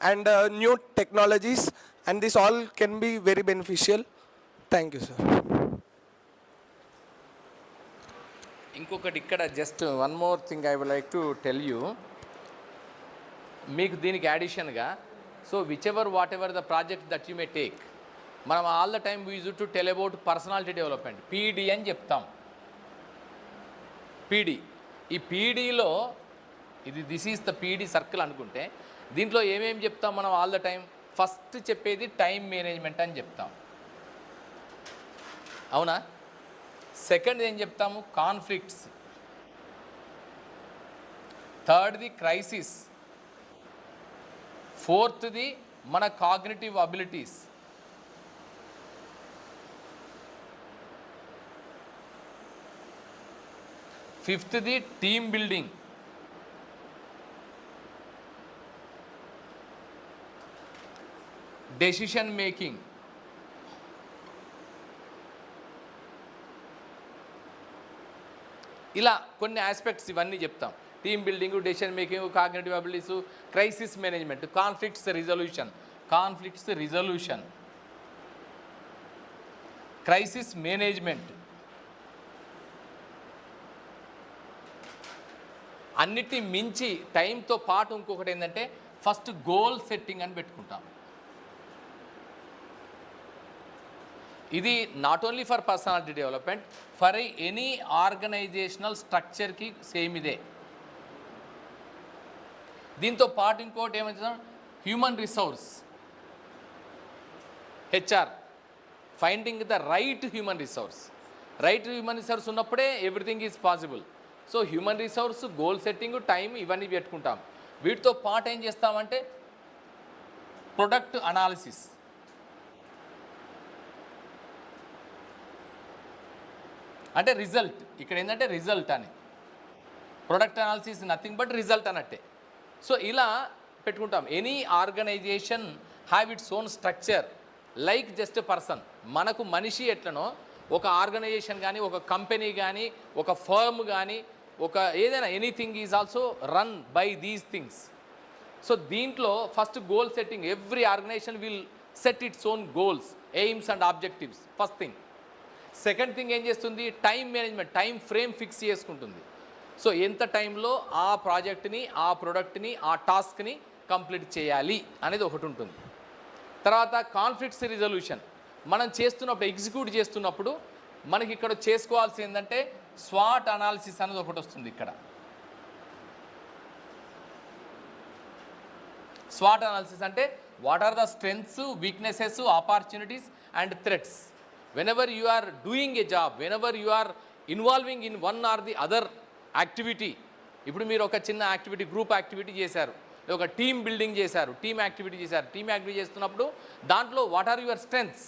and new technologies, and this all can be very beneficial. Thank you, sir. ఇంకొకటి ఇక్కడ just one more thing I would like to tell you, మీకు దీనికి యాడిషన్గా, so whichever whatever the project that you may take, మనం all the time we use to tell about personality development, PD అని చెప్తాం. PD, ఈ పీడీలో this is the PD circle అనుకుంటే, దీంట్లో ఏమేమి చెప్తాం మనం ఆల్ ద టైం? ఫస్ట్ చెప్పేది టైం మేనేజ్మెంట్ అని చెప్తాం, అవునా? సెకండ్ ఏం చెప్తాము? కాన్ఫ్లిక్ట్స్. థర్డ్ది క్రైసిస్. ఫోర్త్ది మన కాగ్నిటివ్ అబిలిటీస్. ఫిఫ్త్ది టీమ్ బిల్డింగ్. Decision making. ఇలా కొన్ని ఆస్పెక్ట్స్ ఇవన్నీ చెప్తాం. Team building, decision making, cognitive abilities, crisis management, conflicts resolution, crisis management. అన్నిటి మించి టైంతో పాటు ఇంకొకటి ఏంటంటే ఫస్ట్ గోల్ సెట్టింగ్ అని పెట్టుకుంటాం. ఇది not only for personality development, for any organizational స్ట్రక్చర్కి సేమ్ ఇదే. దీంతో పాటు ఇంకోటి ఏమైతే human resource, HR, finding the right human resource. Right human resource ఉన్నప్పుడే everything is possible. So human resource, goal setting, time ఇవన్నీ పెట్టుకుంటాం. వీటితో పాటు ఏం చేస్తామంటే ప్రొడక్ట్ అనాలిసిస్. అంటే రిజల్ట్, ఇక్కడ ఏంటంటే రిజల్ట్ అని, product analysis nothing but result అన్నట్టే. సో ఇలా పెట్టుకుంటాం. Any organisation have its own structure like just person. మనకు మనిషి ఎట్లనో ఒక ఆర్గనైజేషన్ కానీ, ఒక కంపెనీ కానీ, ఒక ఫర్మ్ కానీ, ఒక ఏదైనా anything is also run by these things. So దీంట్లో first goal setting, every organization will set its own goals, aims and objectives, first thing. Second thing ఏం చేస్తుంది? Time management, time frame fix చేసుకుంటుంది. So ఎంత టైంలో ఆ ప్రాజెక్ట్ని, ఆ ప్రొడక్ట్ని, ఆ టాస్క్ని కంప్లీట్ చేయాలి అనేది ఒకటి ఉంటుంది. తర్వాత కాన్ఫ్లిక్ట్స్ రిజల్యూషన్, మనం చేస్తున్నప్పుడు, ఎగ్జిక్యూట్ చేస్తున్నప్పుడు మనకి ఇక్కడ చేసుకోవాల్సి ఏంటంటే స్వాట్ అనాలిసిస్ అనేది ఒకటి వస్తుంది. ఇక్కడ స్వాట్ అనాలిసిస్ అంటే what are the strengths, weaknesses, opportunities and threats. whenever you are doing a job, whenever you are involving in one or the other activity, ఇప్పుడు మీరు ఒక చిన్న యాక్టివిటీ, గ్రూప్ యాక్టివిటీ చేశారు, ఒక టీమ్ బిల్డింగ్ చేశారు, టీమ్ యాక్టివిటీ చేశారు. Team activity చేస్తున్నప్పుడు దాంట్లో what are your strengths?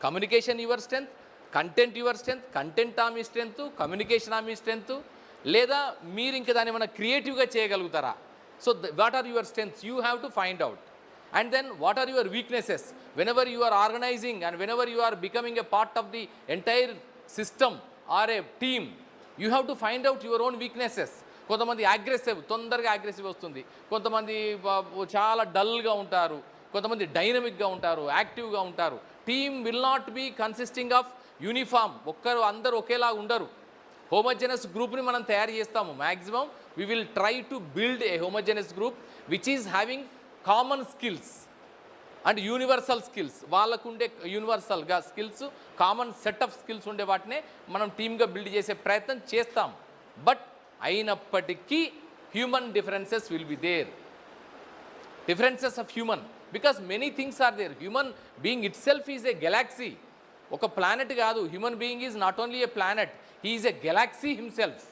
Communication your strength, content your strength, content ఆ మీ స్ట్రెంగ్త్, కమ్యూనికేషన్ ఆ మీ స్ట్రెంగ్త్, లేదా మీరు ఇంకా దాన్ని ఏమైనా క్రియేటివ్గా చేయగలుగుతారా? So what are your strengths? You have to find out. And then what are your weaknesses? Whenever you are organizing and whenever you are becoming a part of the entire system or a team, you have to find out your own weaknesses. కొంతమంది aggressive, తొందరగా aggressive వస్తుంది. కొంతమంది చాలా డల్గా ఉంటారు. కొంతమంది డైనమిక్గా ఉంటారు, యాక్టివ్గా ఉంటారు. Team will not be consisting of uniform. అందరూ ఒకేలా ఉండరు. హోమోజెనస్ గ్రూప్ని మనం తయారు చేస్తాము. Maximum we will try to build a homogenous group which is having common skills and universal skills. వాళ్ళకుండే యూనివర్సల్గా skills, common set of skills ఉండే వాటినే మనం టీమ్గా బిల్డ్ చేసే ప్రయత్నం చేస్తాం. బట్ అయినప్పటికీ human differences will be there. Differences of human, because many things are there. Human being itself is a galaxy. ఒక ప్లానెట్ కాదు, human being is not only a planet, he is a galaxy himself.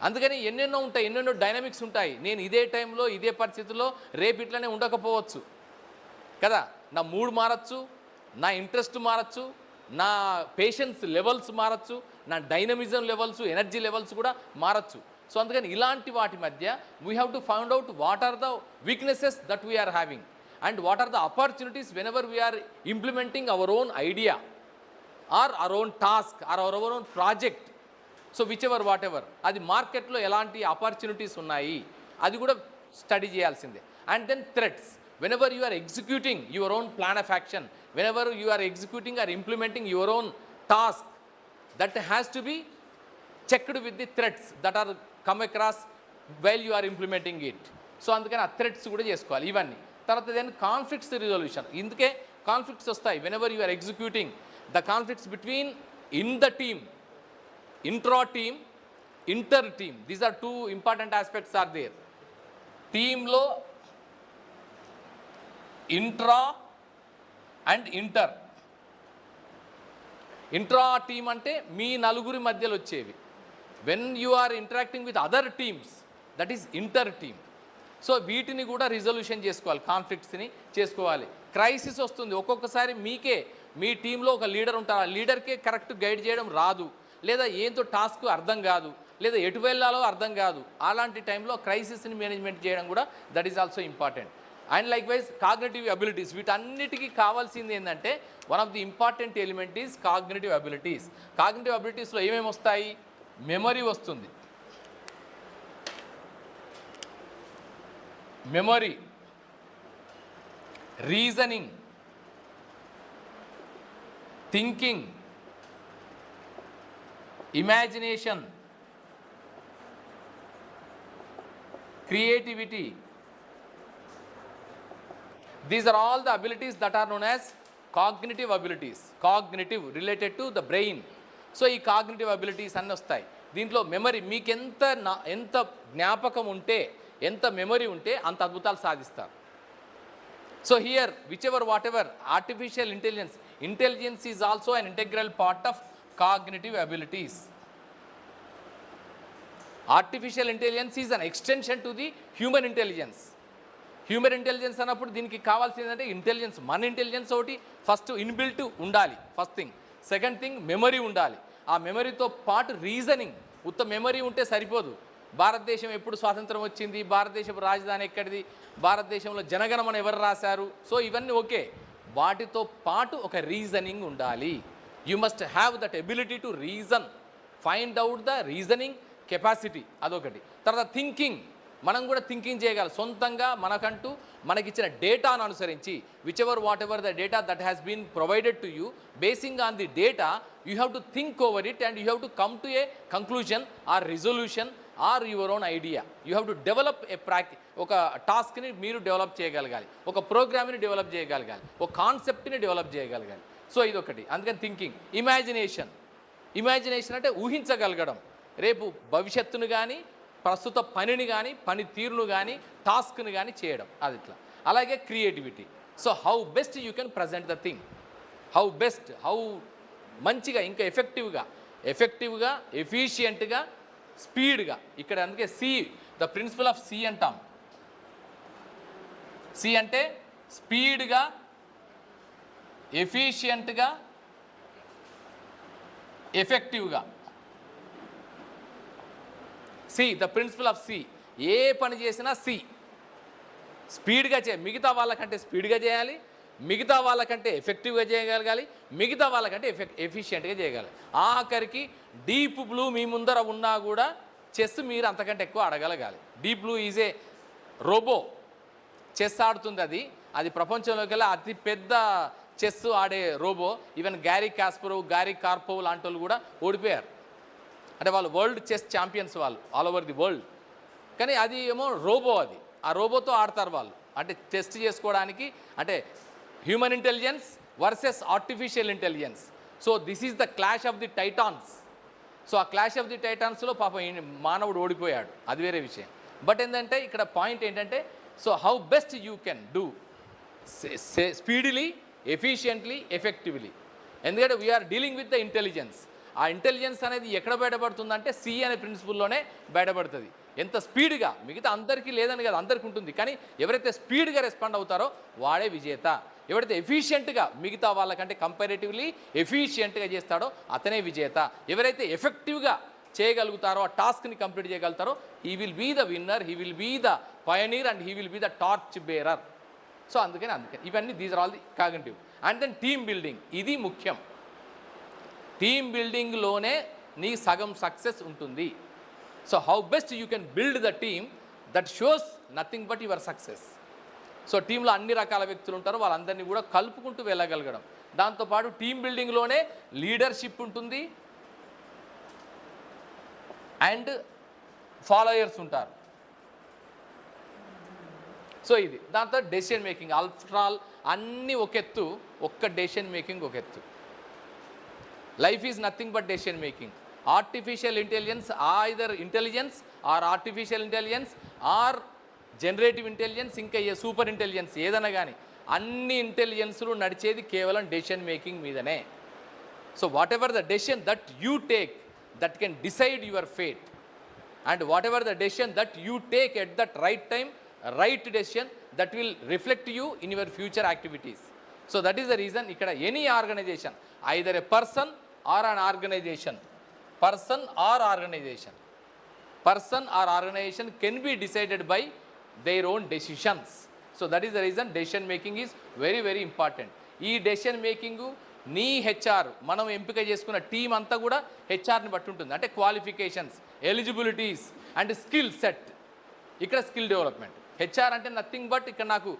అందుకని ఎన్నెన్నో ఉంటాయి, ఎన్నెన్నో dynamics ఉంటాయి. నేను ఇదే టైంలో, ఇదే పరిస్థితుల్లో రేపు ఇట్లనే ఉండకపోవచ్చు కదా. నా మూడ్ మారచ్చు, నా ఇంట్రెస్ట్ మారచ్చు, నా పేషెన్స్ లెవెల్స్ మారచ్చు, నా డైనమిజం లెవెల్స్, ఎనర్జీ లెవెల్స్ కూడా మారచ్చు. సో అందుకని ఇలాంటి వాటి మధ్య we have to find out what are the weaknesses that we are having and what are the opportunities whenever we are implementing our own idea or our own task or our own project. So whichever whatever, అది మార్కెట్లో ఎలాంటి opportunities ఉన్నాయి అది కూడా study చేయాల్సిందే. And then threats, whenever you are executing your own plan of action, whenever you are executing or implementing your own task, that has to be checked with the threads that are come across while you are implementing it. So అందుకని ఆ threads కూడా చేసుకోవాలి ఇవన్నీ. తర్వాత then conflicts resolution. ఇందుకే conflicts వస్తాయి whenever you are executing the conflicts between in the team, intra team, inter team. These are 2 important aspects are there. టీంలో intra and inter. Intra team అంటే మీ నలుగురి మధ్యలో వచ్చేవి. When you are interacting with other teams that is inter team. So వీటిని కూడా resolution చేసుకోవాలి, కాన్ఫ్లిక్ట్స్ని చేసుకోవాలి. క్రైసిస్ వస్తుంది ఒక్కొక్కసారి, మీకే మీ టీంలో ఒక లీడర్ ఉంటారు, ఆ లీడర్కే కరెక్ట్ గైడ్ చేయడం రాదు, లేదా ఏంతో టాస్క్ అర్థం కాదు, లేదా ఎటు వెళ్ళాలో అర్థం కాదు. అలాంటి టైంలో క్రైసిస్ని మేనేజ్మెంట్ చేయడం కూడా that is also important. And likewise cognitive abilities, వీటన్నిటికీ కావాల్సింది ఏంటంటే one of the important element is cognitive abilities. Cognitive అబిలిటీస్లో ఏమేమి వస్తాయి? మెమరీ వస్తుంది, memory, reasoning, thinking, imagination, creativity. These are all the abilities that are known as cognitive abilities. Cognitive related to the brain. So ఈ cognitive abilities అన్నీ వస్తాయి. దీంట్లో memory, మీకు ఎంత జ్ఞాపకం ఉంటే, ఎంత మెమరీ ఉంటే అంత అద్భుతాలు సాధిస్తారు. So here what ever artificial intelligence is also an integral part of cognitive abilities. Artificial intelligence is an extension to the human intelligence. Human intelligence అన్నప్పుడు దీనికి కావాల్సింది ఏంటంటే ఇంటెలిజెన్స్, మన ఇంటెలిజెన్స్ ఒకటి ఫస్ట్ ఇన్బిల్ట్ ఉండాలి, first thing. Second thing memory ఉండాలి. ఆ మెమరీతో పాటు రీజనింగ్. ఉత్త మెమరీ ఉంటే సరిపోదు. భారతదేశం ఎప్పుడు స్వాతంత్రం వచ్చింది, భారతదేశపు రాజధాని ఎక్కడిది, భారతదేశంలో జనగణమన ఎవరు రాశారు, సో ఇవన్నీ ఓకే. వాటితో పాటు ఒక రీజనింగ్ ఉండాలి. You must have that ability to reason, find out the reasoning capacity, అదొకటి. తర్వాత థింకింగ్, మనం కూడా థింకింగ్ చేయగలం సొంతంగా, మనకంటూ మనకిచ్చిన డేటాను అనుసరించి whatever the data that has been provided to you, basing on the data you have to think over it and you have to come to a conclusion or resolution or your own idea. You have to develop ఒక టాస్క్ని మీరు develop చేయగలగాలి, ఒక ప్రోగ్రామ్ని develop చేయగలగాలి, ఒక కాన్సెప్ట్ని develop చేయగలగాలి. సో ఇదొకటి. అందుకని థింకింగ్. ఇమాజినేషన్ అంటే ఊహించగలగడం, రేపు భవిష్యత్తును కానీ, ప్రస్తుత పనిని కానీ, పనితీరును కానీ, టాస్క్ని కానీ చేయడం, అది ఇట్లా. అలాగే creativity. So how best you can present the thing, how మంచిగా, ఇంకా ఎఫెక్టివ్గా, ఎఫిషియెంట్గా, స్పీడ్గా. ఇక్కడ అందుకే C, the principle of C అంటాం. సి అంటే స్పీడ్గా, ఎఫిషియెంట్గా, ఎఫెక్టివ్గా. C, the principle of C. ఏ పని చేసినా సి, స్పీడ్గా మిగతా వాళ్ళకంటే స్పీడ్గా చేయాలి, మిగతా వాళ్ళకంటే ఎఫెక్టివ్గా చేయగలగాలి, మిగతా వాళ్ళకంటే ఎఫిషియెంట్గా చేయగలగాలి. ఆఖరికి డీప్ బ్లూ మీ ముందర ఉన్నా కూడా చెస్ మీరు అంతకంటే ఎక్కువ ఆడగలగాలి. Deep Blue is a robot, chess ఆడుతుంది. అది ప్రపంచంలోకి వెళ్ళి అతి పెద్ద చెస్ ఆడే robot. Even Gary Kasparov, Gary Karpov లాంటి వాళ్ళు కూడా ఓడిపోయారు. అంటే వాళ్ళు వరల్డ్ చెస్ ఛాంపియన్స్, వాళ్ళు ఆల్ ఓవర్ ది వరల్డ్. కానీ అది ఏమో రోబో, అది ఆ రోబోతో ఆడతారు వాళ్ళు. అంటే టెస్ట్ చేసుకోవడానికి, అంటే human intelligence versus artificial intelligence. So this is the clash of the Titans. So ఆ క్లాష్ ఆఫ్ ది టైటాన్స్లో పాపం మానవుడు ఓడిపోయాడు, అది వేరే విషయం. బట్ ఏంటంటే ఇక్కడ పాయింట్ ఏంటంటే, so how best you can do speedly, efficiently, effectively. ఎందుకంటే we are dealing with the intelligence. ఆ ఇంటెలిజెన్స్ అనేది ఎక్కడ బయటపడుతుందంటే సి అనే ప్రిన్సిపుల్లోనే బయటపడుతుంది. ఎంత స్పీడ్గా, మిగతా అందరికీ లేదని కదా, అందరికీ ఉంటుంది, కానీ ఎవరైతే స్పీడ్గా రెస్పాండ్ అవుతారో వాడే విజేత. ఎవరైతే ఎఫిషియెంట్గా, మిగతా వాళ్ళకంటే కంపారేటివ్లీ ఎఫిషియెంట్గా చేస్తాడో అతనే విజేత. ఎవరైతే ఎఫెక్టివ్గా చేయగలుగుతారో, ఆ టాస్క్ని కంప్లీట్ చేయగలుగుతారో, he will be the winner, he will be the pioneer and he will be the torch bearer. So అందుకని ఇవన్నీ these are all the cognitive. And then team building, ఇది ముఖ్యం. టీమ్ బిల్డింగ్లోనే నీ సగం సక్సెస్ ఉంటుంది. So how best you can build the team that shows nothing but your success. So టీంలో అన్ని రకాల వ్యక్తులు ఉంటారు, వాళ్ళందరినీ కూడా కలుపుకుంటూ వెళ్ళగలగడం. దాంతోపాటు టీమ్ బిల్డింగ్లోనే లీడర్షిప్ ఉంటుంది, అండ్ ఫాలోయర్స్ ఉంటారు. సో ఇది దాంతో డెసిషన్ మేకింగ్ ఆఫ్టర్ ఆల్ అన్నీ ఒక ఎత్తు, ఒక్క డెసిషన్ మేకింగ్ ఒక ఎత్తు. Life is nothing but decision making. Artificial intelligence either intelligence or artificial intelligence or generative intelligence, ఇంకా సూపర్ ఇంటెలిజెన్స్ ఏదైనా కానీ అన్ని ఇంటెలిజెన్స్లు నడిచేది కేవలం డెసిషన్ మేకింగ్ మీదనే. So whatever the decision that you take that can decide your fate, and whatever the decision that you take at that right time, right decision that will reflect you in your future activities. So that is the reason ఇక్కడ any organisation, either a person or an organisation, person or organization can be decided by their own decisions. So that is the reason decision making is very very important. ఈ decision making నీ HR మనం ఎంపిక చేసుకున్న team అంతా కూడా హెచ్ఆర్ని బట్టి ఉంటుంది. అంటే qualifications, eligibilities and skill set. ఇక్కడ స్కిల్ డెవలప్మెంట్. హెచ్ఆర్ అంటే నథింగ్ బట్ ఇక్కడ నాకు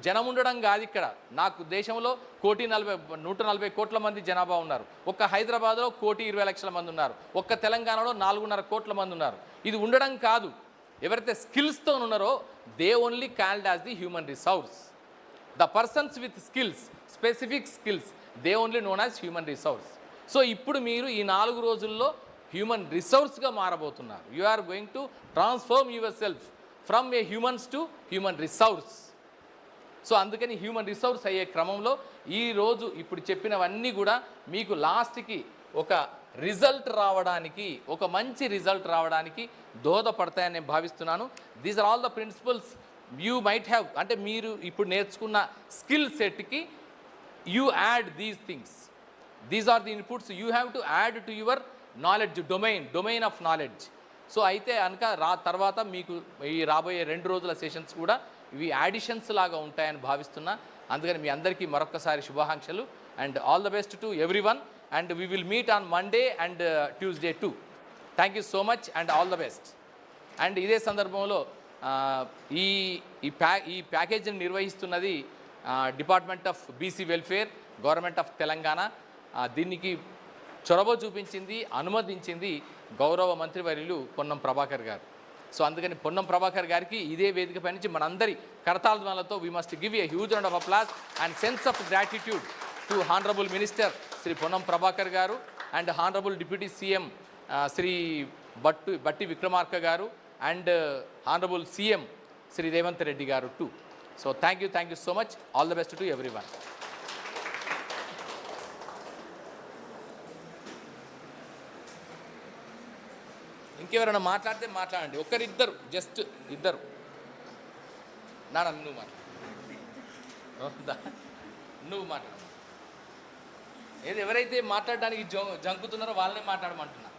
జనం ఉండడం కాదు. ఇక్కడ నాకు దేశంలో 140 కోట్ల మంది జనాభా ఉన్నారు. ఒక్క హైదరాబాద్లో 1,20,00,000 మంది ఉన్నారు. ఒక్క తెలంగాణలో 4.5 కోట్ల మంది ఉన్నారు. ఇది ఉండడం కాదు. ఎవరైతే స్కిల్స్తో ఉన్నారో they only called as the human resource. The persons with skills, specific skills, they only known as human resource. So ఇప్పుడు మీరు ఈ 4 రోజుల్లో హ్యూమన్ రిసోర్స్గా మారబోతున్నారు. You are going to transform yourself from a humans to human resource. So అందుకని human resource అయ్యే క్రమంలో ఈరోజు ఇప్పుడు చెప్పినవన్నీ కూడా మీకు లాస్ట్కి ఒక రిజల్ట్ రావడానికి, ఒక మంచి రిజల్ట్ రావడానికి దోహదపడతాయని నేను భావిస్తున్నాను. These are all the principles you might have. అంటే మీరు ఇప్పుడు నేర్చుకున్న స్కిల్ సెట్కి you add these things. These are the inputs you have to add to your knowledge domain of knowledge. So అయితే కనుక తర్వాత మీకు ఈ రాబోయే 2 రోజుల సెషన్స్ కూడా ఇవి యాడిషన్స్ లాగా ఉంటాయని భావిస్తున్నా. అందుకని మీ అందరికీ మరొకసారి శుభాకాంక్షలు and all the best to every one. And we will meet on Monday and Tuesday too. Thank you so much and all the best. And ఇదే సందర్భంలో ఈ ప్యాకేజీని నిర్వహిస్తున్నది department of BC welfare, government of Telangana. దీనికి చొరవ చూపించింది, అనుమతించింది గౌరవ మంత్రివర్యులు పొన్నం ప్రభాకర్ గారు. సో అందుకని పొన్నం ప్రభాకర్ గారికి ఇదే వేదికపై నుంచి మనందరి కరతాళధ్వనులతో we must give a huge round of applause and sense of gratitude to honourable minister Shri Ponnam Prabhakar garu and honourable deputy CM Shri Bhatti Vikramarka garu and honourable CM Shri Revanth Reddy garu too. So thank you so much. All the best to every one. ఇంకెవరైనా మాట్లాడితే మాట్లాడండి. ఒకరిద్దరు, just ఇద్దరు. నాన్న నువ్వు నువ్వు మాట్లాడు. ఏది ఎవరైతే మాట్లాడడానికి జంకుతున్నారో వాళ్ళనే మాట్లాడమంటున్నా.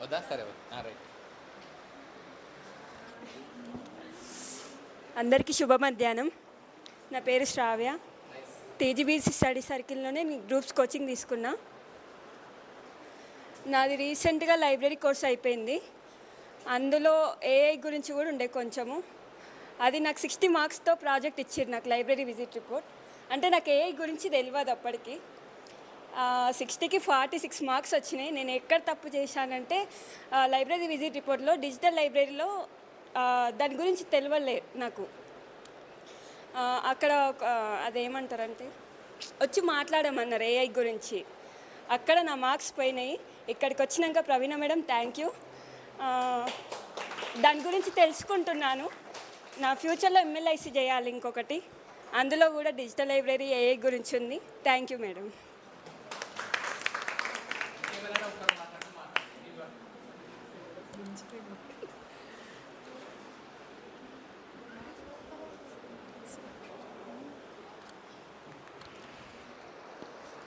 వద్దా? సరే రైట్. అందరికీ శుభ మధ్యాహ్నం. నా పేరు శ్రావ్య. టీజీబీసీ స్టడీ సర్కిల్లోనే గ్రూప్స్ కోచింగ్ తీసుకున్నా. నాది రీసెంట్గా లైబ్రరీ కోర్స్ అయిపోయింది. అందులో ఏఐ గురించి కూడా ఉండే కొంచెము. అది నాకు 60 మార్క్స్తో ప్రాజెక్ట్ ఇచ్చారు నాకు లైబ్రరీ విజిట్ రిపోర్ట్. అంటే నాకు ఏఐ గురించి తెలియదు అప్పటికి. 60కి 46 మార్క్స్ వచ్చినాయి. నేను ఎక్కడ తప్పు చేశానంటే లైబ్రరీ విజిట్ రిపోర్ట్లో డిజిటల్ లైబ్రరీలో దాని గురించి తెలియలే నాకు. అక్కడ అదేమంటారంటే వచ్చి మాట్లాడమన్నారు ఏఐ గురించి. అక్కడ నా మార్క్స్ పోయినాయి. ఇక్కడికి వచ్చినాక ప్రవీణ మేడం థ్యాంక్ యూ. దాని గురించి తెలుసుకుంటున్నాను. నా ఫ్యూచర్లో ఎంఎల్ఐసి చేయాలి ఇంకొకటి. అందులో కూడా డిజిటల్ లైబ్రరీ ఏఐ గురించి ఉంది. Thank you madam.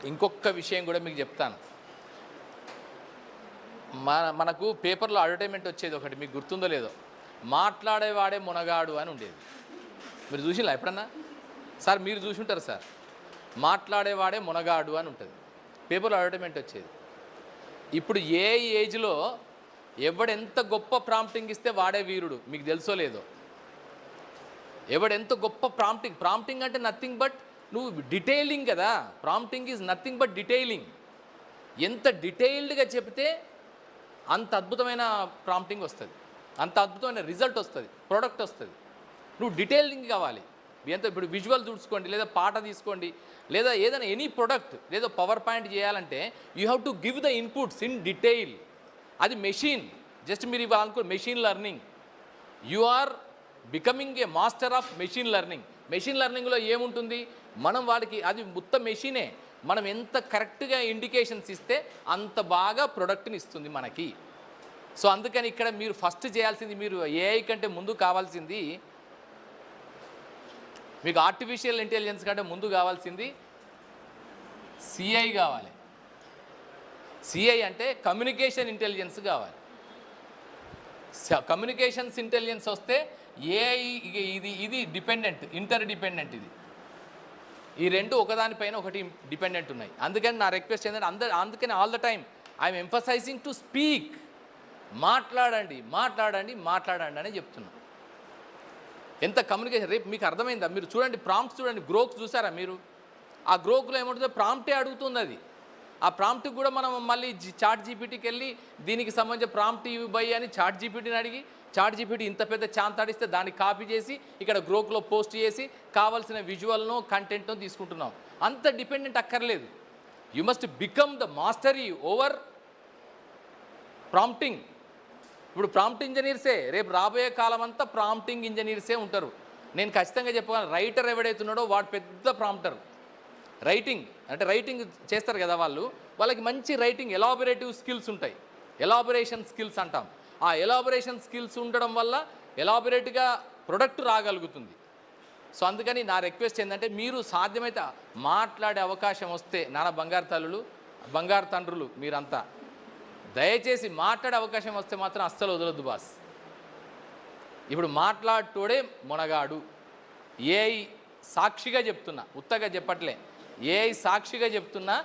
ఇంకొక విషయం కూడా మీకు చెప్తాను. మనకు పేపర్లో అడ్వర్టైజ్మెంట్ వచ్చేది ఒకటి, మీకు గుర్తుందో లేదో, మాట్లాడేవాడే మునగాడు అని ఉండేది. మీరు చూసినా ఎప్పుడన్నా? సార్ మీరు చూసి ఉంటారు సార్. మాట్లాడేవాడే మునగాడు అని ఉంటుంది, పేపర్లో అడ్వర్టైజ్మెంట్ వచ్చేది. ఇప్పుడు ఏ ఏజ్లో ఎవడెంత గొప్ప ప్రాంప్టింగ్ ఇస్తే వాడే వీరుడు, మీకు తెలుసో లేదో. ఎవడెంత గొప్ప ప్రాంప్టింగ్ అంటే నథింగ్ బట్ నువ్వు డీటెయిలింగ్ కదా. Prompting is nothing but detailing. ఎంత డీటెయిల్డ్గా చెప్తే అంత అద్భుతమైన ప్రాంప్టింగ్ వస్తుంది, అంత అద్భుతమైన రిజల్ట్ వస్తుంది, ప్రోడక్ట్ వస్తుంది. నువ్వు డీటెయిలింగ్ కావాలి ఎంత. ఇప్పుడు విజువల్ చూసుకోండి, లేదా పాట తీసుకోండి, లేదా ఏదైనా ఎనీ ప్రొడక్ట్, లేదా పవర్ పాయింట్ చేయాలంటే you have to give the inputs in detail. అది మెషిన్, జస్ట్ మీరు ఇవాళ అనుకో machine learning. You are becoming a master of machine learning. Machine లెర్నింగ్లో ఏముంటుంది, మనం వాడికి అది మొత్తం మెషినే, మనం ఎంత కరెక్ట్గా ఇండికేషన్స్ ఇస్తే అంత బాగా ప్రొడక్ట్ని ఇస్తుంది మనకి. సో అందుకని ఇక్కడ మీరు ఫస్ట్ చేయాల్సింది, మీరు ఏఐ కంటే ముందు కావాల్సింది, మీకు ఆర్టిఫిషియల్ ఇంటెలిజెన్స్ కంటే ముందు కావాల్సింది సిఐ కావాలి. సిఐ అంటే కమ్యూనికేషన్ ఇంటెలిజెన్స్ కావాలి. కమ్యూనికేషన్స్ ఇంటెలిజెన్స్ వస్తే ఏఐ ఇది డిపెండెంట్, ఇంటర్ డిపెండెంట్. ఇది ఈ రెండు ఒకదానిపైన ఒకటి డిపెండెంట్ ఉన్నాయి. అందుకని నా రిక్వెస్ట్ ఏంటంటే అందుకని all the time I'm emphasising to speak. మాట్లాడండి మాట్లాడండి మాట్లాడండి అని చెప్తున్నాను. ఎంత కమ్యూనికేషన్. రేపు మీకు అర్థమైందా? మీరు చూడండి ప్రాంప్ట్స్ చూడండి, గ్రోక్ చూసారా మీరు? ఆ గ్రోక్లో ఏముంటుందో ప్రాంప్టే అడుగుతుంది అది. ఆ ప్రాంప్ట్కి కూడా మనం మళ్ళీ చాట్ జీపీటీకి వెళ్ళి దీనికి సంబంధించిన ప్రాంప్ట్ ఇవి బై అని చాట్ జీపీటీని అడిగి, చాట్ జీపీటీ ఇంత పెద్ద చాంతాడిస్తే దాన్ని కాపీ చేసి ఇక్కడ గ్రోక్లో పోస్ట్ చేసి కావాల్సిన విజువల్ను కంటెంట్ను తీసుకుంటున్నాం. అంత డిపెండెంట్ అక్కర్లేదు. You must become the mastery over prompting. ఇప్పుడు ప్రాంప్ట్ ఇంజనీర్సే రేపు రాబోయే కాలం అంతా ప్రాంప్టింగ్ ఇంజనీర్సే ఉంటారు. నేను ఖచ్చితంగా చెప్పగలను, రైటర్ ఎవడైతున్నాడో వాడు పెద్ద ప్రాంప్టర్. రైటింగ్ అంటే రైటింగ్ చేస్తారు కదా వాళ్ళకి మంచి రైటింగ్ ఎలాబొరేటివ్ స్కిల్స్ ఉంటాయి, ఎలాబొరేషన్ స్కిల్స్ అంటాం. ఆ ఎలాబొరేషన్ స్కిల్స్ ఉండడం వల్ల ఎలాబొరేట్గా ప్రొడక్ట్ రాగలుగుతుంది. సో అందుకని నా రిక్వెస్ట్ ఏంటంటే, మీరు సాధ్యమైతే మాట్లాడే అవకాశం వస్తే, నాన్న బంగారు తల్లులు బంగారు తండ్రులు మీరంతా దయచేసి మాట్లాడే అవకాశం వస్తే మాత్రం అస్సలు వదలొద్దు బాస్. ఇప్పుడు మాట్లాడుతోడే మొనగాడు. ఏఐ సాక్షిగా చెప్తున్నా, ఉత్తగా చెప్పట్లే, ఏఐ సాక్షిగా చెప్తున్నా,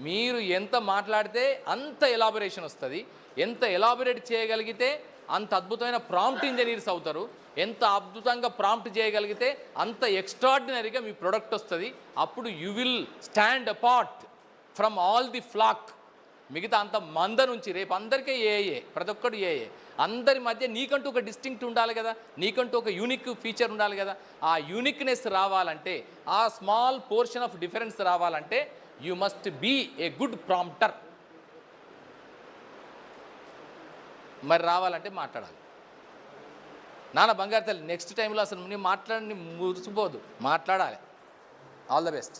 మీరు ఎంత మాట్లాడితే అంత ఎలాబొరేషన్ వస్తుంది. ఎంత ఎలాబొరేట్ చేయగలిగితే అంత అద్భుతమైన ప్రాంప్ట్ ఇంజనీర్స్ అవుతారు. ఎంత అద్భుతంగా ప్రాంప్ట్ చేయగలిగితే అంత ఎక్స్ట్రాడినరీగా మీ ప్రొడక్ట్ వస్తుంది. అప్పుడు you will stand apart from all the flock. మిగతా అంత మంద నుంచి రేపు అందరికీ ఏఏ, ప్రతి ఒక్కడు ఏఏ. అందరి మధ్య నీకంటూ ఒక డిస్టింక్ట్ ఉండాలి కదా, నీకంటూ ఒక యూనిక్ ఫీచర్ ఉండాలి కదా. ఆ యూనిక్నెస్ రావాలంటే, ఆ స్మాల్ పోర్షన్ ఆఫ్ డిఫరెన్స్ రావాలంటే you must be a good prompter. మరి రావాలంటే మాట్లాడాలి. నాన్న బంగారు తల్లి నెక్స్ట్ టైంలో అసలు నీ మాట్లాడి మురిసిపోదు, మాట్లాడాలి. All the best.